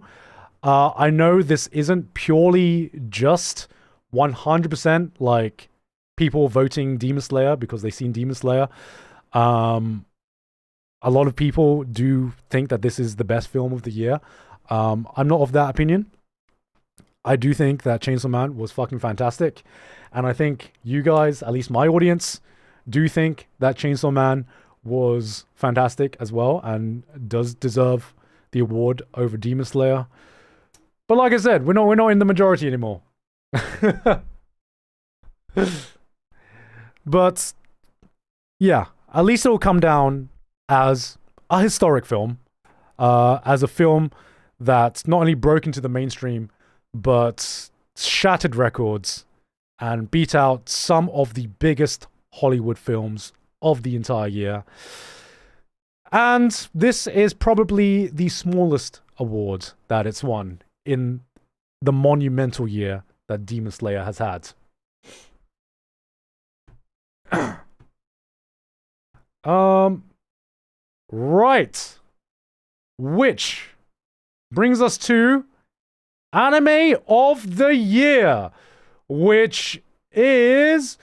this isn't purely just 100% like people voting Demon Slayer because they've seen Demon Slayer. A lot of people do think that this is the best film of the year. I'm not of that opinion. I do think that Chainsaw Man was fucking fantastic. And I think you guys, at least my audience, do think that Chainsaw Man was fantastic as well and does deserve the award over Demon Slayer. But like I said, we're not in the majority anymore. But yeah, at least it will come down as a historic film, as a film that not only broke into the mainstream, but shattered records and beat out some of the biggest Hollywood films of the entire year. And this is probably the smallest award that it's won in the monumental year that Demon Slayer has had. Right. Which brings us to Anime of the Year, which is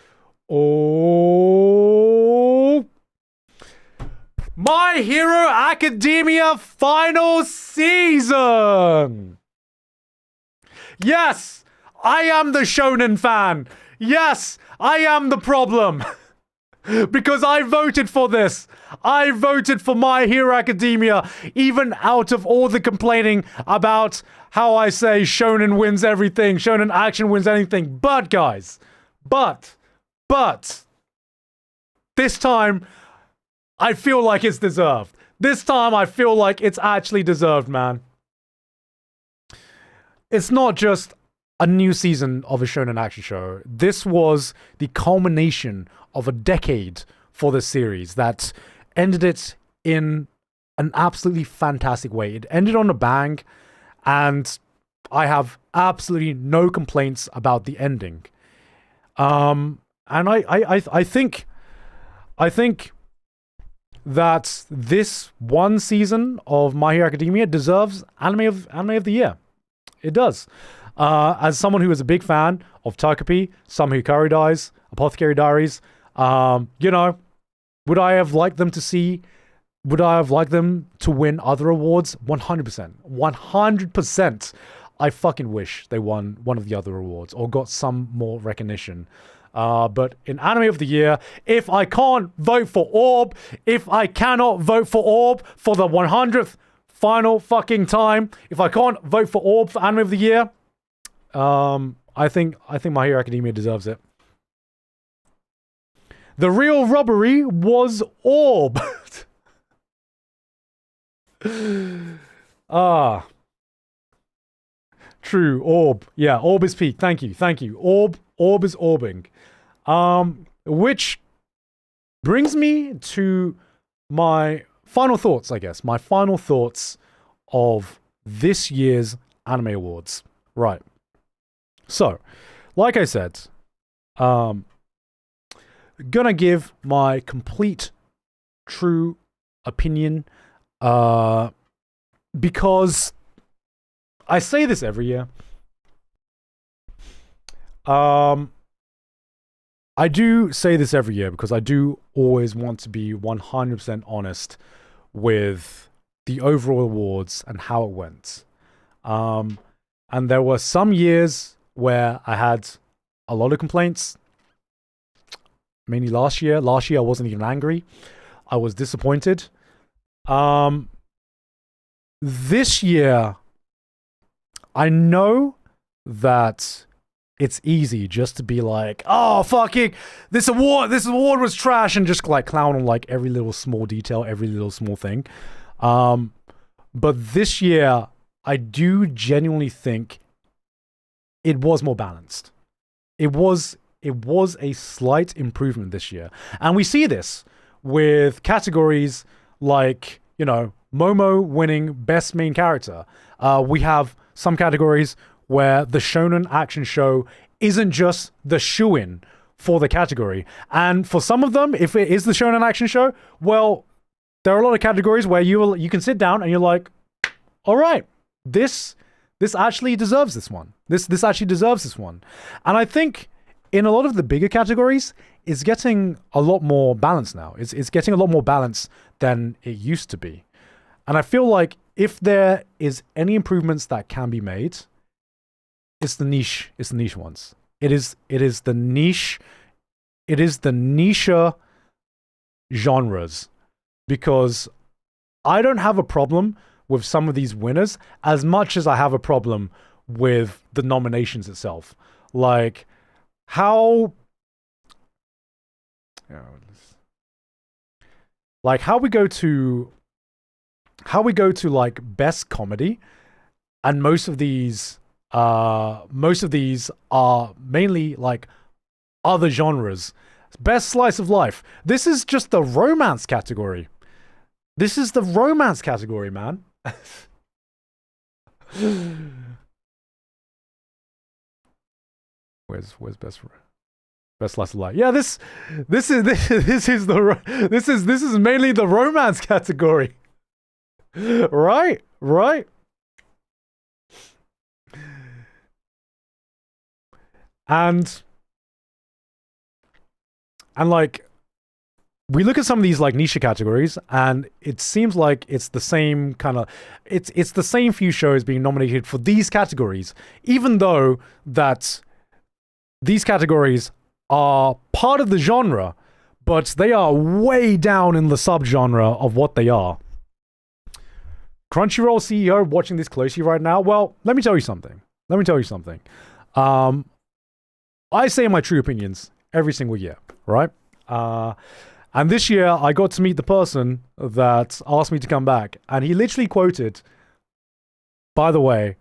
My Hero Academia final season. Yes, I am the shonen fan. Yes, I am the problem. Because I voted for this. I voted for My Hero Academia, even out of all the complaining about how I say shonen wins everything, shonen action wins anything. But guys, but this time I feel like it's deserved. This time I feel like it's actually deserved, man. It's not just a new season of a shonen action show. This was the culmination of a decade for this series that ended it in an absolutely fantastic way. It ended on a bang, and I have absolutely no complaints about the ending. And I think that this one season of My Hero Academia deserves anime of the year. It does. As someone who is a big fan of Takahashi, Some Hikari Dies, Apothecary Diaries, you know, would I have liked them to win other awards? 100%. 100%. I fucking wish they won one of the other awards or got some more recognition. But in Anime of the Year, if I can't vote for Orb, if I cannot vote for Orb for the 100th final fucking time, if I can't vote for Orb for Anime of the Year, I think My Hero Academia deserves it. The real robbery was Orb. True, Orb. Yeah, Orb is peak. Thank you. Orb is orbing. Which brings me to my final thoughts, I guess. My final thoughts of this year's Anime Awards. Right. So, like I said, gonna give my complete, true opinion, because I say this every year. I do say this every year because I do always want to be 100% honest with the overall awards and how it went. And there were some years where I had a lot of complaints. Mainly last year. Last year I wasn't even angry. I was disappointed. This year, I know that it's easy just to be like, oh, fucking, this award was trash, and just like clown on like every little small detail, every little small thing. But this year, I do genuinely think it was more balanced. It was a slight improvement this year. And we see this with categories like, you know, Momo winning Best Main Character. We have some categories where the shonen action show isn't just the shoo-in for the category. And for some of them, if it is the shonen action show, well, there are a lot of categories where you can sit down and you're like, all right, this actually deserves this one. This actually deserves this one. And I think in a lot of the bigger categories, it's getting a lot more balanced now. It's getting a lot more balanced than it used to be. And I feel like if there is any improvements that can be made, it's the niche ones. It is the niche genres, because I don't have a problem with some of these winners as much as I have a problem with the nominations itself. Like how we go to like best comedy, and most of these are mainly like other genres. Best slice of life. This is just the romance category. This is the romance category, man. Where's best slice of life? Yeah, this is mainly the romance category. Right. And like, we look at some of these like niche categories, and it seems like it's the same kind of, it's the same few shows being nominated for these categories, even though that these categories are part of the genre, but they are way down in the subgenre of what they are. Crunchyroll CEO watching this closely right now. Well, let me tell you something. I say my true opinions every single year, right? And this year, I got to meet the person that asked me to come back, and he literally quoted, "By the way,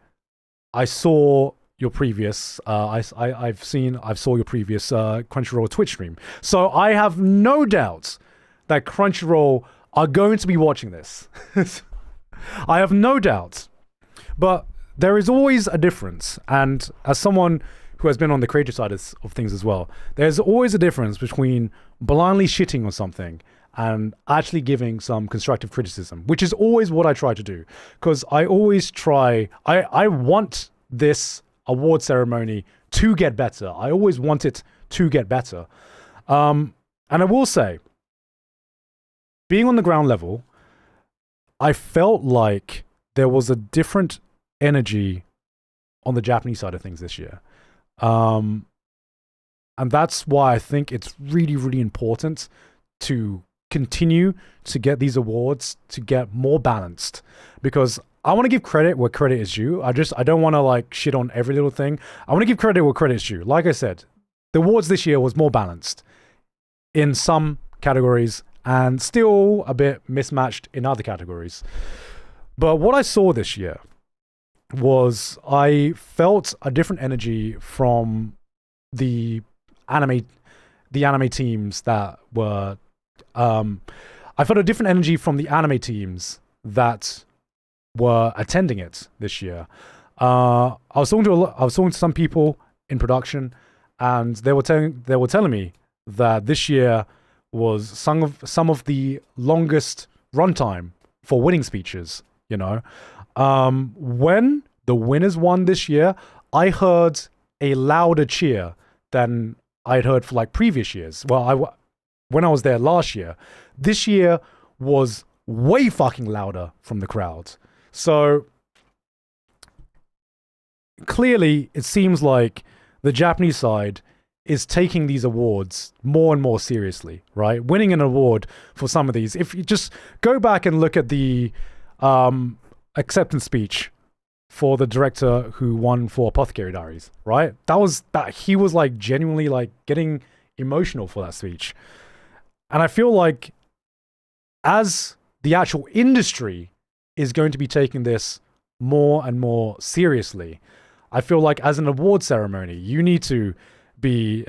I saw your previous, I saw your previous Crunchyroll Twitch stream, so I have no doubt that Crunchyroll are going to be watching this." I have no doubt, but there is always a difference, and as someone who has been on the creative side of things as well, there's always a difference between blindly shitting on something and actually giving some constructive criticism, which is always what I try to do. Because I always try, I want this award ceremony to get better. I always want it to get better. And I will say, being on the ground level, I felt like there was a different energy on the Japanese side of things this year. And that's why I think it's really, really important to continue to get these awards to get more balanced, because I want to give credit where credit is due. I don't want to like shit on every little thing. I want to give credit where credit is due. Like I said, the awards this year was more balanced in some categories and still a bit mismatched in other categories. But what I saw this year was I felt a different energy from the anime teams that were I felt a different energy from the anime teams that were attending it this year. I was talking to some people in production, and they were telling me that this year was some of the longest runtime for winning speeches. You know, when the winners won this year, I heard a louder cheer than I'd heard for like previous years. Well, when I was there last year, this year was way fucking louder from the crowd. So clearly, it seems like the Japanese side is taking these awards more and more seriously, right? Winning an award for some of these. If you just go back and look at the acceptance speech for the director who won for Apothecary Diaries, right? He was like genuinely like getting emotional for that speech. And I feel like as the actual industry is going to be taking this more and more seriously, I feel like as an award ceremony, you need to be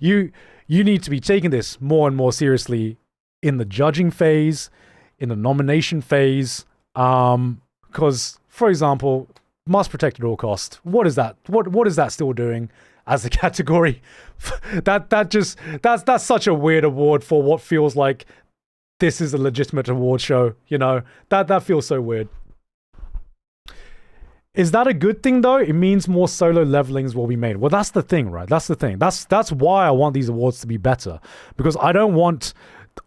you need to be taking this more and more seriously in the judging phase, in the nomination phase. Because, for example, must protect at all cost. What is that? What is that still doing as a category? That's such a weird award for what feels like this is a legitimate award show. You know, that feels so weird. Is that a good thing though? It means more solo levelings will be made. Well, that's the thing, right? That's the thing. That's why I want these awards to be better, because I don't want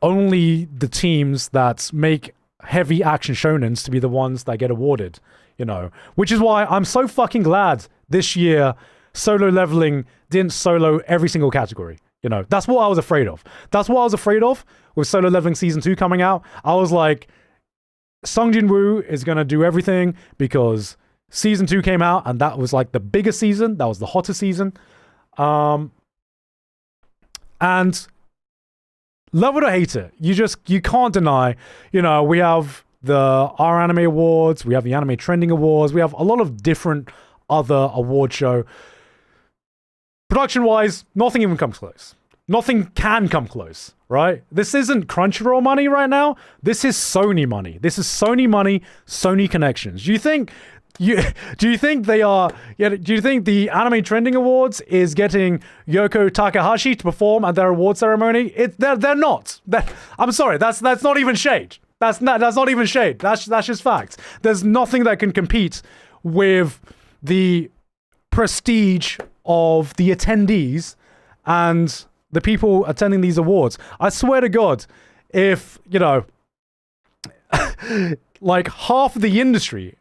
only the teams that make heavy action shonens to be the ones that get awarded, you know, which is why I'm so fucking glad this year solo leveling didn't solo every single category. You know, that's what I was afraid of. That's what I was afraid of with Solo Leveling Season 2 coming out. I was like, Sung Jin Woo is going to do everything because Season 2 came out and that was like the biggest season. That was the hottest season. And love it or hate it, you can't deny, you know, we have the Our Anime Awards, we have the Anime Trending Awards, we have a lot of different other award show. Production-wise, nothing even comes close. Nothing can come close, right? This isn't Crunchyroll money right now. This is Sony money. This is Sony money, Sony connections. Do you think they are? Yeah, do you think the Anime Trending Awards is getting Yoko Takahashi to perform at their award ceremony? They're not. I'm sorry. That's not even shade. That's not even shade. That's just facts. There's nothing that can compete with the prestige of the attendees and the people attending these awards. I swear to God, if, you know, like half of the industry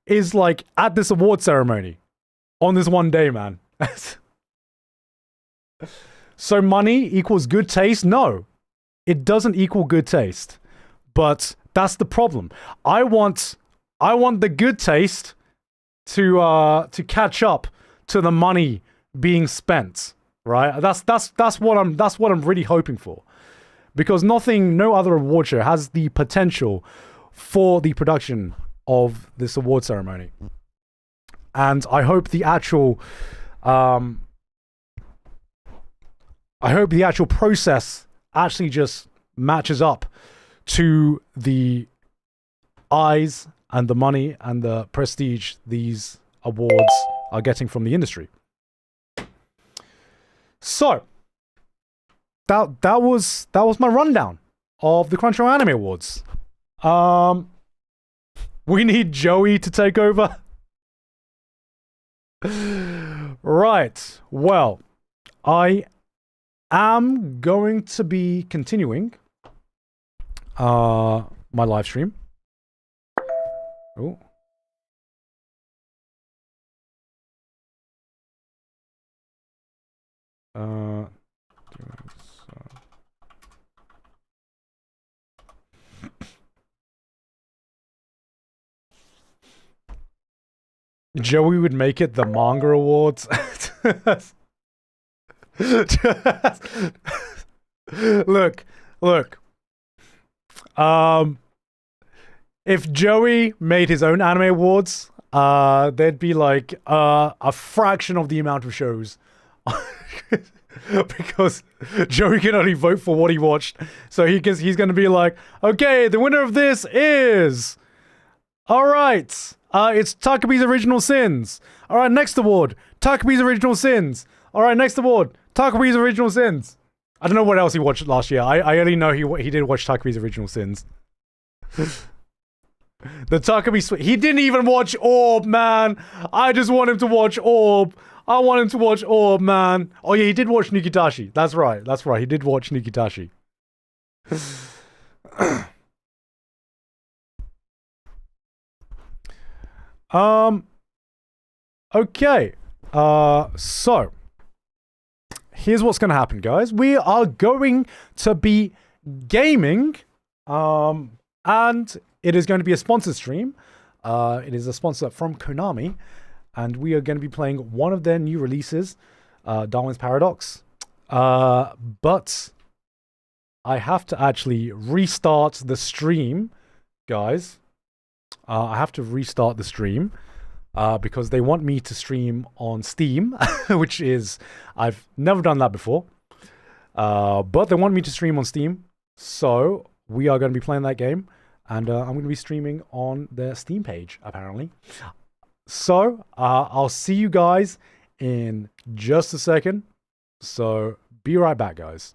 is like at this award ceremony on this one day, man. So money equals good taste? No, it doesn't equal good taste. But that's the problem. I want the good taste to catch up to the money being spent, right? That's what I'm really hoping for, because no other award show has the potential for the production of this award ceremony. And I hope the actual process actually just matches up to the eyes and the money and the prestige these awards are getting from the industry. So that was my rundown of the Crunchyroll Anime Awards. We need Joey to take over. Right. Well, I am going to be continuing my live stream. Oh. Uh, Joey would make it the manga awards. Look. If Joey made his own anime awards, there'd be like a fraction of the amount of shows. Because Joey can only vote for what he watched. So he's going to be like, okay, the winner of this is... Alright, it's Takabi's Original Sins. Alright, next award, Takabi's Original Sins. Alright, next award, Takabi's Original Sins. I don't know what else he watched last year. I only know he did watch Takabi's Original Sins. The Takabi... He didn't even watch Orb, man. I just want him to watch Orb. I want him to watch Orb, man. Oh yeah, he did watch Nikitashi. That's right. He did watch Nikitashi. Okay. So here's what's gonna happen, guys. We are going to be gaming, and it is going to be a sponsored stream. It is a sponsor from Konami, and we are going to be playing one of their new releases, Darwin's Paradox. But I have to actually restart the stream, guys. I have to restart the stream because they want me to stream on Steam, which is... I've never done that before. But they want me to stream on Steam, so we are going to be playing that game. And I'm going to be streaming on their Steam page, apparently. So, I'll see you guys in just a second. So, be right back, guys.